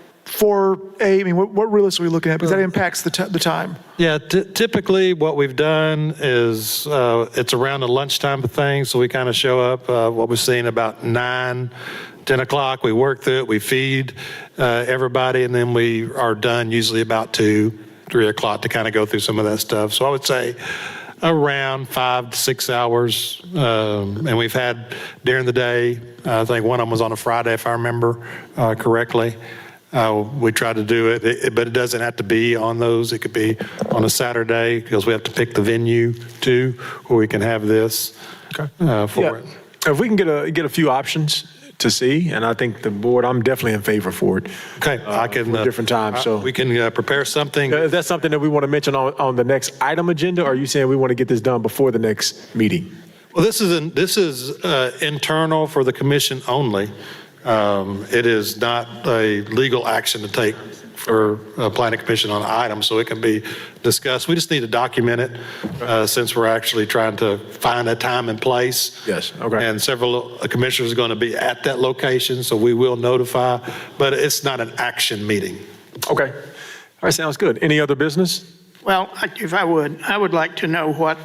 what realistically are we looking at? Because that impacts the time. Yeah, typically what we've done is it's around the lunchtime thing, so we kind of show up, what we're seeing about 9, 10 o'clock. We work through it, we feed everybody, and then we are done usually about 2, 3 o'clock to kind of go through some of that stuff. So I would say around 5 to 6 hours. And we've had during the day, I think one of them was on a Friday, if I remember correctly. We try to do it, but it doesn't have to be on those. It could be on a Saturday, because we have to pick the venue too, where we can have this for it. If we can get a few options to see, and I think the board, I'm definitely in favor for it. Okay, I can for different times. So we can prepare something. Is that something that we want to mention on the next item agenda? Or are you saying we want to get this done before the next meeting? Well, this is internal for the commission only. It is not a legal action to take for planning commission on an item so it can be discussed. We just need to document it since we're actually trying to find a time and place. Yes, okay. And several commissioners are going to be at that location, so we will notify, but it's not an action meeting. Okay. All right, sounds good. Any other business? Well, if I would like to know what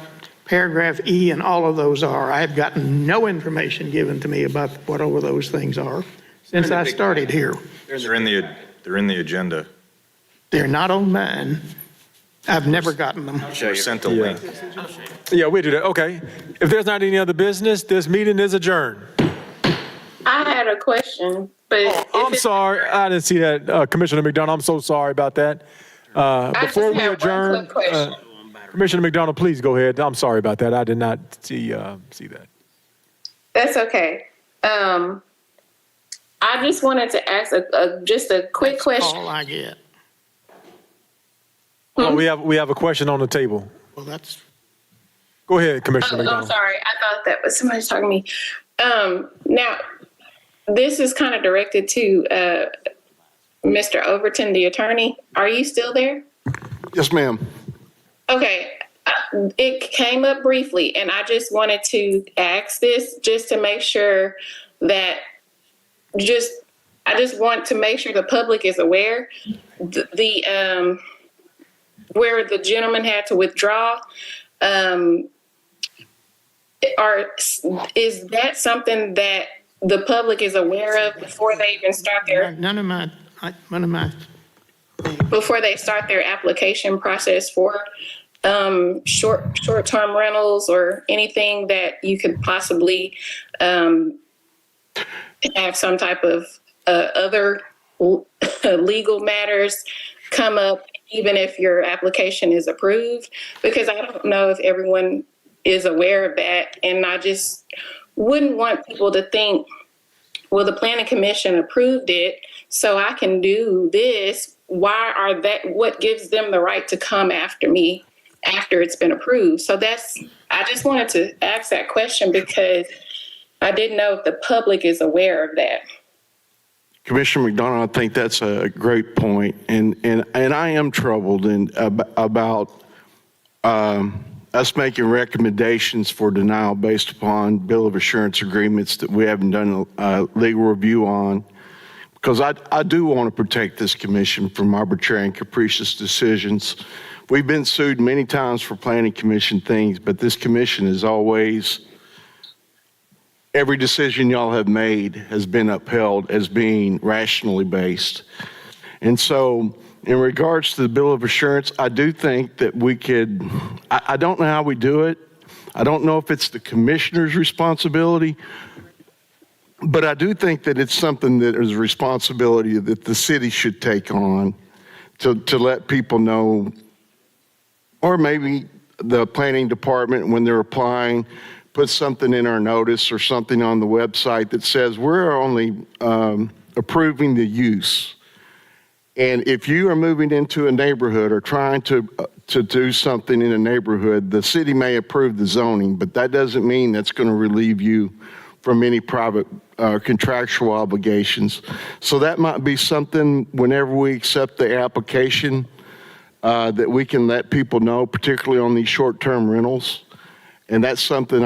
paragraph E and all of those are. I have gotten no information given to me about what all of those things are since I started here. They're in the agenda. They're not on mine. I've never gotten them. They're sent a link. Yeah, we do that. Okay. If there's not any other business, this meeting is adjourned. I had a question, but I'm sorry. I didn't see that, Commissioner McDonald. I'm so sorry about that. Before we adjourn, Commissioner McDonald, please go ahead. I'm sorry about that. I did not see that. That's okay. I just wanted to ask just a quick question. All I get. Oh, we have a question on the table. Well, that's. Go ahead, Commissioner I'm McDonald. sorry. I thought that was somebody talking to me. Now, this is kind of directed to Mr. Overton, the attorney. Are you still there? Yes, ma'am. Okay. It came up briefly, and I just wanted to ask this just to make sure that I just want to make sure the public is aware. The where the gentleman had to withdraw, is that something that the public is aware of before they even start their before they start their application process for short-term rentals or anything that you could possibly have some type of other legal matters come up, even if your application is approved? Because I don't know if everyone is aware of that, and I just wouldn't want people to think, well, the planning commission approved it, so I can do this. What gives them the right to come after me after it's been approved? So I just wanted to ask that question because I didn't know if the public is aware of that. Commissioner McDonald, I think that's a great point, and I am troubled about us making recommendations for denial based upon bill of assurance agreements that we haven't done a legal review on, because I do want to protect this commission from arbitrary and capricious decisions. We've been sued many times for planning commission things, but this commission is always, every decision y'all have made has been upheld as being rationally based. And so in regards to the bill of assurance, I do think that we could, I don't know how we do it. I don't know if it's the commissioner's responsibility, but I do think that it's something that is a responsibility that the city should take on to let people know, or maybe the planning department when they're applying, put something in our notice or something on the website that says we're only approving the use. And if you are moving into a neighborhood or trying to do something in a neighborhood, the city may approve the zoning, but that doesn't mean that's going to relieve you from any private contractual obligations. So that might be something whenever we accept the application that we can let people know, particularly on these short-term rentals. And that's something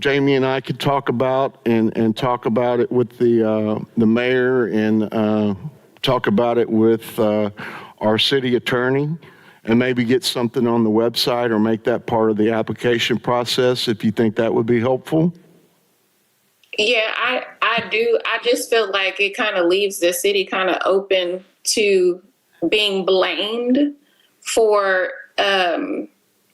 Jamie and I could talk about and talk about it with the mayor and talk about it with our city attorney and maybe get something on the website or make that part of the application process if you think that would be helpful. Yeah, I do. I just feel like it kind of leaves the city kind of open to being blamed for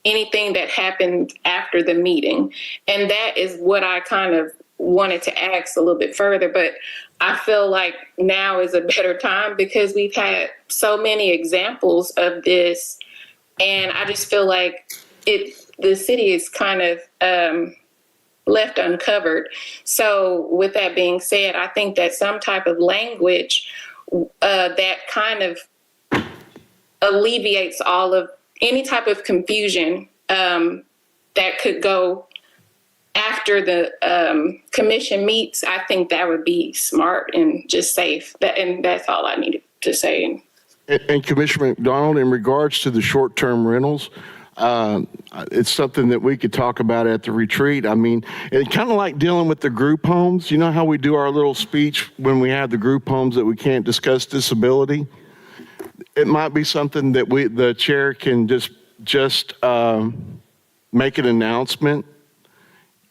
anything that happened after the meeting. And that is what I kind of wanted to ask a little bit further. But I feel like now is a better time because we've had so many examples of this. And I just feel like the city is kind of left uncovered. So with that being said, I think that some type of language that kind of alleviates all of any type of confusion that could go after the commission meets, I think that would be smart and just safe. And that's all I needed to say. And Commissioner McDonald, in regards to the short-term rentals, it's something that we could talk about at the retreat. I mean, it's kind of like dealing with the group homes. You know how we do our little speech when we have the group homes that we can't discuss disability? It might be something that the chair can just make an announcement.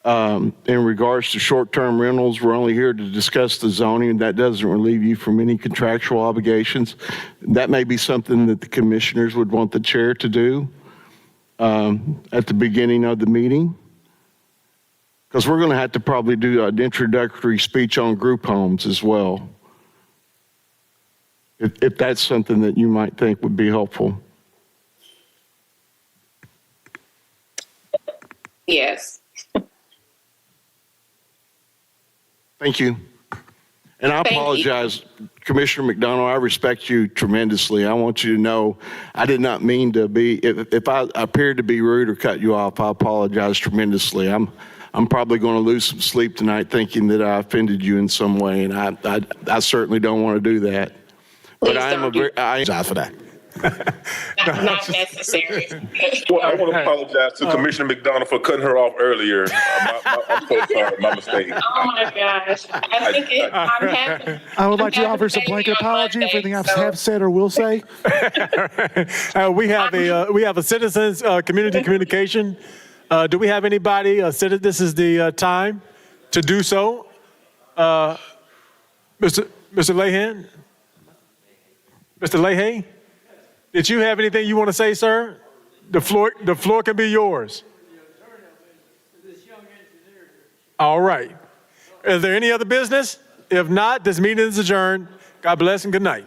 In regards to short-term rentals, we're only here to discuss the zoning. That doesn't relieve you from any contractual obligations. That may be something that the commissioners would want the chair to do at the beginning of the meeting. Because we're going to have to probably do an introductory speech on group homes as well. If that's something that you might think would be helpful. Yes. Thank you. And I apologize, Commissioner McDonald, I respect you tremendously. I want you to know I did not mean to be, if I appeared to be rude or cut you off, I apologize tremendously. I'm probably going to lose some sleep tonight thinking that I offended you in some way, and I certainly don't want to do that. But I am apologize for that. Not necessary. Well, I want to apologize to Commissioner McDonald for cutting her off earlier. I'm so sorry, my mistake. Oh my gosh. I think I'm happy. I would like to offer some blanket apology for anything I have said or will say. We have a citizens community communication. Do we have anybody? This is the time to do so. Mr. Lehan? Mr. Leahy? Did you have anything you want to say, sir? The floor can be yours. All right. Is there any other business? If not, this meeting is adjourned. God bless and good night.